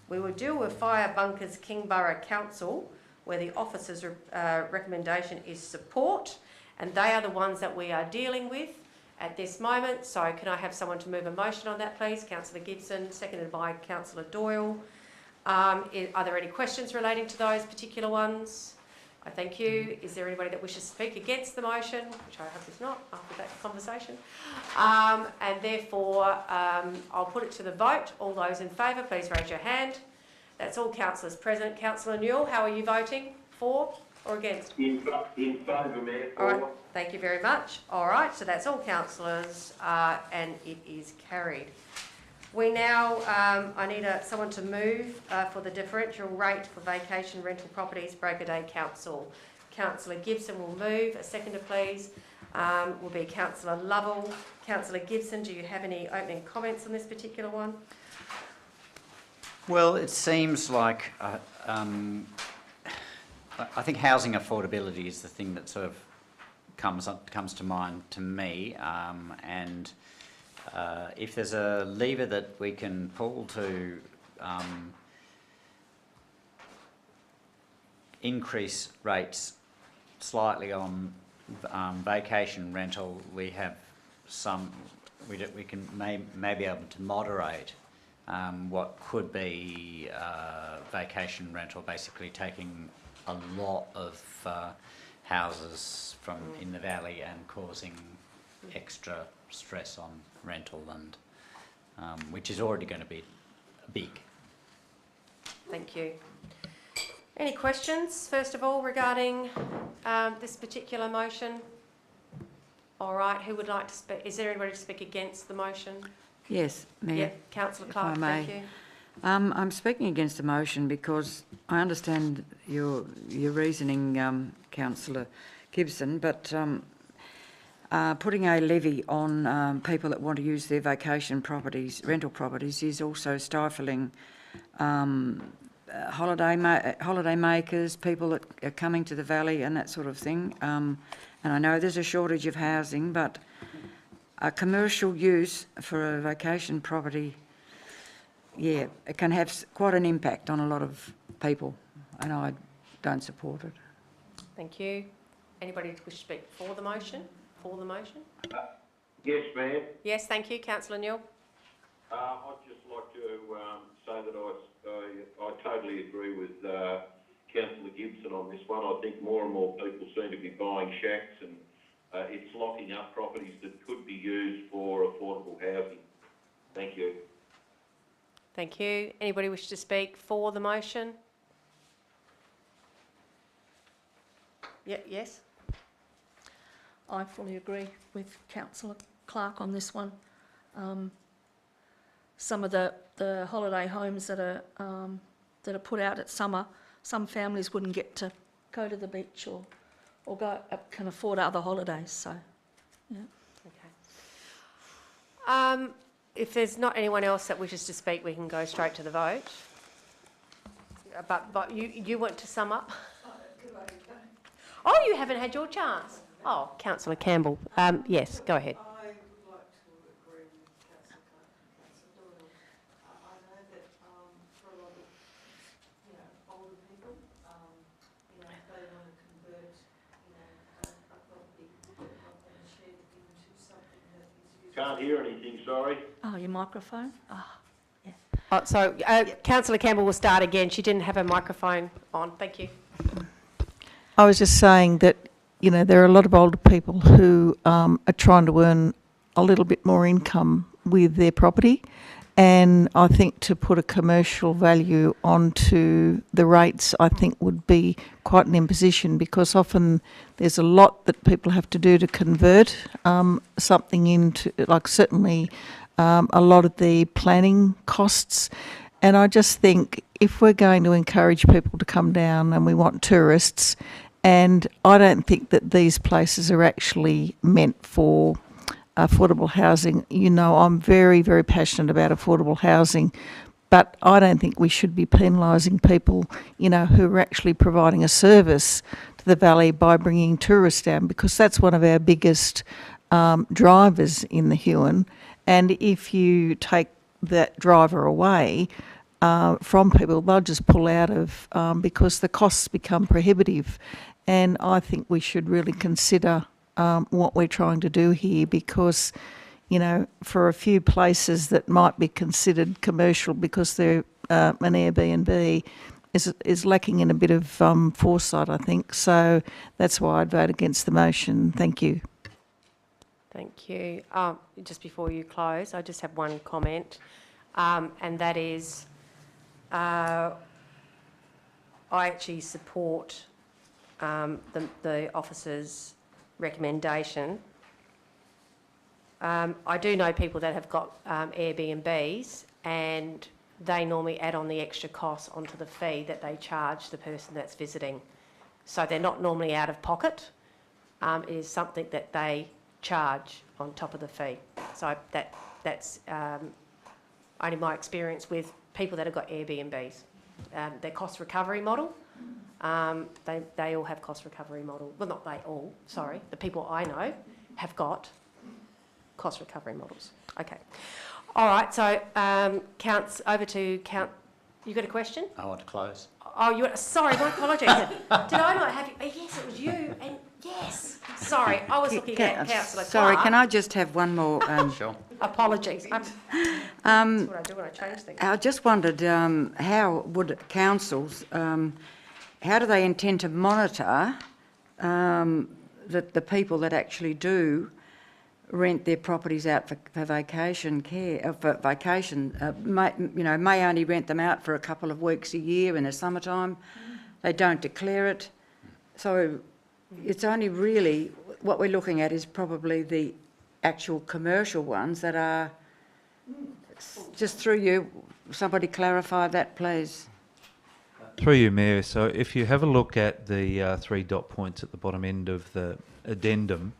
We will deal with Fire Bunkers Kingborough Council, where the officer's recommendation is support, and they are the ones that we are dealing with at this moment. So can I have someone to move a motion on that, please? Councillor Gibson, seconded by Councillor Doyle. Are there any questions relating to those particular ones? I thank you. Is there anybody that wishes to speak against the motion, which I hope is not after that conversation? And therefore, I'll put it to the vote. All those in favour, please raise your hand. That's all councillors present. Councillor Newell, how are you voting? For or against?
In favour, Mayor.
All right, thank you very much. All right, so that's all councillors and it is carried. We now, I need someone to move for the differential rate for vacation rental properties, Break a Day Council. Councillor Gibson will move. A seconder, please, will be Councillor Lovell. Councillor Gibson, do you have any opening comments on this particular one?
Well, it seems like I think housing affordability is the thing that sort of comes to mind to me, and if there's a lever that we can pull to increase rates slightly on vacation rental, we have some. We can may be able to moderate what could be vacation rental, basically taking a lot of houses from in the valley and causing extra stress on rental, and which is already going to be big.
Thank you. Any questions, first of all, regarding this particular motion? All right, who would like to speak? Is there anybody to speak against the motion?
Yes, Mayor.
Yeah, Councillor Clark, thank you.
I'm speaking against the motion because I understand your reasoning, Councillor Gibson, but putting a levy on people that want to use their vacation properties, rental properties, is also stifling holiday makers, people that are coming to the valley and that sort of thing. And I know there's a shortage of housing, but a commercial use for a vacation property, yeah, it can have quite an impact on a lot of people, and I don't support it.
Thank you. Anybody wish to speak for the motion? For the motion?
Yes, ma'am.
Yes, thank you. Councillor Newell.
I'd just like to say that I totally agree with Councillor Gibson on this one. I think more and more people seem to be buying shacks, and it's locking up properties that could be used for affordable housing. Thank you.
Thank you. Anybody wish to speak for the motion? Yes?
I fully agree with Councillor Clark on this one. Some of the holiday homes that are put out at summer, some families wouldn't get to go to the beach or can afford other holidays. So, yeah.
Okay. If there's not anyone else that wishes to speak, we can go straight to the vote. But you want to sum up? Oh, you haven't had your chance. Oh, Councillor Campbell. Yes, go ahead.
I would like to agree with Councillor Clark and Councillor Doyle. I know that for a lot of older people, they want to convert a property that not been shared into something that is used.
Can't hear anything, sorry.
Oh, your microphone? Oh, yeah.
Oh, so Councillor Campbell will start again. She didn't have her microphone on. Thank you.
I was just saying that, there are a lot of older people who are trying to earn a little bit more income with their property. And I think to put a commercial value onto the rates, I think would be quite an imposition, because often there's a lot that people have to do to convert something into, like certainly a lot of the planning costs. And I just think if we're going to encourage people to come down and we want tourists, and I don't think that these places are actually meant for affordable housing. I'm very, very passionate about affordable housing, but I don't think we should be penalising people, who are actually providing a service to the valley by bringing tourists down, because that's one of our biggest drivers in the Huon. And if you take that driver away from people, they'll just pull out of because the costs become prohibitive. And I think we should really consider what we're trying to do here, because, you know, for a few places that might be considered commercial because they're an Airbnb is lacking in a bit of foresight, I think. So that's why I'd vote against the motion. Thank you.
Thank you. Just before you close, I just have one comment, and that is I actually support the officer's recommendation. I do know people that have got Airbnbs, and they normally add on the extra cost onto the fee that they charge the person that's visiting. So they're not normally out of pocket. It is something that they charge on top of the fee. So that's only my experience with people that have got Airbnbs. Their cost recovery model, they all have cost recovery model. Well, not they all, sorry. The people I know have got cost recovery models. Okay. All right, so over to Count. You got a question?
I want to close.
Oh, sorry, my apologies. Did I not have you? Yes, it was you. And yes, sorry, I was looking at Councillor Clark.
Sorry, can I just have one more?
Sure.
Apologies. That's what I do when I change things.
I just wondered how would councils, how do they intend to monitor the people that actually do rent their properties out for vacation care, for vacation, may only rent them out for a couple of weeks a year in the summertime. They don't declare it. So it's only really, what we're looking at is probably the actual commercial ones that are, just through you, somebody clarify that, please.
Through you, Mayor. So if you have a look at the 3 dot points at the bottom end of the addendum,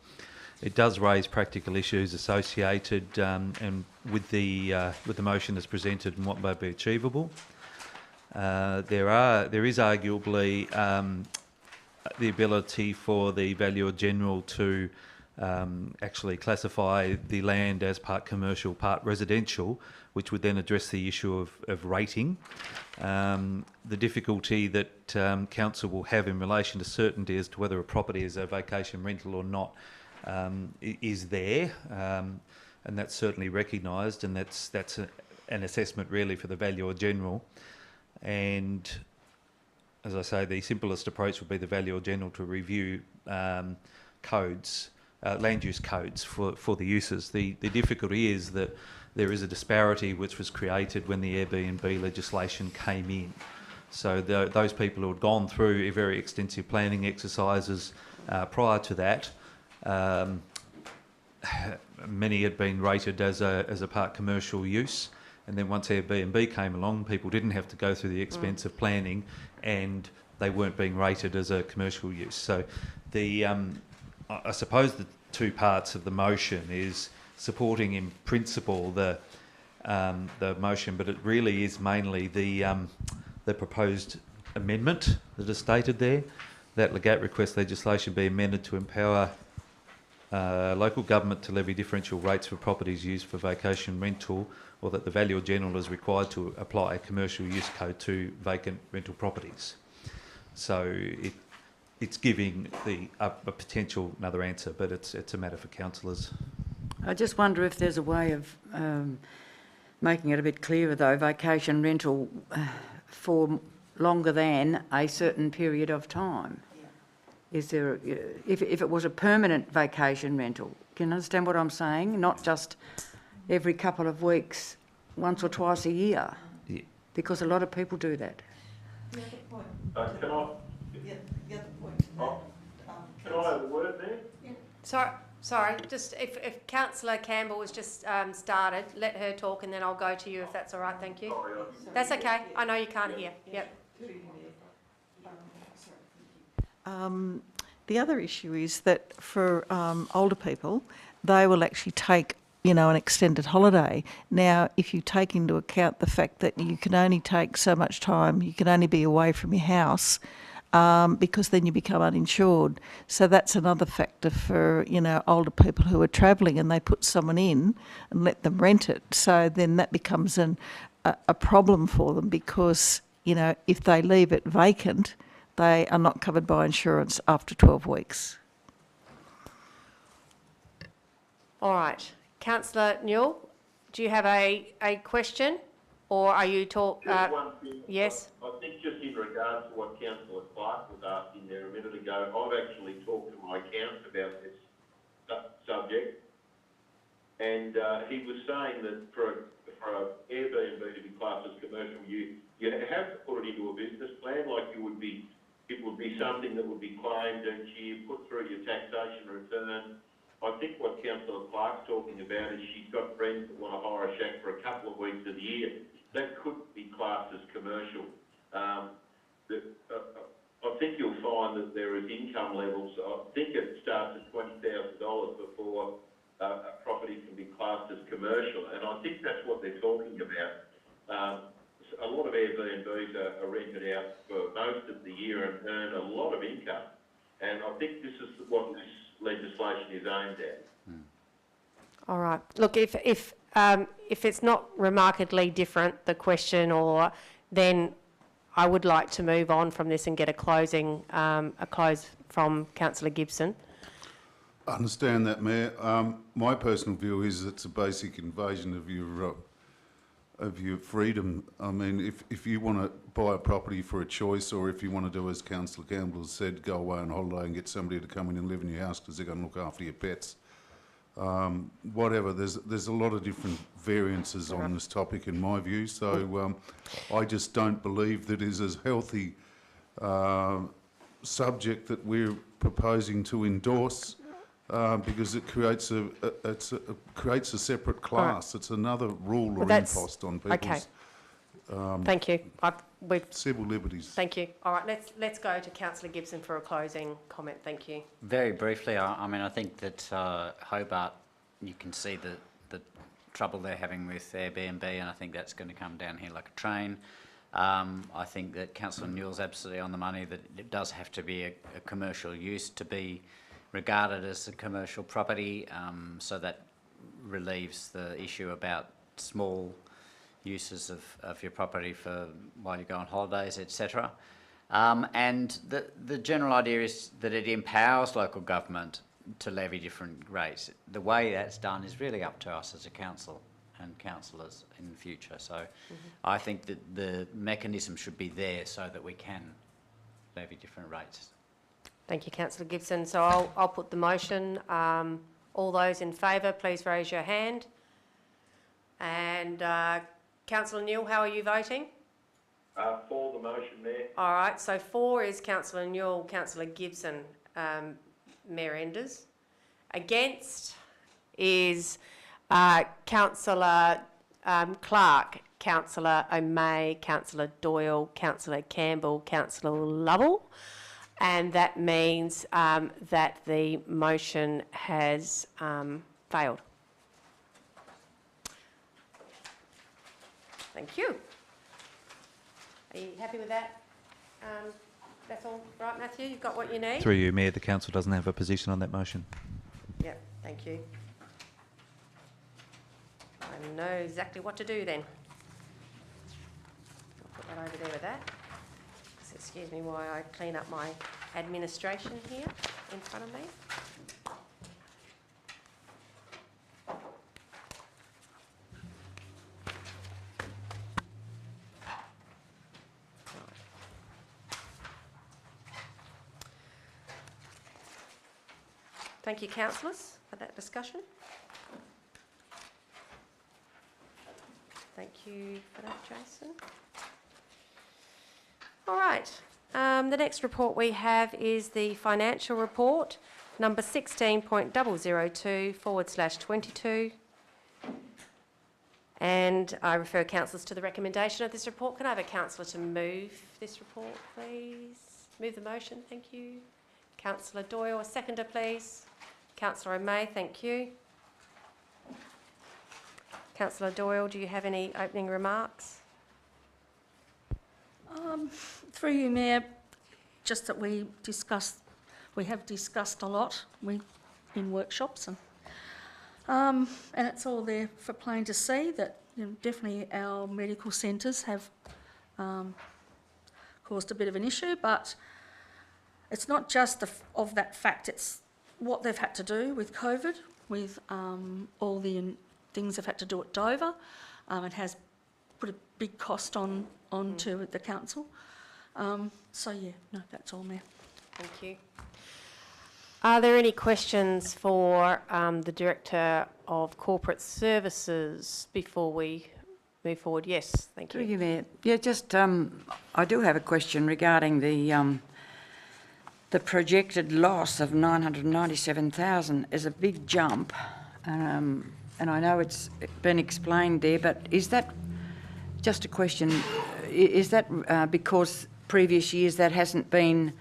it does raise practical issues associated and with the motion that's presented and what may be achievable. There is arguably the ability for the Valuer General to actually classify the land as part commercial, part residential, which would then address the issue of rating. The difficulty that council will have in relation to certainty as to whether a property is a vacation rental or not is there, and that's certainly recognised, and that's an assessment really for the Valuer General. And as I say, the simplest approach would be the Valuer General to review codes, land use codes for the uses. The difficulty is that there is a disparity which was created when the Airbnb legislation came in. So those people who had gone through very extensive planning exercises prior to that, many had been rated as a part commercial use, and then once Airbnb came along, people didn't have to go through the expense of planning, and they weren't being rated as a commercial use. So I suppose the two parts of the motion is supporting in principle the motion, but it really is mainly the proposed amendment that is stated there, that Legat request legislation be amended to empower local government to levy differential rates for properties used for vacation rental, or that the Valuer General is required to apply a commercial use code to vacant rental properties. So it's giving a potential another answer, but it's a matter for councillors.
I just wonder if there's a way of making it a bit clearer though, vacation rental for longer than a certain period of time. Is there, if it was a permanent vacation rental, can you understand what I'm saying? Not just every couple of weeks, once or twice a year, because a lot of people do that.
Can I have a word there?
Sorry. Just if Councillor Campbell was just started, let her talk, and then I'll go to you if that's all right. Thank you. That's okay. I know you can't hear. Yep.
The other issue is that for older people, they will actually take, an extended holiday. Now, if you take into account the fact that you can only take so much time, you can only be away from your house, because then you become uninsured. So that's another factor for, older people who are travelling, and they put someone in and let them rent it. So then that becomes a problem for them because, if they leave it vacant, they are not covered by insurance after 12 weeks.
All right. Councillor Newell, do you have a question, or are you talk?
Just one thing.
Yes.
I think just in regard to what Councillor Clark was asking there a minute ago, I've actually talked to my accountant about this subject, and he was saying that for an Airbnb to be classed as commercial, you have to put it into a business plan, like it would be something that would be claimed each year, put through your taxation return. I think what Councillor Clark's talking about is she's got friends that want to hire a shack for a couple of weeks of the year. That could be classed as commercial. I think you'll find that there is income levels. I think it starts at $20,000 before a property can be classed as commercial, and I think that's what they're talking about. A lot of Airbnbs are rented out for most of the year and earn a lot of income, and I think this is what this legislation is aimed at.
All right. Look, if it's not remarkably different, the question, or then I would like to move on from this and get a close from Councillor Gibson.
I understand that, Mayor. My personal view is it's a basic invasion of your freedom. I mean, if you want to buy a property for a choice, or if you want to do, as Councillor Campbell has said, go away on holiday and get somebody to come in and live in your house because they're going to look after your pets. Whatever, there's a lot of different variances on this topic in my view, so I just don't believe that is a healthy subject that we're proposing to endorse, because it creates a separate class. It's another rule or impost on people's
thank you.
Civil liberties.
Thank you. All right, let's go to Councillor Gibson for a closing comment. Thank you.
Very briefly, I mean, I think that Hobart, you can see the trouble they're having with Airbnb, and I think that's going to come down here like a train. I think that Councillor Newell's absolutely on the money, that it does have to be a commercial use to be regarded as a commercial property, so that relieves the issue about small uses of your property for while you go on holidays, etc. And the general idea is that it empowers local government to levy different rates. The way that's done is really up to us as a council and councillors in the future. So I think that the mechanism should be there so that we can levy different rates.
Thank you, Councillor Gibson. So I'll put the motion. All those in favour, please raise your hand. And Councillor Newell, how are you voting?
For the motion, Mayor. All
right, so for is Councillor Newell, Councillor Gibson, Mayor Enders. Against is Councillor Clark, Councillor O'May, Councillor Doyle, Councillor Campbell, Councillor Lovell. And that means that the motion has failed. Thank you. Are you happy with that? That's all right, Matthew? You've got what you need?
Through you, Mayor, the council doesn't have a position on that motion.
Yep, thank you. I know exactly what to do then. I'll put that over there with that. So excuse me while I clean up my administration here in front of me. Thank you, councillors, for that discussion. Thank you for that, Jason. All right. The next report we have is the financial report, number 16.002/22. And I refer councillors to the recommendation of this report. Can I have a councillor to move this report, please? Move the motion, thank you. Councillor Doyle, a seconder, please. Councillor O'May, thank you. Councillor Doyle, do you have any opening remarks?
Through you, Mayor, just that we have discussed a lot in workshops, and it's all there for plain to see that definitely our medical centres have caused a bit of an issue, but it's not just of that fact, it's what they've had to do with COVID, with all the things they've had to do at Dover. It has put a big cost onto the council. So yeah, no, that's all, Mayor.
Thank you. Are there any questions for the Director of Corporate Services before we move forward? Yes, thank you.
Thank you, Mayor. Yeah, just I do have a question regarding the projected loss of 997,000 is a big jump, and I know it's been explained there, but is that just a question? Is that because previous years that hasn't been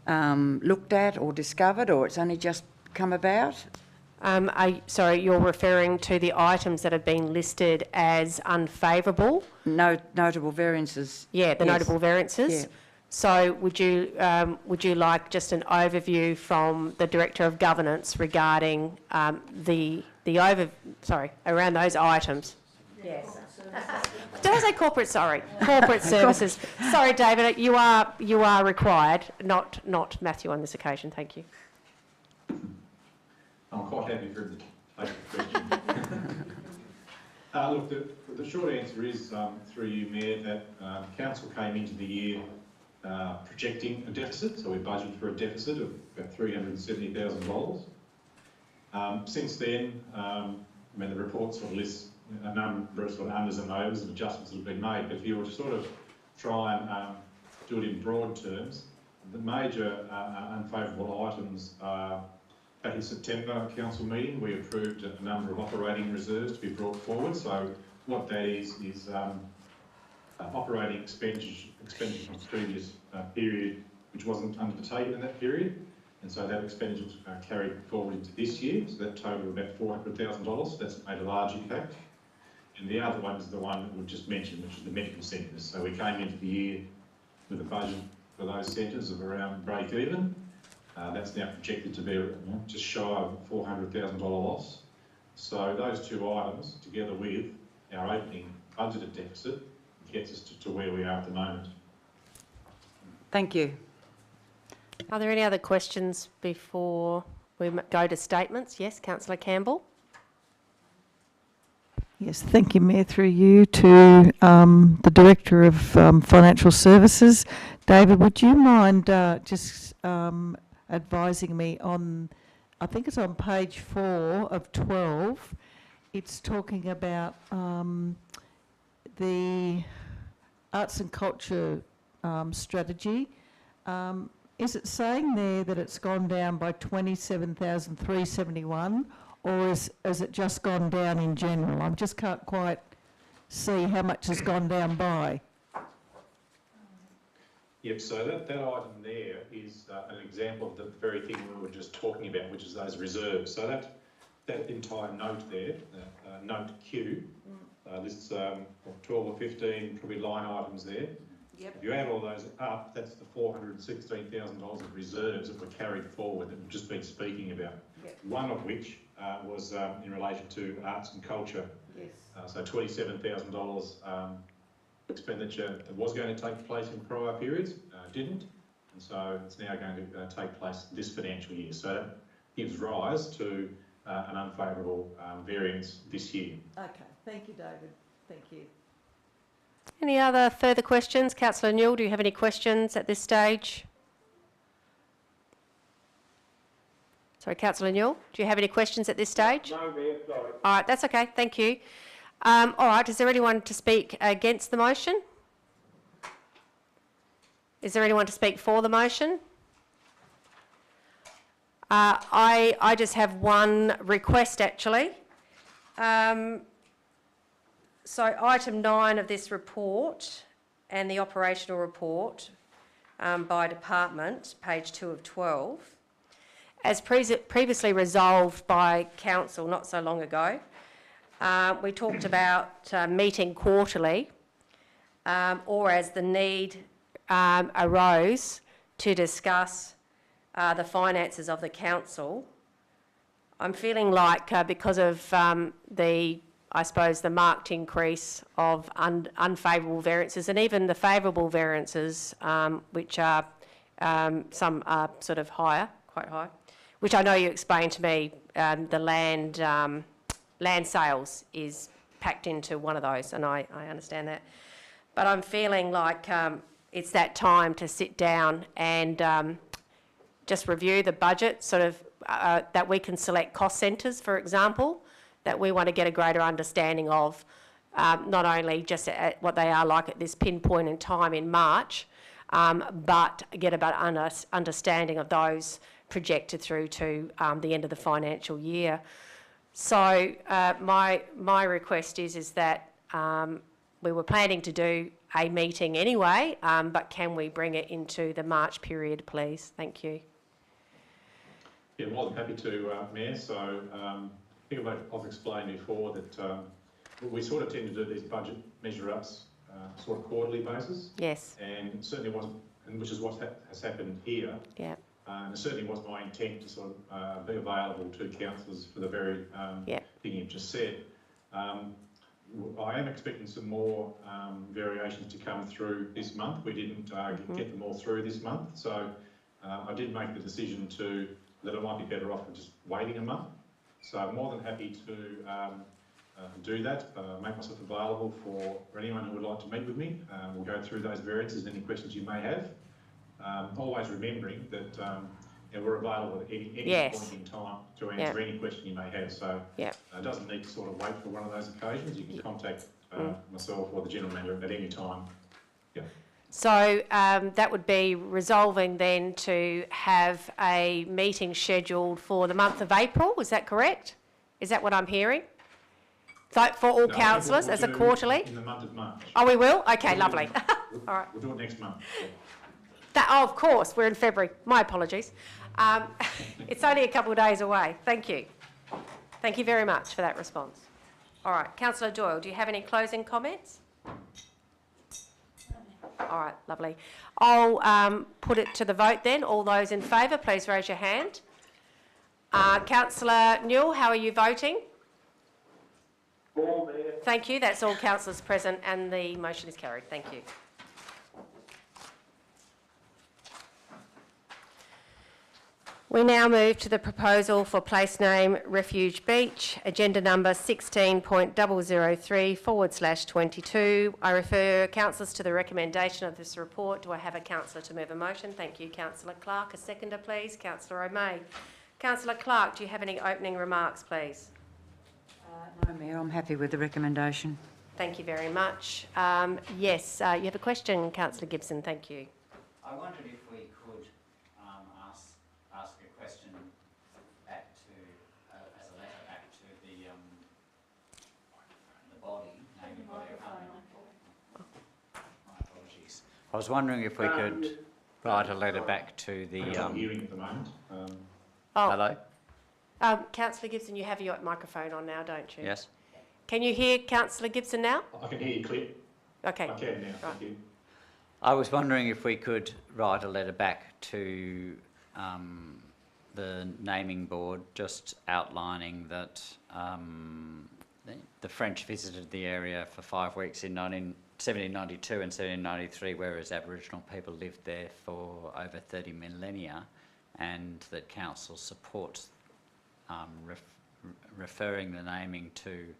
looked at or discovered, or it's only just come about?
Sorry, you're referring to the items that have been listed as unfavourable?
Notable variances.
Yeah, the
yes.
notable variances. Yeah. So would you like just an overview from the Director of Governance regarding around those items? Yes. Did I say corporate? Sorry, corporate services. Sorry, David, you are required, not Matthew on this occasion. Thank you.
I'm quite happy for him to take the question. Look, the short answer is, through you, Mayor, that Council came into the year projecting a deficit, so we budgeted for a deficit of about $370,000. Since then, the report sort of lists a number of sort of unders and overs and adjustments that have been made, but if you were to sort of try and do it in broad terms, the major unfavourable items are back in September Council meeting, we approved a number of operating reserves to be brought forward. So what that is operating expenditure from the previous period, which wasn't undertaken in that period. And so that expenditure was carried forward into this year. So that totaled about $400,000. That's made a large impact. And the other one is the one that we've just mentioned, which is the medical centres. So we came into the year with a budget for those centres of around break even. That's now projected to be just shy of a $400,000 loss. So those two items, together with our opening budgeted deficit, gets us to where we are at the moment.
Thank you.
Are there any other questions before we go to statements? Yes, Councillor Campbell.
Yes, thank you, Mayor, through you to the Director of Financial Services. David, would you mind just advising me on, I think it's on page 4 of 12, it's talking about the arts and culture strategy. Is it saying there that it's gone down by 27,371, or is it just gone down in general? I just can't quite see how much has gone down by.
Yep, so that item there is an example of the very thing we were just talking about, which is those reserves. So that entire note there, note Q, lists 12 or 15 probably line items there. Yep. If you add all those up, that's the $416,000 of reserves that were carried forward that we've just been speaking about. Yep. One of which was in relation to arts and culture. Yes. So $27,000 expenditure that was going to take place in prior periods didn't, and so it's now going to take place this financial year. So that gives rise to an unfavourable variance this year.
Okay, thank you, David. Thank you.
Any other further questions? Councillor Newell, do you have any questions at this stage? Sorry, Councillor Newell, do you have any questions at this stage?
No, Mayor, sorry.
All right, that's okay, thank you. All right, is there anyone to speak against the motion? Is there anyone to speak for the motion? I just have one request, actually. So item 9 of this report and the operational report by department, page 2 of 12, as previously resolved by Council not so long ago, we talked about meeting quarterly or as the need arose to discuss the finances of the council. I'm feeling like because of the marked increase of unfavourable variances and even the favourable variances, which are some are sort of higher, quite high, which I know you explained to me, the land sales is packed into one of those, and I understand that. But I'm feeling like it's that time to sit down and just review the budget, sort of that we can select cost centres, for example, that we want to get a greater understanding of, not only just at what they are like at this pinpoint in time in March, but get a better understanding of those projected through to the end of the financial year. So my request is that we were planning to do a meeting anyway, but can we bring it into the March period, please? Thank you.
Yeah, more than happy to, Mayor. So I think I've explained before that we sort of tend to do these budget measure-ups sort of quarterly basis.
Yes.
And it certainly wasn't, and which is what has happened here.
Yeah.
And it certainly was my intent to sort of be available to councillors for the very thing you've just said. I am expecting some more variations to come through this month. We didn't get them all through this month, so I did make the decision that I might be better off just waiting a month. So I'm more than happy to do that, make myself available for anyone who would like to meet with me. We'll go through those variances, any questions you may have. Always remembering that we're available at any point in time to answer any question you may have. So it doesn't need to sort of wait for one of those occasions. You can contact myself or the General Manager at any time. Yeah.
So that would be resolving then to have a meeting scheduled for the month of April, is that correct? Is that what I'm hearing? So for all councillors as a quarterly?
In the month of March.
Oh, we will? Okay, lovely. All right.
We'll do it next month.
Oh, of course, we're in February. My apologies. It's only a couple of days away. Thank you. Thank you very much for that response. All right, Councillor Doyle, do you have any closing comments? All right, lovely. I'll put it to the vote then. All those in favour, please raise your hand. Councillor Newell, how are you voting?
For, Mayor.
Thank you. That's all councillors present and the motion is carried. Thank you. We now move to the proposal for place name Refuge Beach, agenda number 16.003/22. I refer councillors to the recommendation of this report. Do I have a councillor to move a motion? Thank you, Councillor Clark. A seconder, please. Councillor O'May. Councillor Clark, do you have any opening remarks, please?
No, Mayor, I'm happy with the recommendation.
Thank you very much. Yes, you have a question, Councillor Gibson. Thank you.
I wondered if we could ask a question back to, as a letter back to the body, naming body of my apologies. I was wondering if we could write a letter back to the...
hearing at the moment.
Hello?
Councillor Gibson, you have your microphone on now, don't you?
Yes.
Can you hear Councillor Gibson now?
I can hear you clear.
Okay.
I can now, thank you.
I was wondering if we could write a letter back to the naming board, just outlining that the French visited the area for 5 weeks in 1792 and 1793, whereas Aboriginal people lived there for over 30 millennia, and that council supports referring the naming to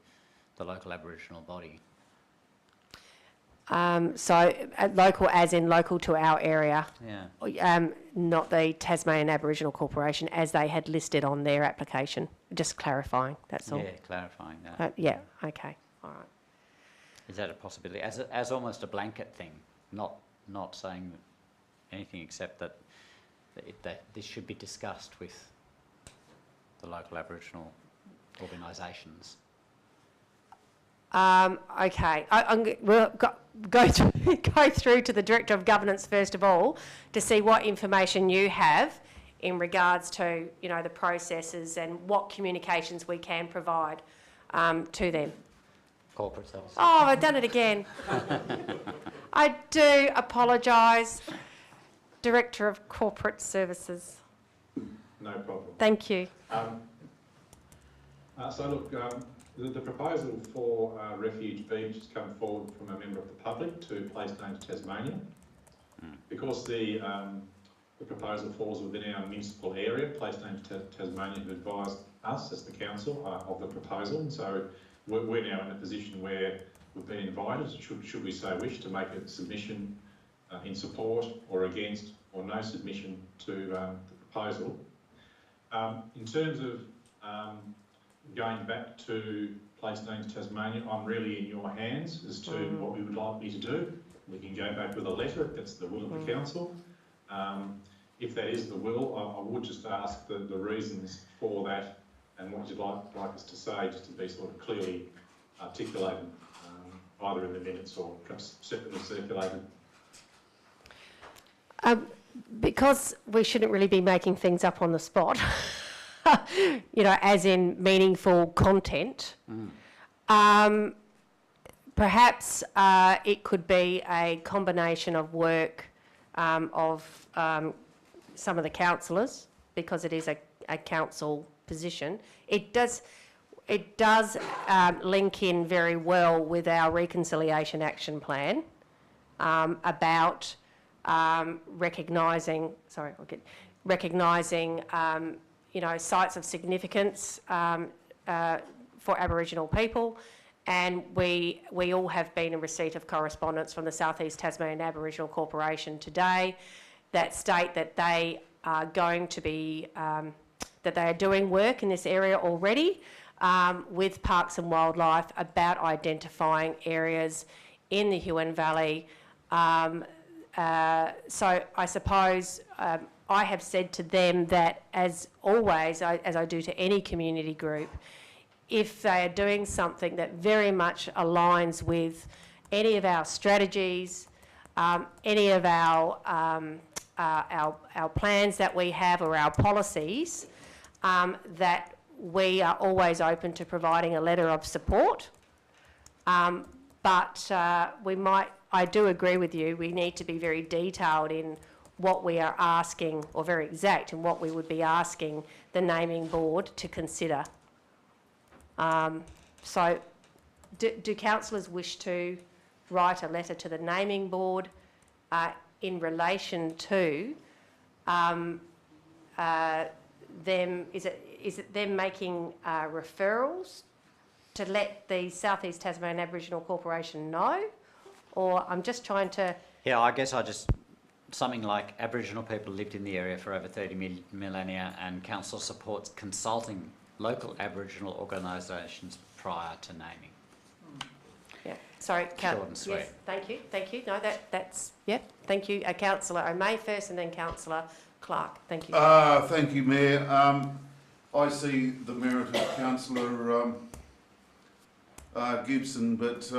the local Aboriginal body.
So local as in local to our area?
Yeah.
Not the Tasmanian Aboriginal Corporation as they had listed on their application. Just clarifying, that's all.
Yeah, clarifying that.
Yeah, okay, all right.
Is that a possibility? As almost a blanket thing, not saying anything except that this should be discussed with the local Aboriginal organisations.
Okay, we'll go through to the Director of Governance first of all to see what information you have in regards to, you know, the processes and what communications we can provide to them.
Corporate services.
Oh, I've done it again. I do apologise. Director of Corporate Services.
No problem.
Thank you.
So look, the proposal for Refuge Beach has come forward from a member of the public to place name Tasmania. Because the the proposal falls within our municipal area. Place Names Tasmania have advised us as the council of the proposal, and so we're now in a position where we've been invited, should we so wish, to make a submission in support or against or no submission to the proposal. In terms of going back to Place Names Tasmania, I'm really in your hands as to what we would like me to do. We can go back with a letter if that's the will of the council. If that is the will, I would just ask the reasons for that and what you'd like us to say, just to be sort of clearly articulated, either in the minutes or perhaps separately circulated.
Because we shouldn't really be making things up on the spot, you know, as in meaningful content, perhaps it could be a combination of work of some of the councillors, because it is a council position. It does link in very well with our reconciliation action plan about recognising, you know, sites of significance for Aboriginal people, and we all have been in receipt of correspondence from the South East Tasmanian Aboriginal Corporation today that state that they are going to be that they are doing work in this area already with Parks and Wildlife about identifying areas in the Huon Valley. So I suppose I have said to them that, as always, as I do to any community group, if they are doing something that very much aligns with any of our strategies, any of our plans that we have or our policies, that we are always open to providing a letter of support. But I do agree with you, we need to be very detailed in what we are asking, or very exact in what we would be asking the naming board to consider. So do councillors wish to write a letter to the naming board in relation to them, is it them making referrals to let the South East Tasmanian Aboriginal Corporation know? Or I'm just trying to...
Yeah, I guess something like Aboriginal people lived in the area for over 30 millennia, and council supports consulting local Aboriginal organisations prior to naming.
Yeah, sorry,
short and sweet.
Yes, thank you. No, that's yeah. Thank you, Councillor O'May first, and then Councillor Clark. Thank you.
Thank you, Mayor. I see the merit of Councillor Gibson, but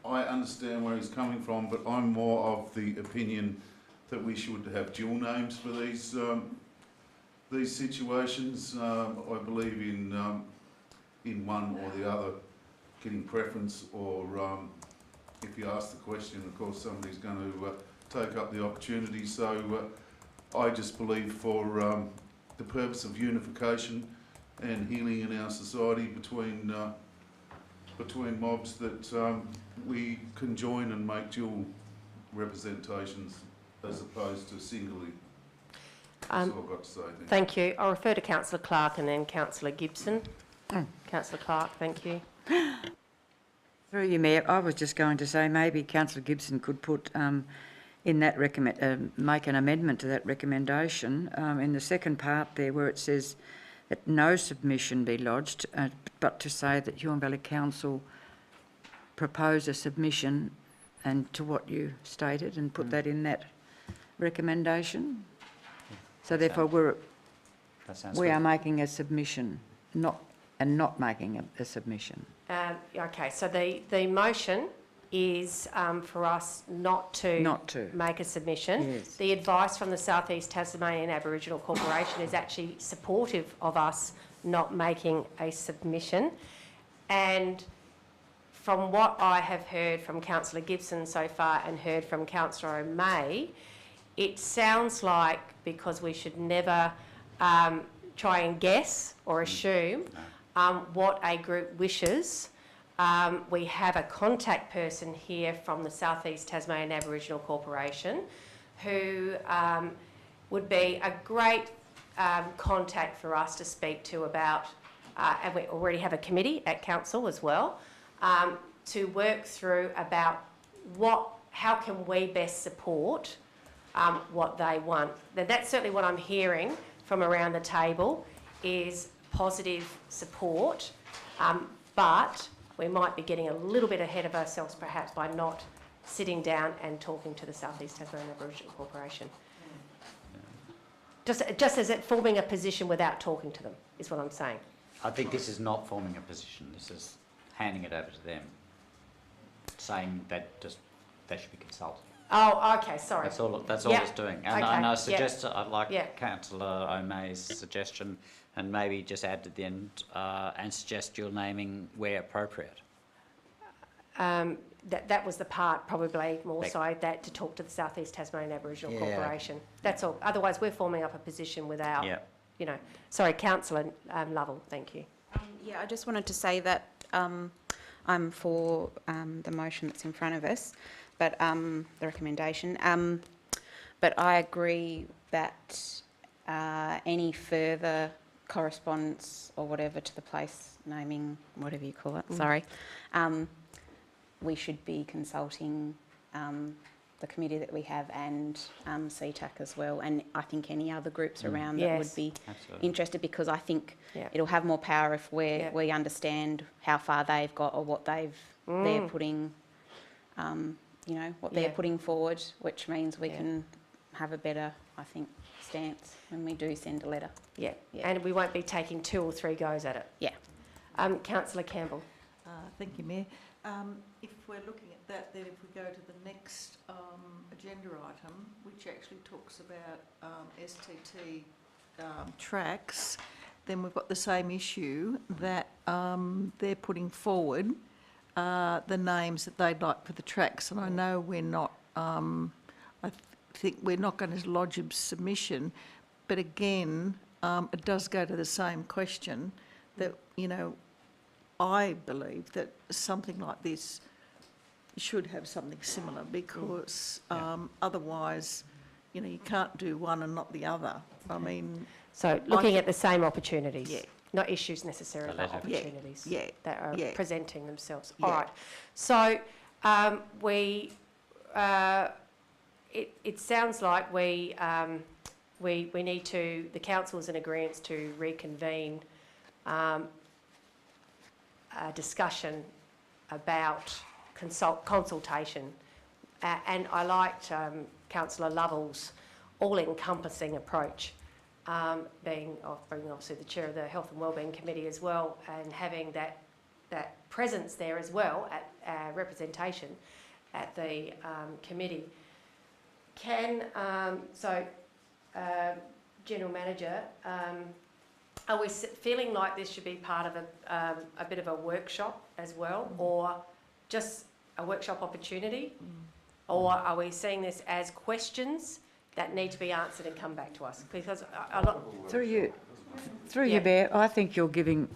I understand where he's coming from, but I'm more of the opinion that we should have dual names for these situations. I believe in one or the other getting preference, or if you ask the question, of course somebody's going to take up the opportunity. So I just believe for the purpose of unification and healing in our society between mobs, that we can join and make dual representations as opposed to singly. That's all I've got to say.
Thank you. I'll refer to Councillor Clark and then Councillor Gibson. Councillor Clark, thank you.
Through you, Mayor, I was just going to say maybe Councillor Gibson could put in that make an amendment to that recommendation in the second part there, where it says that no submission be lodged, but to say that Huon Valley Council propose a submission, and to what you stated, and put that in that recommendation. So therefore we are making a submission, not making a submission.
Okay, so the motion is for us not to make a submission.
Yes.
The advice from the South East Tasmanian Aboriginal Corporation is actually supportive of us not making a submission. And from what I have heard from Councillor Gibson so far and heard from Councillor O'May, it sounds like, because we should never try and guess or assume what a group wishes, we have a contact person here from the South East Tasmanian Aboriginal Corporation who would be a great contact for us to speak to about, and we already have a committee at council as well, to work through about how can we best support what they want. Now, that's certainly what I'm hearing from around the table, is positive support, but we might be getting a little bit ahead of ourselves perhaps by not sitting down and talking to the South East Tasmanian Aboriginal Corporation. Just as it forming a position without talking to them, is what I'm saying.
I think this is not forming a position. This is handing it over to them, saying that they should be consulted.
Oh, okay, sorry.
That's all it's doing. And I suggest, I'd like Councillor O'May's suggestion, and maybe just add at the end and suggest your naming where appropriate.
That was the part, probably more so, that to talk to the South East Tasmanian Aboriginal Corporation. That's all. Otherwise, we're forming up a position without, you know. Sorry, Councillor Lovell, thank you.
Yeah, I just wanted to say that I'm for the motion that's in front of us, but the recommendation. But I agree that any further correspondence or whatever to the place naming, whatever you call it, sorry, we should be consulting the committee that we have and CTAC as well, and I think any other groups around that would be interested, because I think it'll have more power if we understand how far they've got or what they're putting, you know, what they're putting forward, which means we can have a better, I think, stance when we do send a letter.
And we won't be taking 2 or 3 goes at it. Councillor Campbell.
Thank you, Mayor. If we're looking at that, then if we go to the next agenda item, which actually talks about STT tracks, then we've got the same issue that they're putting forward the names that they'd like for the tracks, and I know we're not, I think we're not going to lodge a submission, but again, it does go to the same question that, you know, I believe that something like this should have something similar, because otherwise, you know, you can't do one and not the other. I mean...
So looking at the same opportunities, not issues necessarily, but opportunities that are presenting themselves. All right. So it sounds like we need to, the council is in agreement to reconvene a discussion about consultation, and I liked Councillor Lovell's all-encompassing approach, being obviously the chair of the Health and Wellbeing Committee as well, and having that presence there as well at representation at the committee. General Manager, are we feeling like this should be part of a bit of a workshop as well, or just a workshop opportunity? Or are we seeing this as questions that need to be answered and come back to us? Because
Through you, Bear, I think you're giving,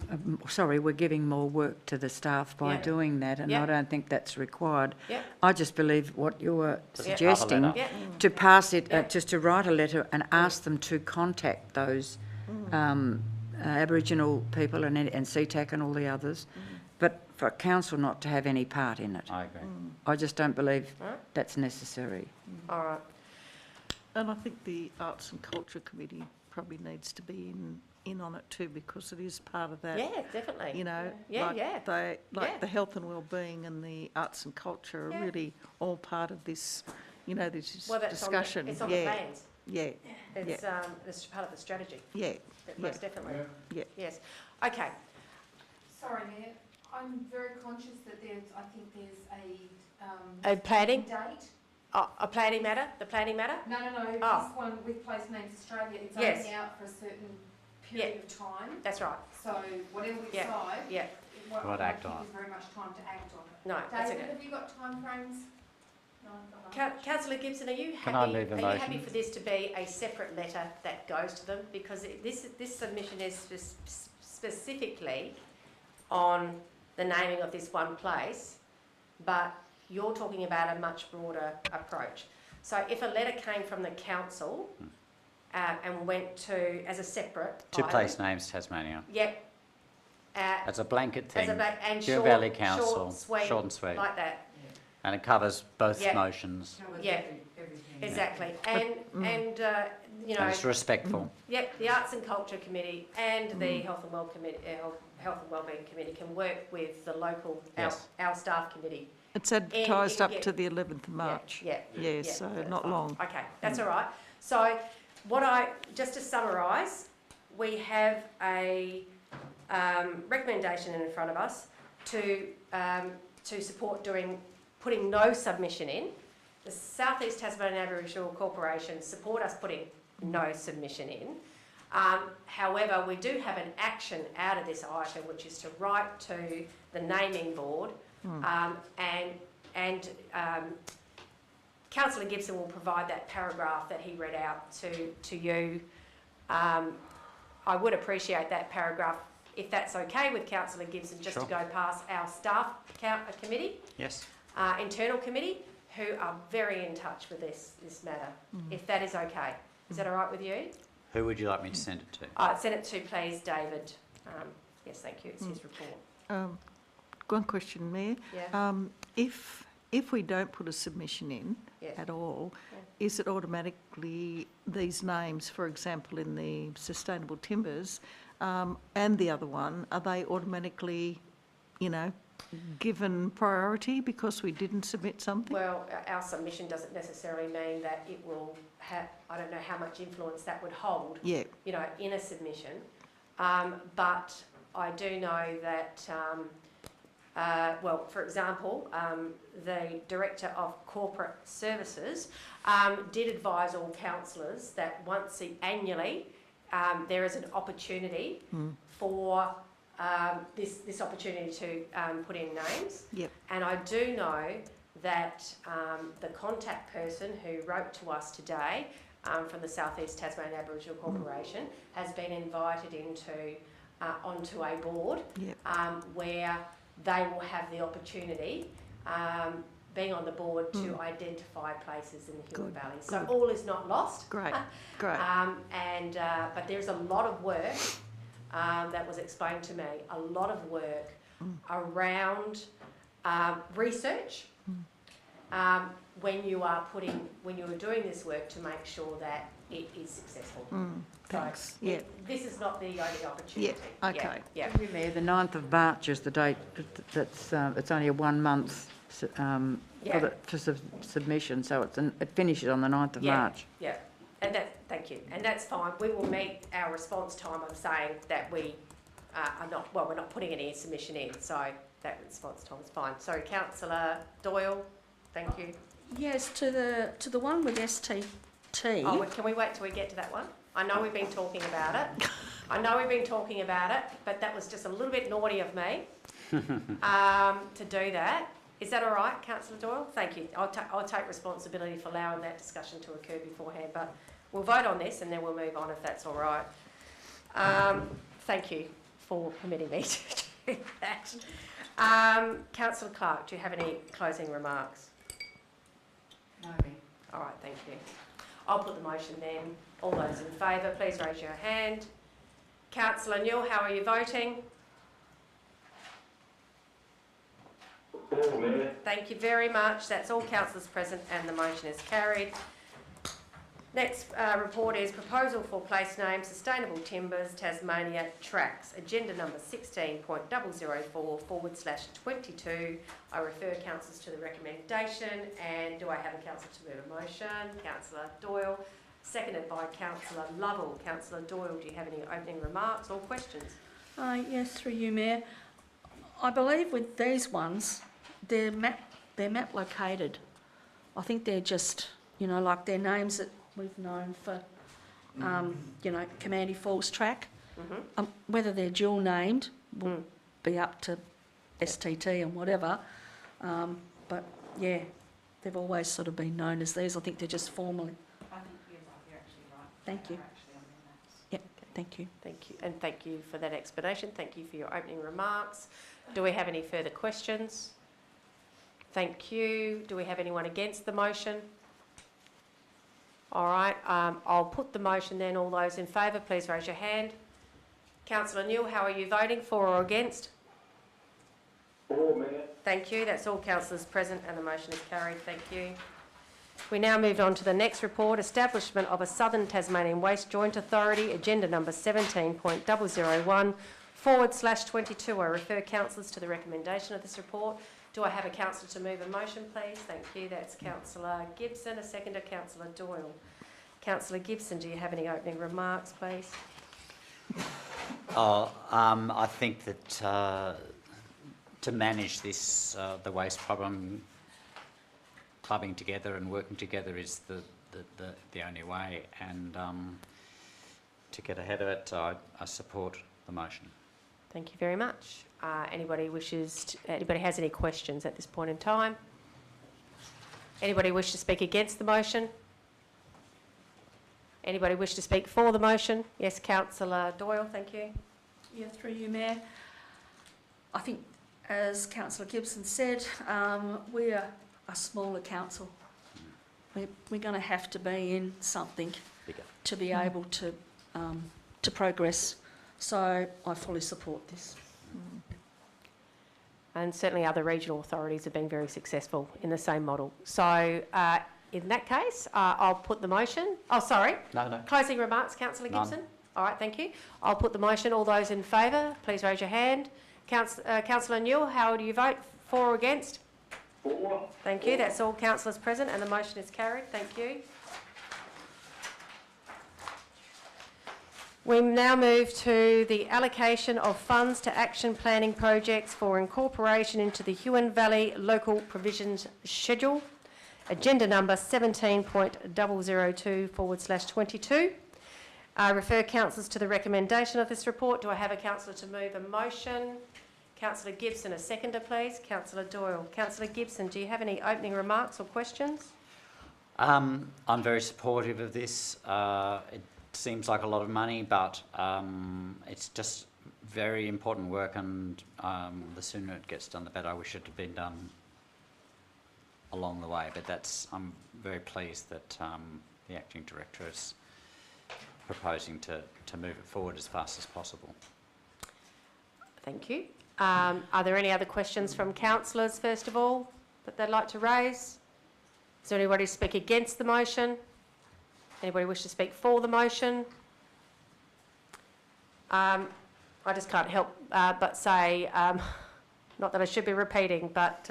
we're giving more work to the staff by doing that, and I don't think that's required. I just believe what you're suggesting, to pass it, just to write a letter and ask them to contact those Aboriginal people and CTAC and all the others, but for council not to have any part in it.
I agree.
I just don't believe that's necessary.
All right.
And I think the Arts and Culture Committee probably needs to be in on it too, because it is part of that.
Yeah, definitely.
You know, the health and wellbeing and the arts and culture are really all part of this, you know, this discussion.
It's on the plans.
It's
part of the strategy. Most definitely. Yes. Okay.
Sorry, Mayor. I'm very conscious that I think there's
a planning
date.
A planning matter? The planning matter?
No. This one with Place Names Australia, it's only out for a certain period of time.
That's right.
So whatever we decide,
What act on
there's very much time to act on it.
No, that's
David,
okay.
have you got time frames?
Councillor Gibson, are you happy for this to be a separate letter that goes to them? Because this submission is specifically on the naming of this one place, but you're talking about a much broader approach. So if a letter came from the council and went to, as a separate
To
item,
place names Tasmania.
Yep.
As a blanket thing.
And
Huon
short,
Valley Council,
short and sweet, like that.
And it covers both
Yeah.
motions.
Yeah, exactly. And you know,
And it's respectful.
Yep, the Arts and Culture Committee and the Health and Wellbeing Committee can work with the local,
Yes.
our staff committee.
It's advertised up
get-
to the 11th of March.
Yeah.
Yes, so
that's
not
fine.
long.
Okay, that's all right. So just to summarise, we have a recommendation in front of us to support putting no submission in. The South East Tasmanian Aboriginal Corporation support us putting no submission in. However, we do have an action out of this item, which is to write to the naming board, and Councillor Gibson will provide that paragraph that he read out to you. I would appreciate that paragraph, if that's okay with Councillor Gibson, just
Sure.
to go past our staff committee,
Yes.
internal committee, who are very in touch with this matter, if that is okay. Is that all right with you?
Who would you like me to send it to?
Send it to, please, David. Yes, thank you. It's his report.
One question, Mayor.
Yeah.
If we don't put a submission in
Yeah.
at all, is it automatically these names, for example, in the sustainable timbers, and the other one, are they automatically, given priority because we didn't submit something?
Well, our submission doesn't necessarily mean that it will have, I don't know how much influence that would hold,
Yeah.
In a submission. But I do know that, for example, the Director of Corporate Services did advise all councillors that once annually there is an opportunity for this opportunity to put in names.
Yep.
And I do know that the contact person who wrote to us today from the South East Tasmanian Aboriginal Corporation has been invited onto a board where they will have the opportunity, being on the board, to identify places in the Huon Valley. So all is not lost.
Great, great.
But there's a lot of work that was explained to me, a lot of work around research when you are doing this work to make sure that it is successful.
Thanks.
So this is not the only opportunity.
Yeah, okay.
Yeah.
Mayor, the 9th of March is the date that's, it's only a 1 month for submission, so it finishes on the 9th of March.
Yeah, and thank you, and that's fine. We will meet our response time of saying that we we're not putting any submission in, so that response time is fine. So, Councillor Doyle, thank you.
Yes, to the one with STT.
Oh, can we wait till we get to that one? I know we've been talking about it. But that was just a little bit naughty of me to do that. Is that all right, Councillor Doyle? Thank you. I'll take responsibility for allowing that discussion to occur beforehand, but we'll vote on this and then we'll move on if that's all right. Thank you for permitting me to do that. Councillor Clark, do you have any closing remarks?
No.
All right, thank you. I'll put the motion then. All those in favour, please raise your hand. Councillor Newell, how are you voting? Thank you very much. That's all councillors present and the motion is carried. Next report is proposal for place name Sustainable Timbers Tasmania Tracks, agenda number 16.004/22. I refer councillors to the recommendation, and do I have a councillor to move a motion? Councillor Doyle, seconded by Councillor Lovell. Councillor Doyle, do you have any opening remarks or questions?
Yes, through you, Mayor. I believe with these ones, they're map located. I think they're just, like their names that we've known for, Commandy Falls Track. Whether they're dual named will be up to STT and whatever. But yeah, they've always sort of been known as these. I think they're just formally.
I think you're right, you're actually right.
Thank you. Yep, thank you.
Thank you, and thank you for that explanation. Thank you for your opening remarks. Do we have any further questions? Thank you. Do we have anyone against the motion? All right, I'll put the motion then. All those in favour, please raise your hand. Councillor Newell, how are you voting, for or against?
For, Mayor.
Thank you. That's all councillors present and the motion is carried. Thank you. We now move on to the next report, Establishment of a Southern Tasmanian Waste Joint Authority, agenda number 17.001/22. I refer councillors to the recommendation of this report. Do I have a councillor to move a motion, please? Thank you. That's Councillor Gibson. A seconder, Councillor Doyle. Councillor Gibson, do you have any opening remarks, please?
I think that to manage this, the waste problem, clubbing together and working together is the only way. And to get ahead of it, I support the motion.
Thank you very much. Anybody has any questions at this point in time? Anybody wish to speak against the motion? Anybody wish to speak for the motion? Yes, Councillor Doyle, thank you.
Yeah, through you, Mayor. I think, as Councillor Gibson said, we're a smaller council. We're going to have to be in something to be able to progress. So I fully support this.
And certainly other regional authorities have been very successful in the same model. So in that case, I'll put the motion. Oh, sorry.
No.
Closing remarks, Councillor
None.
Gibson? All right, thank you. I'll put the motion. All those in favour, please raise your hand. Councillor Newell, how do you vote? For or against?
For.
Thank you. That's all councillors present and the motion is carried. Thank you. We now move to the allocation of funds to action planning projects for incorporation into the Huon Valley Local Provisions Schedule, agenda number 17.002/22. I refer councillors to the recommendation of this report. Do I have a councillor to move a motion? Councillor Gibson, a seconder, please. Councillor Doyle. Councillor Gibson, do you have any opening remarks or questions?
I'm very supportive of this. It seems like a lot of money, but it's just very important work, and the sooner it gets done, the better. I wish it had been done along the way, but I'm very pleased that the acting director is proposing to move it forward as fast as possible.
Thank you. Are there any other questions from councillors, first of all, that they'd like to raise? Is there anybody to speak against the motion? Anybody wish to speak for the motion? I just can't help but say, not that I should be repeating, but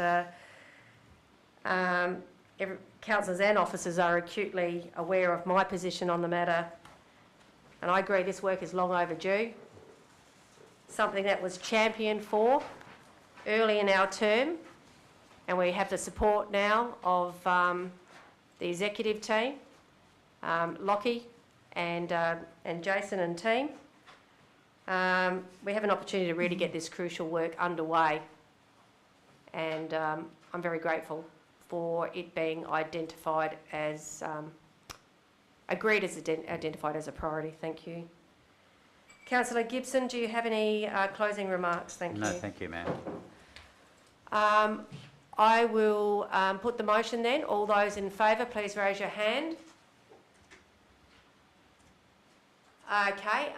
councillors and officers are acutely aware of my position on the matter, and I agree this work is long overdue. Something that was championed for early in our term, and we have the support now of the executive team, Lockie and Jason and team. We have an opportunity to really get this crucial work underway, and I'm very grateful for it being identified as, agreed as identified as a priority. Thank you. Councillor Gibson, do you have any closing remarks? Thank you.
No, thank you, ma'am.
I will put the motion then. All those in favour, please raise your hand. Okay,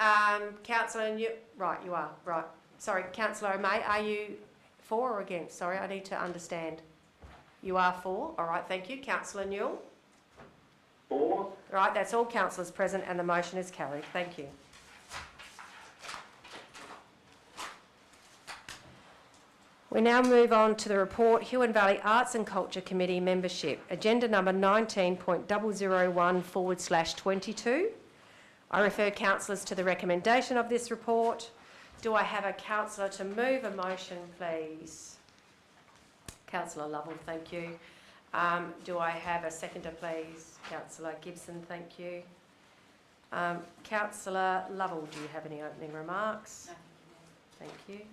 Councillor right, you are, right. Sorry, Councillor O'May, are you for or against? Sorry, I need to understand. You are for, all right, thank you. Councillor Newell?
For.
Right, that's all councillors present and the motion is carried. Thank you. We now move on to the report, Huon Valley Arts and Culture Committee membership, agenda number 19.001/22. I refer councillors to the recommendation of this report. Do I have a councillor to move a motion, please? Councillor Lovell, thank you. Do I have a seconder, please? Councillor Gibson, thank you. Councillor Lovell, do you have any opening remarks?
No.
Thank you.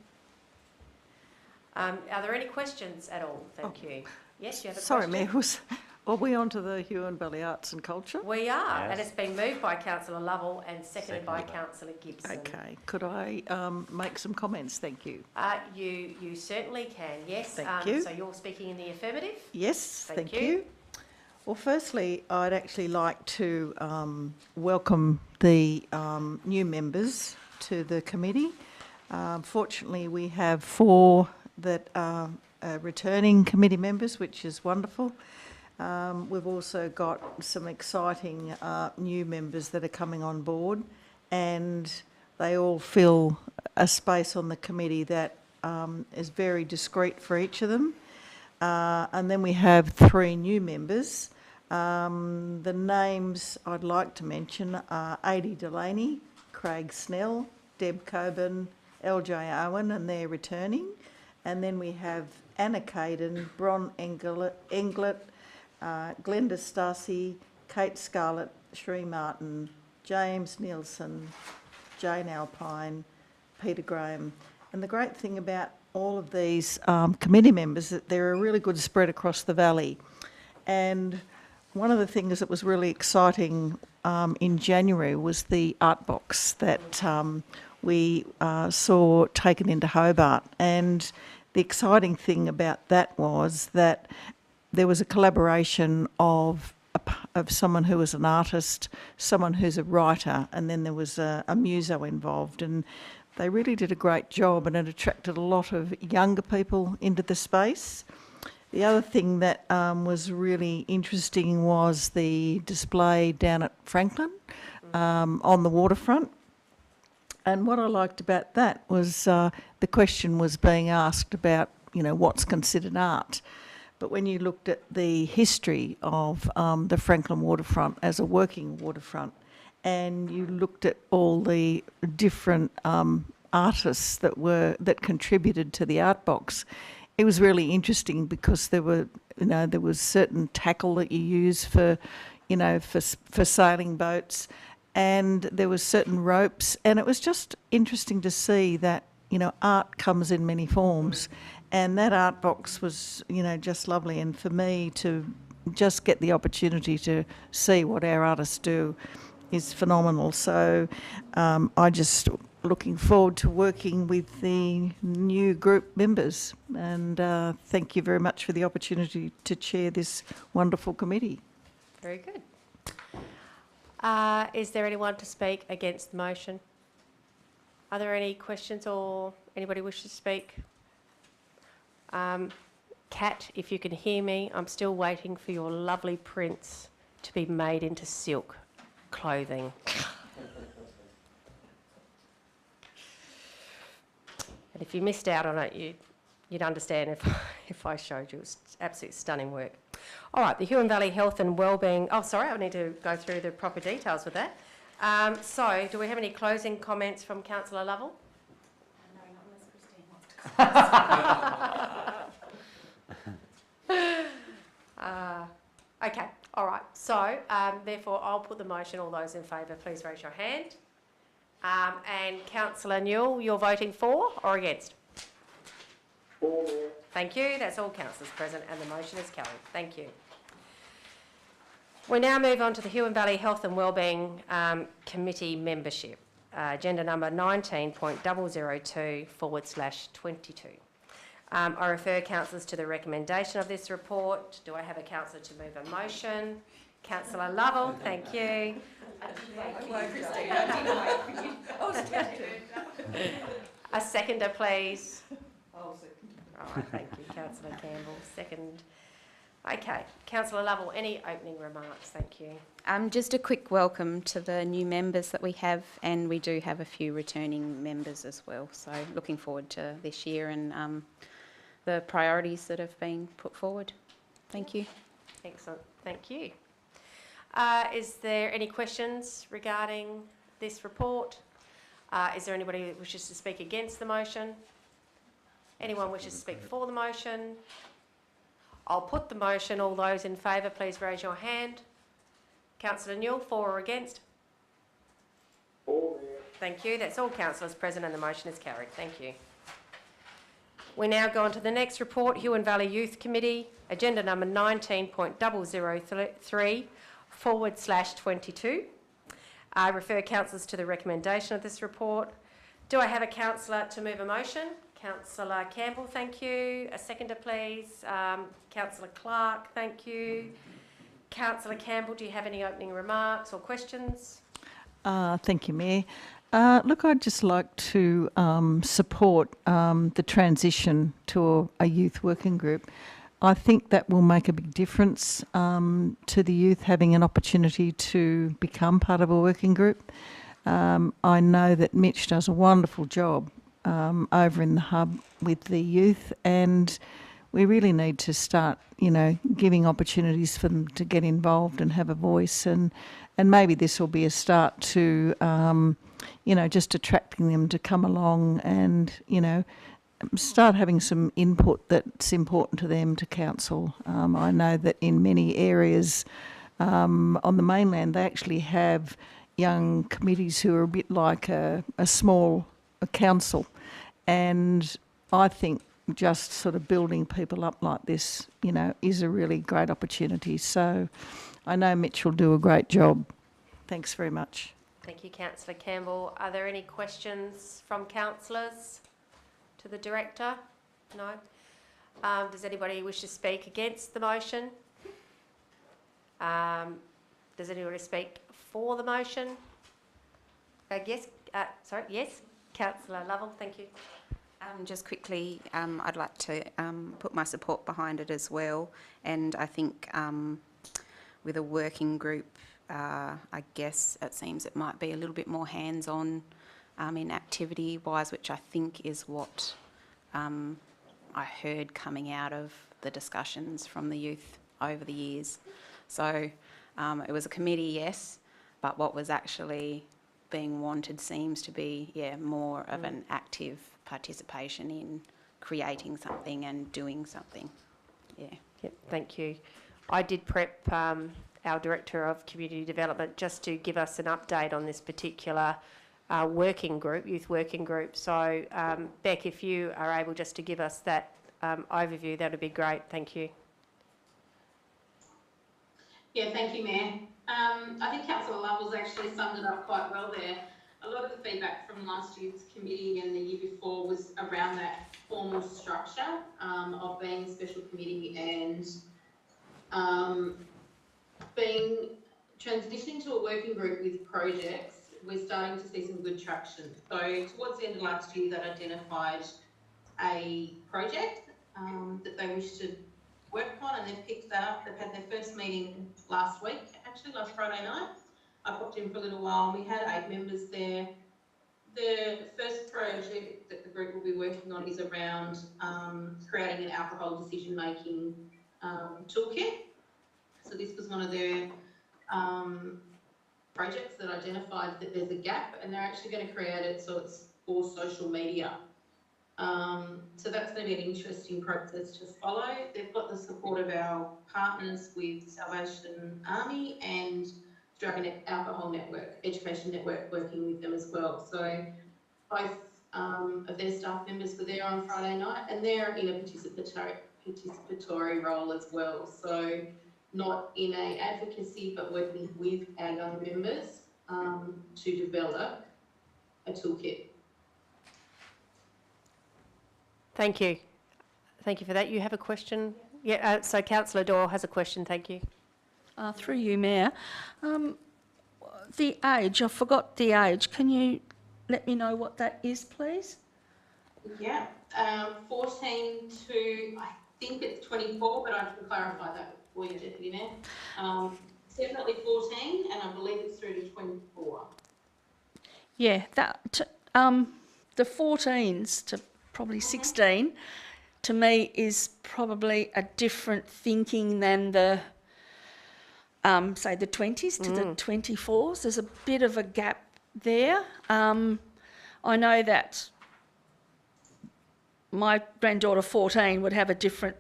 Are there any questions at all? Thank you. Yes, you have a
Sorry,
question?
Mayor, are we on to the Huon Valley Arts and Culture?
We are,
Yes.
and it's been moved by Councillor Lovell and seconded by Councillor Gibson.
Okay, could I make some comments? Thank you.
You certainly can, yes.
Thank you.
So you're speaking in the affirmative?
Yes, thank
you.
you. Well, firstly, I'd actually like to welcome the new members to the committee. Fortunately, we have 4 that are returning committee members, which is wonderful. We've also got some exciting new members that are coming on board, and they all fill a space on the committee that is very discreet for each of them. And then we have 3 new members. The names I'd like to mention are Adi Delaney, Craig Snell, Deb Coburn, LJ Owen, and they're returning. And then we have Anna Caden, Bron Englert, Glenda Stasi, Kate Scarlett, Shree Martin, James Nielsen, Jane Alpine, Peter Graham. And the great thing about all of these committee members is that they're a really good spread across the valley. And one of the things that was really exciting in January was the art box that we saw taken into Hobart. And the exciting thing about that was that there was a collaboration of someone who was an artist, someone who's a writer, and then there was a muso involved. And they really did a great job, and it attracted a lot of younger people into the space. The other thing that was really interesting was the display down at Franklin on the waterfront. And what I liked about that was the question was being asked about, you know, what's considered art. But when you looked at the history of the Franklin waterfront as a working waterfront, and you looked at all the different artists that contributed to the art box, it was really interesting because there was certain tackle that you use for sailing boats, and there was certain ropes, and it was just interesting to see that, you know, art comes in many forms. And that art box was, you know, just lovely. And for me to just get the opportunity to see what our artists do is phenomenal. So I just looking forward to working with the new group members. And thank you very much for the opportunity to chair this wonderful committee.
Very good. Is there anyone to speak against the motion? Are there any questions or anybody wish to speak? Kat, if you can hear me, I'm still waiting for your lovely prints to be made into silk clothing. And if you missed out on it, you'd understand if I showed you. It's absolutely stunning work. All right, the Huon Valley Health and Wellbeing... Oh, sorry, I need to go through the proper details with that. So, do we have any closing comments from Councillor Lovell?
No, not unless Christine wants to comment.
Okay, all right. So, therefore, I'll put the motion. All those in favour, please raise your hand. And Councillor Newell, you're voting for or against?
For.
Thank you. That's all councillors present, and the motion is carried. Thank you. We now move on to the Huon Valley Health and Wellbeing Committee membership. Agenda number 19.002/22. I refer councillors to the recommendation of this report. Do I have a councillor to move a motion? Councillor Lovell, thank you. A seconder, please. All right, thank you, Councillor Campbell. Second. Okay, Councillor Lovell, any opening remarks? Thank you.
Just a quick welcome to the new members that we have, and we do have a few returning members as well. So looking forward to this year and the priorities that have been put forward. Thank you.
Excellent, thank you. Is there any questions regarding this report? Is there anybody that wishes to speak against the motion? Anyone wishes to speak for the motion? I'll put the motion. All those in favour, please raise your hand. Councillor Newell, for or against?
For.
Thank you. That's all councillors present, and the motion is carried. Thank you. We now go on to the next report, Huon Valley Youth Committee, agenda number 19.003/22. I refer councillors to the recommendation of this report. Do I have a councillor to move a motion? Councillor Campbell, thank you. A seconder, please. Councillor Clark, thank you. Councillor Campbell, do you have any opening remarks or questions?
Thank you, Mayor. Look, I'd just like to support the transition to a youth working group. I think that will make a big difference to the youth having an opportunity to become part of a working group. I know that Mitch does a wonderful job over in the hub with the youth, and we really need to start, giving opportunities for them to get involved and have a voice, and maybe this will be a start to, just attracting them to come along and, start having some input that's important to them to council. I know that in many areas on the mainland, they actually have young committees who are a bit like a small council, and I think just sort of building people up like this, is a really great opportunity. So I know Mitch will do a great job. Thanks very much.
Thank you, Councillor Campbell. Are there any questions from councillors to the Director? No? Does anybody wish to speak against the motion? Does anybody speak for the motion? Yes, Councillor Lovell, thank you.
Just quickly, I'd like to put my support behind it as well, and I think with a working group, I guess it seems it might be a little bit more hands-on in activity-wise, which I think is what I heard coming out of the discussions from the youth over the years. So it was a committee, yes, but what was actually being wanted seems to be, more of an active participation in creating something and doing something.
Yep, thank you. I did prep our Director of Community Development just to give us an update on this particular working group, youth working group. So, Beck, if you are able just to give us that overview, that would be great. Thank you.
Yeah, thank you, Mayor. I think Councillor Lovell's actually summed it up quite well there. A lot of the feedback from last year's committee and the year before was around that formal structure of being a special committee and transitioning to a working group with projects. We're starting to see some good traction. So towards the end of last year, they identified a project that they wish to work on, and they've picked that up. They've had their first meeting last week, actually, last Friday night. I popped in for a little while, and we had 8 members there. The first project that the group will be working on is around creating an alcohol decision-making toolkit. So this was one of their projects that identified that there's a gap, and they're actually going to create it so it's for social media. So that's going to be an interesting process to follow. They've got the support of our partners with Salvation Army and Drug and Alcohol Network, Education Network, working with them as well. So both of their staff members were there on Friday night, and they're in a participatory role as well. So not in a advocacy, but working with our young members to develop a toolkit.
Thank you. Thank you for that. You have a question? Yeah, so Councillor Doyle has a question. Thank you.
Through you, Mayor. The age, I forgot the age. Can you let me know what that is, please?
Yeah, 14 to, I think it's 24, but I can clarify that for you, Deputy Mayor. Definitely 14, and I believe it's through to 24.
Yeah, that the 14s to probably 16, to me, is probably a different thinking than the, say, the 20s to the 24s. There's a bit of a gap there. I know that my granddaughter 14 would have a different,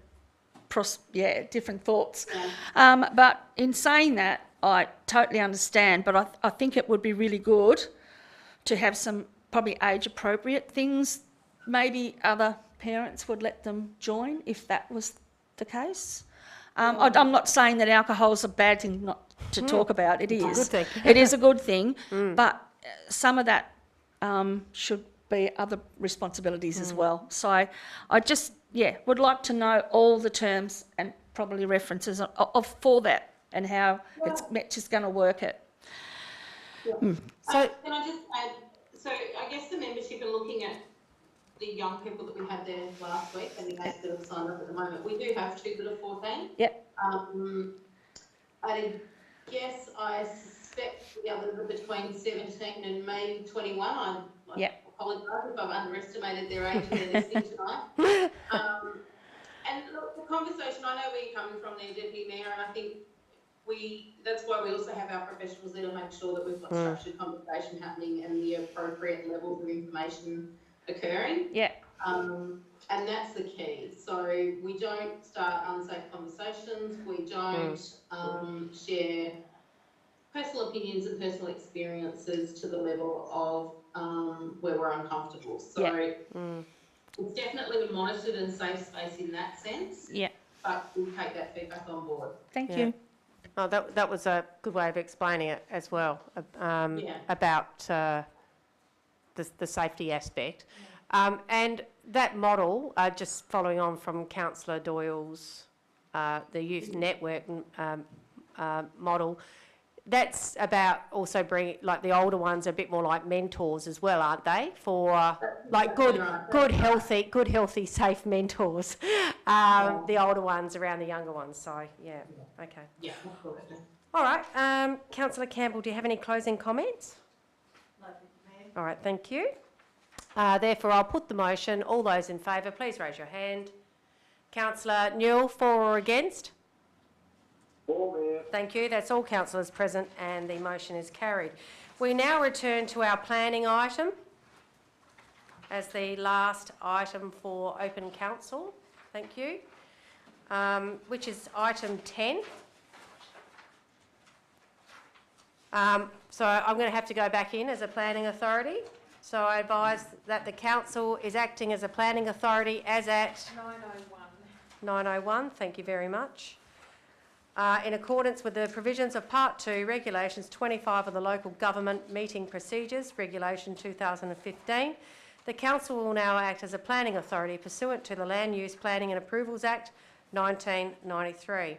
different thoughts. But in saying that, I totally understand, but I think it would be really good to have some probably age-appropriate things. Maybe other parents would let them join if that was the case. I'm not saying that alcohol is a bad thing not to talk about. It is.
It's a good thing.
It is a good thing, but some of that should be other responsibilities as well. So I just, would like to know all the terms and probably references for that and how Mitch is going to work it.
So can I just add, so I guess the membership are looking at the young people that we had there last week and the 8 that have signed up at the moment. We do have 2 that are 14.
Yep.
I guess I suspect the others are between 17 and maybe 21. I apologise if I've underestimated their age when they're listening tonight. And look, the conversation, I know where you're coming from there, Deputy Mayor, and I think that's why we also have our professionals there to make sure that we've got structured conversation happening and the appropriate levels of information occurring.
Yeah.
And that's the key. So we don't start unsafe conversations. We don't share personal opinions and personal experiences to the level of where we're uncomfortable. So it's definitely monitored and safe space in that sense.
Yeah.
But we'll take that feedback on board.
Thank you.
Oh, that was a good way of explaining it as well, about the safety aspect. And that model, just following on from Councillor Doyle's, the youth network model, that's about also bringing, like the older ones are a bit more like mentors as well, aren't they? For like good, healthy, safe mentors. The older ones around the younger ones. So yeah, okay.
Yeah, absolutely.
All right, Councillor Campbell, do you have any closing comments?
No, Ma'am.
All right, thank you. Therefore, I'll put the motion. All those in favour, please raise your hand. Councillor Newell, for or against?
For, Mayor.
Thank you. That's all councillors present and the motion is carried. We now return to our planning item as the last item for open council. Thank you. Which is item 10. So I'm going to have to go back in as a planning authority. So I advise that the council is acting as a planning authority as at 9:01. Thank you very much. In accordance with the provisions of Part 2, Regulations 25 of the Local Government Meeting Procedures, Regulation 2015, the council will now act as a planning authority pursuant to the Land Use Planning and Approvals Act 1993.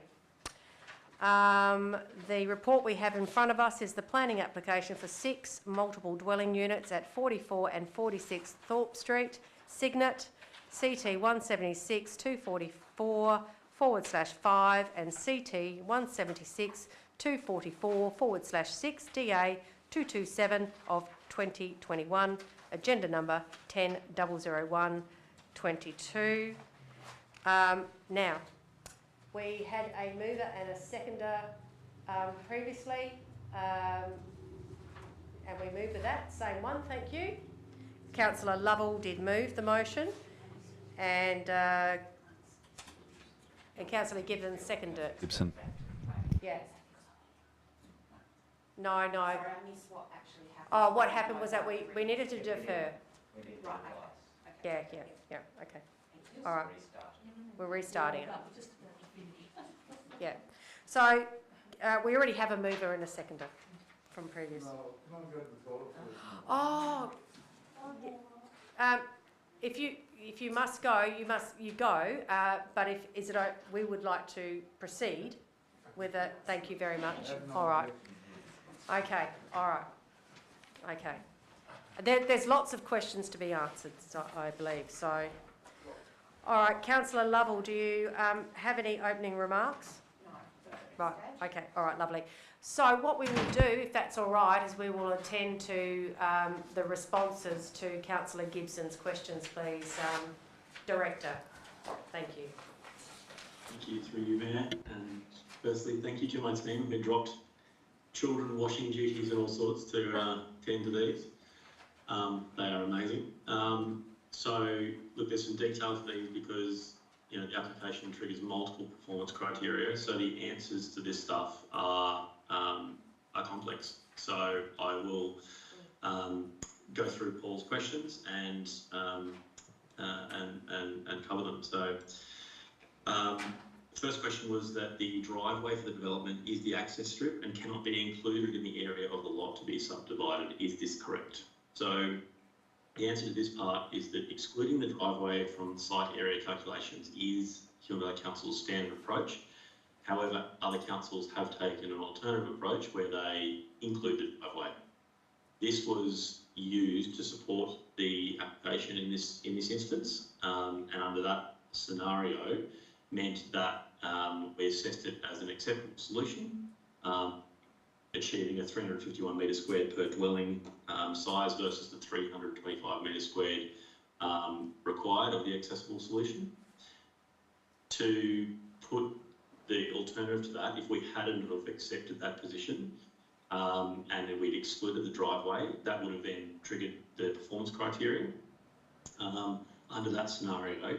The report we have in front of us is the planning application for 6 multiple dwelling units at 44 and 46 Thorpe Street, Signet, CT 176 244 /5 and CT 176 244 /6 DA 227 of 2021, agenda number 10001 22. Now, we had a mover and a seconder previously, and we moved with that, same one, thank you. Councillor Lovell did move the motion, and Councillor Gibson seconded it.
Gibson.
Yes. No.
Sorry, I missed what actually happened.
Oh, what happened was that we needed to defer.
Right, okay.
Yeah, okay. All right. We're restarting it. Yeah. So we already have a mover and a seconder from previous. Oh. If you must go, you go. But we would like to proceed with it. Thank you very much. All right. Okay. All right. Okay. There's lots of questions to be answered, so I believe. So, all right, Councillor Lovell, do you have any opening remarks? No. Right. Okay. All right. Lovely. So what we will do, if that's all right, is we will attend to the responses to Councillor Gibson's questions, please, Director. Thank you.
Thank you, through you, Mayor. And firstly, thank you to my team who dropped children washing duties and all sorts to tend to these. They are amazing. So, look, there's some detail to these because the application triggers multiple performance criteria. So the answers to this stuff are complex. So I will go through Paul's questions and cover them. So first question was that the driveway for the development is the access strip and cannot be included in the area of the lot to be subdivided. Is this correct? So the answer to this part is that excluding the driveway from site area calculations is Huon Valley Council's standard approach. However, other councils have taken an alternative approach where they included the driveway. This was used to support the application in this instance, and under that scenario, meant that we assessed it as an acceptable solution, achieving a 351 metre squared per dwelling size versus the 325 metre squared required of the accessible solution. To put the alternative to that, if we hadn't have accepted that position and then we'd excluded the driveway, that would have then triggered the performance criteria. Under that scenario,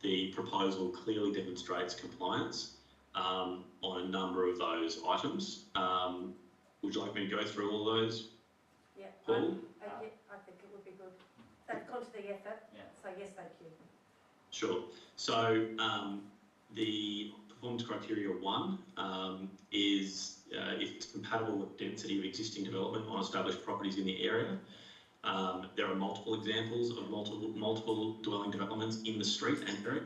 the proposal clearly demonstrates compliance on a number of those items. Would you like me to go through all those?
Yeah,
Paul?
I think it would be good. They've gone to the effort, so yes, thank you.
Sure. So the performance criteria 1 is if it's compatible with density of existing development on established properties in the area. There are multiple examples of multiple dwelling developments in the street and area.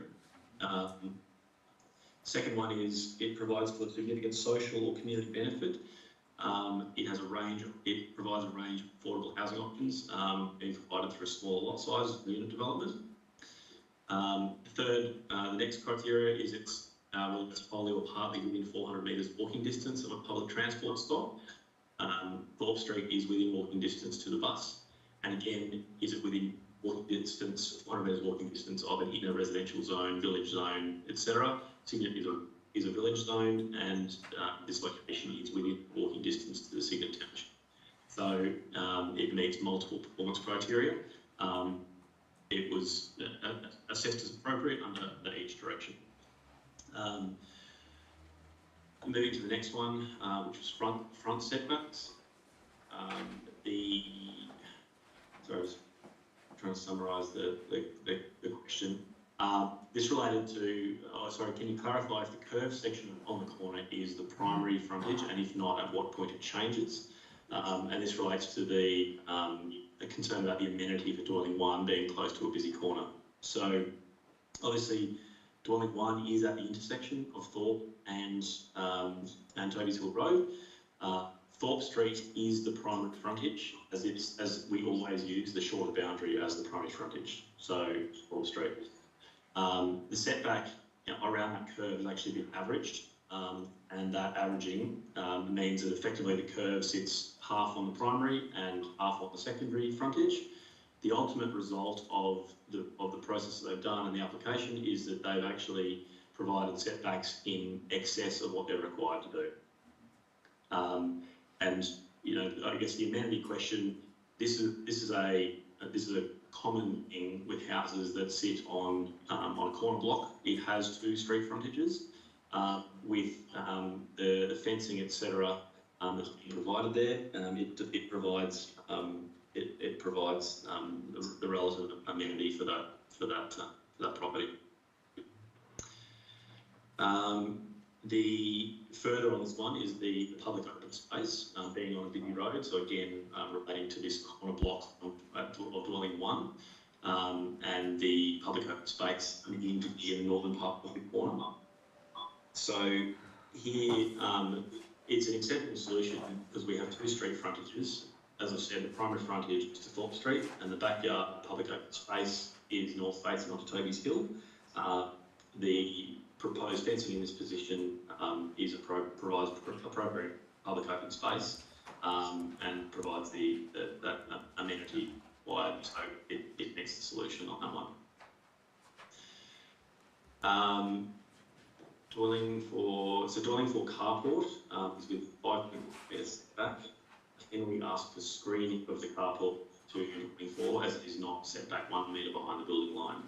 Second one is it provides for significant social or community benefit. It provides a range of affordable housing options being provided through a smaller lot size unit development. Third, the next criteria is it's wholly or partly within 400 metres walking distance of a public transport stop. Thorpe Street is within walking distance to the bus. And again, is it within walking distance, 400 metres walking distance of an inner residential zone, village zone, etc. Signet is a village zone, and this location is within walking distance to the Signet township. So it meets multiple performance criteria. It was assessed as appropriate under each direction. Moving to the next one, which was front setbacks. Sorry, I was trying to summarise the question. This related to, can you clarify if the curved section on the corner is the primary frontage, and if not, at what point it changes? And this relates to the concern about the amenity for dwelling 1 being close to a busy corner. So obviously, dwelling 1 is at the intersection of Thorpe and Toby's Hill Road. Thorpe Street is the primary frontage, as we always use the shorter boundary as the primary frontage. So Thorpe Street. The setback around that curve has actually been averaged, and that averaging means that effectively the curve sits half on the primary and half on the secondary frontage. The ultimate result of the process that they've done in the application is that they've actually provided setbacks in excess of what they're required to do. And I guess the amenity question. This is a common thing with houses that sit on a corner block. It has 2 street frontages with the fencing, etc. That's been provided there. It provides the relative amenity for that property. The further on this one is the public open space being on a busy road. So again, relating to this corner block of dwelling 1 and the public open space in the northern part of the corner. So here, it's an acceptable solution because we have 2 street frontages. As I said, the primary frontage is to Thorpe Street, and the backyard public open space is north facing onto Toby's Hill. The proposed fencing in this position provides appropriate public open space and provides that amenity wide, so it meets the solution on that one. Dwelling for carport is with 5 metres back. Then we ask for screening of the carport to 24, as it is not set back 1 metre behind the building line.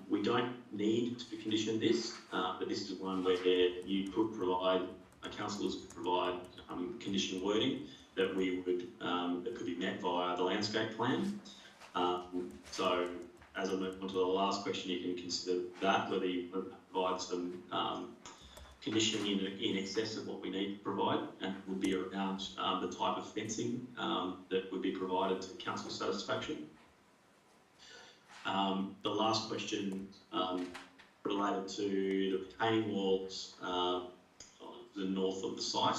We don't need to condition this, but this is one where you could provide, councillors could provide condition wording that that could be met via the landscape plan. So as I move on to the last question, you can consider that, whether you provide some conditioning in excess of what we need to provide, and it would be around the type of fencing that would be provided to council satisfaction. The last question related to the retaining walls north of the site,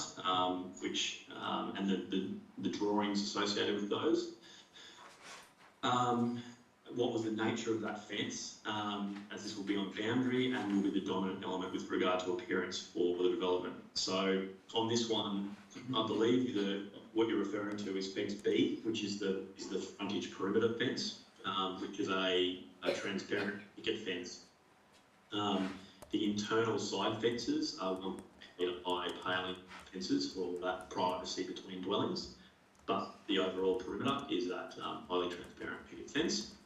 and the drawings associated with those. What was the nature of that fence, as this will be on boundary and will be the dominant element with regard to appearance for the development. So on this one, I believe what you're referring to is fence B, which is the frontage perimeter fence, which is a transparent picket fence. The internal side fences are 1 metre high paling fences for that privacy between dwellings, but the overall perimeter is that highly transparent picket fence.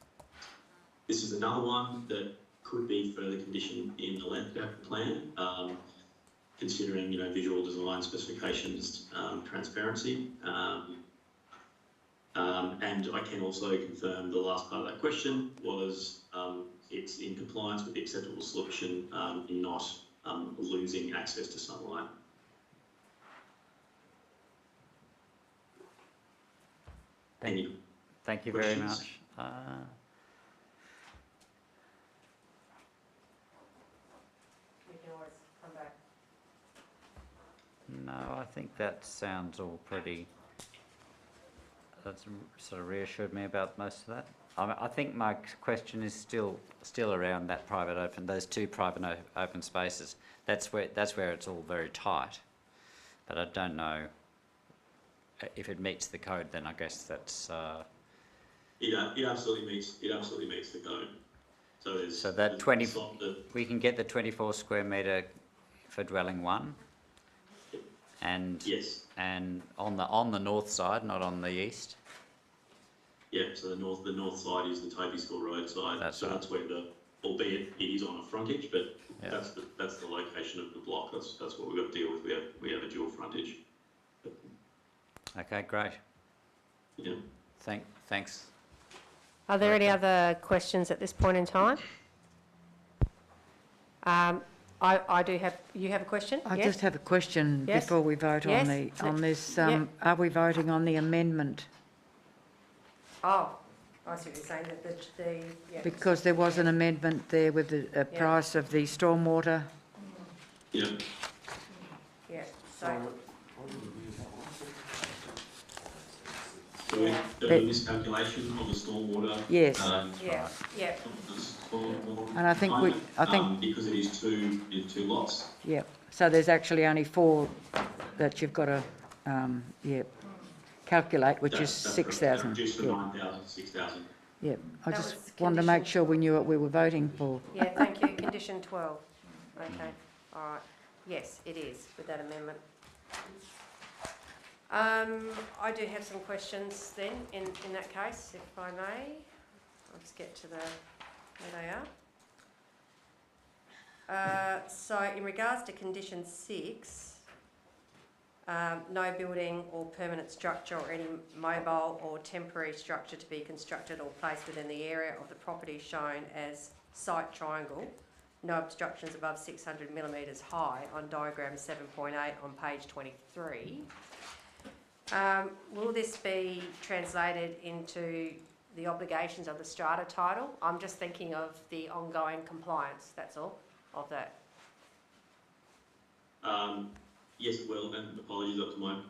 This is another one that could be further conditioned in the landscape plan, considering visual design specifications, transparency, and I can also confirm the last part of that question was it's in compliance with the acceptable solution in not losing access to sunlight.
Thank you very much. No, I think that sounds all pretty. That's sort of reassured me about most of that. I think my question is still around that those two private open spaces. That's where it's all very tight. But I don't know if it meets the code. Then I guess that's.
It absolutely meets the code. So
that we can get the 24 square metre for dwelling one. And
yes,
and on the north side, not on the east.
Yeah, so the north side is the Toby School Road side. That's where albeit it is on a frontage, but that's the location of the block. That's what we've got to deal with. We have a dual frontage.
Okay, great.
Yeah.
Thanks.
Are there any other questions at this point in time? I do have. You have a question?
I just have a question before we vote on this. Are we voting on the amendment?
Oh, I see what you're saying. That
because there was an amendment there with the price of the stormwater.
Yeah.
Yeah. So.
The miscalculation of the stormwater.
Yes.
Yeah.
And I think
because it is two lots.
Yeah. So there's actually only 4 that you've got to calculate, which is 6,000.
Reduced from 9,000 to 6,000.
Yeah. I just wanted to make sure we knew what we were voting for.
Yeah. Thank you. Condition 12. Okay. All right. Yes, it is with that amendment. I do have some questions then in that case, if I may. I'll just get to where they are. So in regards to condition 6, no building or permanent structure or any mobile or temporary structure to be constructed or placed within the area of the property shown as site triangle. No obstructions above 600 millimetres high on diagram 7.8 on page 23. Will this be translated into the obligations of the strata title? I'm just thinking of the ongoing compliance, that's all, of that.
Yes, it will, and apologies up to my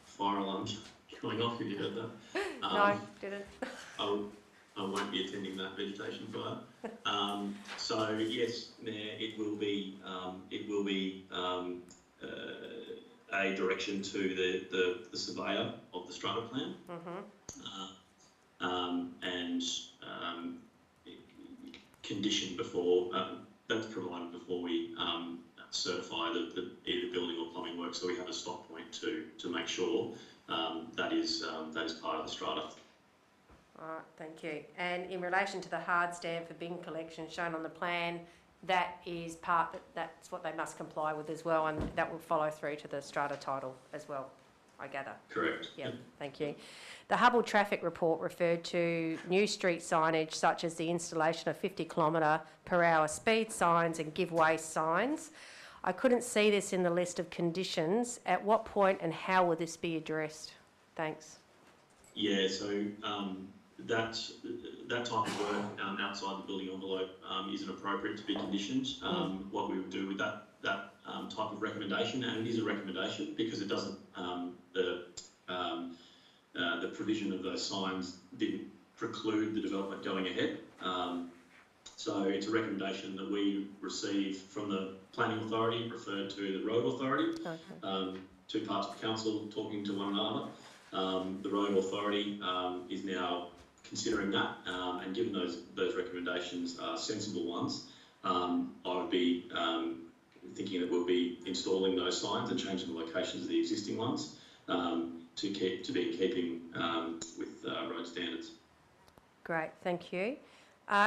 fire alarm going off if you heard that.
No, didn't.
I won't be attending that vegetation fire. So yes, Mayor, it will be a direction to the surveyor of the strata plan, and condition before that's provided before we certify either building or plumbing work. So we have a stop point to make sure that is part of the strata.
All right, thank you. And in relation to the hard stand for bin collection shown on the plan, that is that's what they must comply with as well, and that will follow through to the strata title as well, I gather.
Correct.
Yep, thank you. The Hubble traffic report referred to new street signage such as the installation of 50 km/h speed signs and give way signs. I couldn't see this in the list of conditions. At what point and how will this be addressed? Thanks.
Yeah, so that type of work outside the building envelope isn't appropriate to be conditioned. What we would do with that type of recommendation, and it is a recommendation because it doesn't, the provision of those signs didn't preclude the development going ahead. So it's a recommendation that we receive from the Planning Authority, referred to the Road Authority. Okay. Two parts of council talking to one another. The Road Authority is now considering that, and given those recommendations are sensible ones, I would be thinking that we'll be installing those signs and changing the locations of the existing ones to be in keeping with road standards. Great, thank you.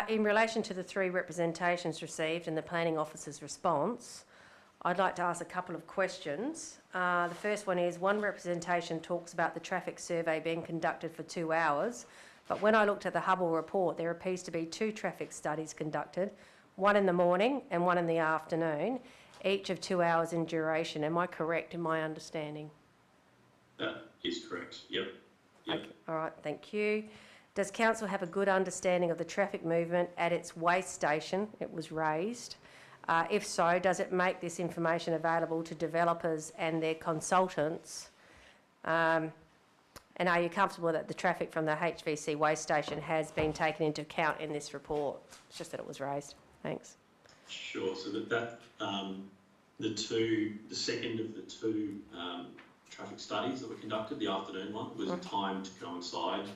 In relation to the 3 representations received and the Planning Officer's response, I'd like to ask a couple of questions. The first one is, one representation talks about the traffic survey being conducted for 2 hours, but when I looked at the Hubble report, there appears to be 2 traffic studies conducted, one in the morning and one in the afternoon, each of 2 hours in duration. Am I correct in my understanding? That is correct, yep. Okay. All right, thank you. Does council have a good understanding of the traffic movement at its waste station? It was raised. If so, does it make this information available to developers and their consultants? And are you comfortable that the traffic from the HVC waste station has been taken into account in this report? It's just that it was raised. Thanks. Sure. So the second of the 2 traffic studies that were conducted, the afternoon one, was timed to coincide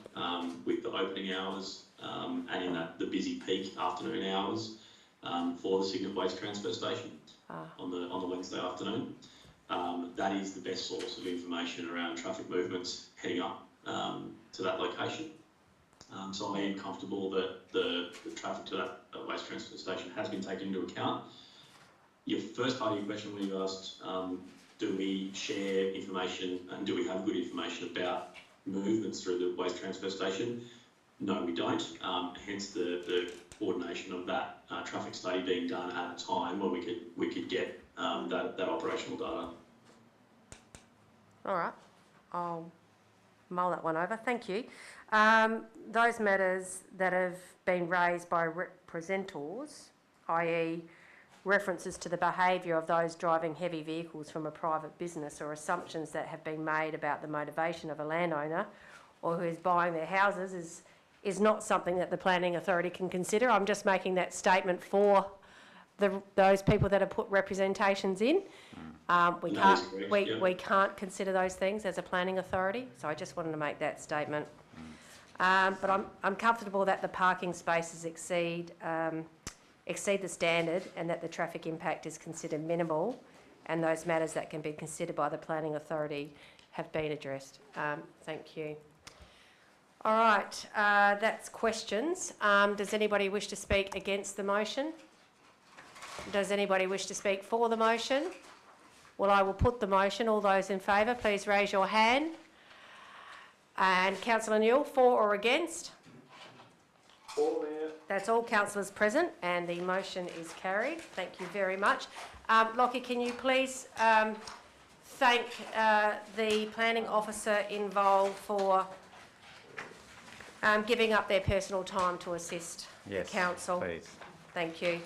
with the opening hours and in the busy peak afternoon hours for the Cygnet Waste Transfer Station on the Wednesday afternoon. That is the best source of information around traffic movements heading up to that location. So I am comfortable that the traffic to that waste transfer station has been taken into account. Your first part of your question, when you asked, do we share information and do we have good information about movements through the waste transfer station? No, we don't. Hence the coordination of that traffic study being done at a time when we could get that operational data. All right, I'll mull that one over. Thank you. Those matters that have been raised by representors, i.e. references to the behaviour of those driving heavy vehicles from a private business, or assumptions that have been made about the motivation of a landowner or who is buying their houses, is not something that the Planning Authority can consider. I'm just making that statement for those people that have put representations in. We can't consider those things as a Planning Authority, so I just wanted to make that statement. But I'm comfortable that the parking spaces exceed the standard and that the traffic impact is considered minimal, and those matters that can be considered by the Planning Authority have been addressed. Thank you. All right, that's questions. Does anybody wish to speak against the motion? Does anybody wish to speak for the motion? Well, I will put the motion. All those in favour, please raise your hand. And Councillor Newell, for or against? For, Mayor. That's all councillors present, and the motion is carried. Thank you very much. Lockie, can you please thank the Planning Officer involved for giving up their personal time to assist the council? Please. Thank you.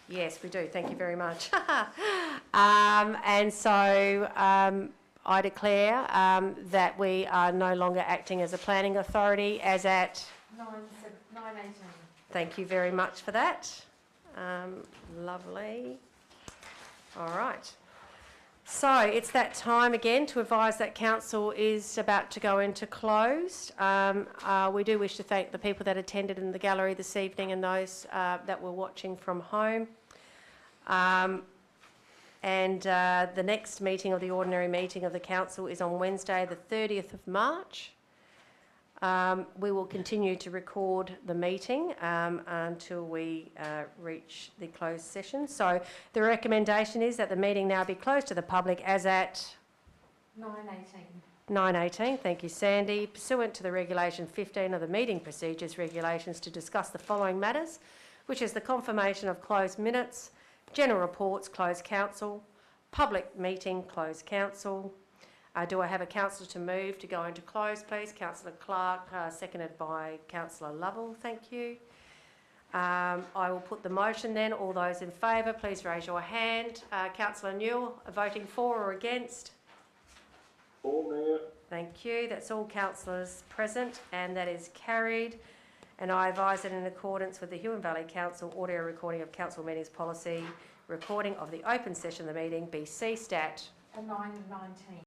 Yes, we do. Thank you very much. And so I declare that we are no longer acting as a planning authority as at 9:18. Thank you very much for that. Lovely. All right. So it's that time again to advise that council is about to go into closed. We do wish to thank the people that attended in the gallery this evening and those that were watching from home. The next meeting, of the ordinary meeting of the council, is on Wednesday the 30th of March. We will continue to record the meeting until we reach the closed session. So the recommendation is that the meeting now be closed to the public as at
9:18.
9:18. Thank you, Sandy. Pursuant to the Regulation 15 of the Meeting Procedures Regulations, to discuss the following matters, which is the confirmation of closed minutes, general reports, closed council, public meeting, closed council. Do I have a councillor to move to go into close, please? Councillor Clark, seconded by Councillor Lovell. Thank you.
I will put the motion then. All those in favour, please raise your hand. Councillor Newell, voting for or against?
For, Mayor.
Thank you. That's all councillors present, and that is carried. And I advise that in accordance with the Huon Valley Council audio recording of council meetings policy, recording of the open session of the meeting be ceased at
9:19.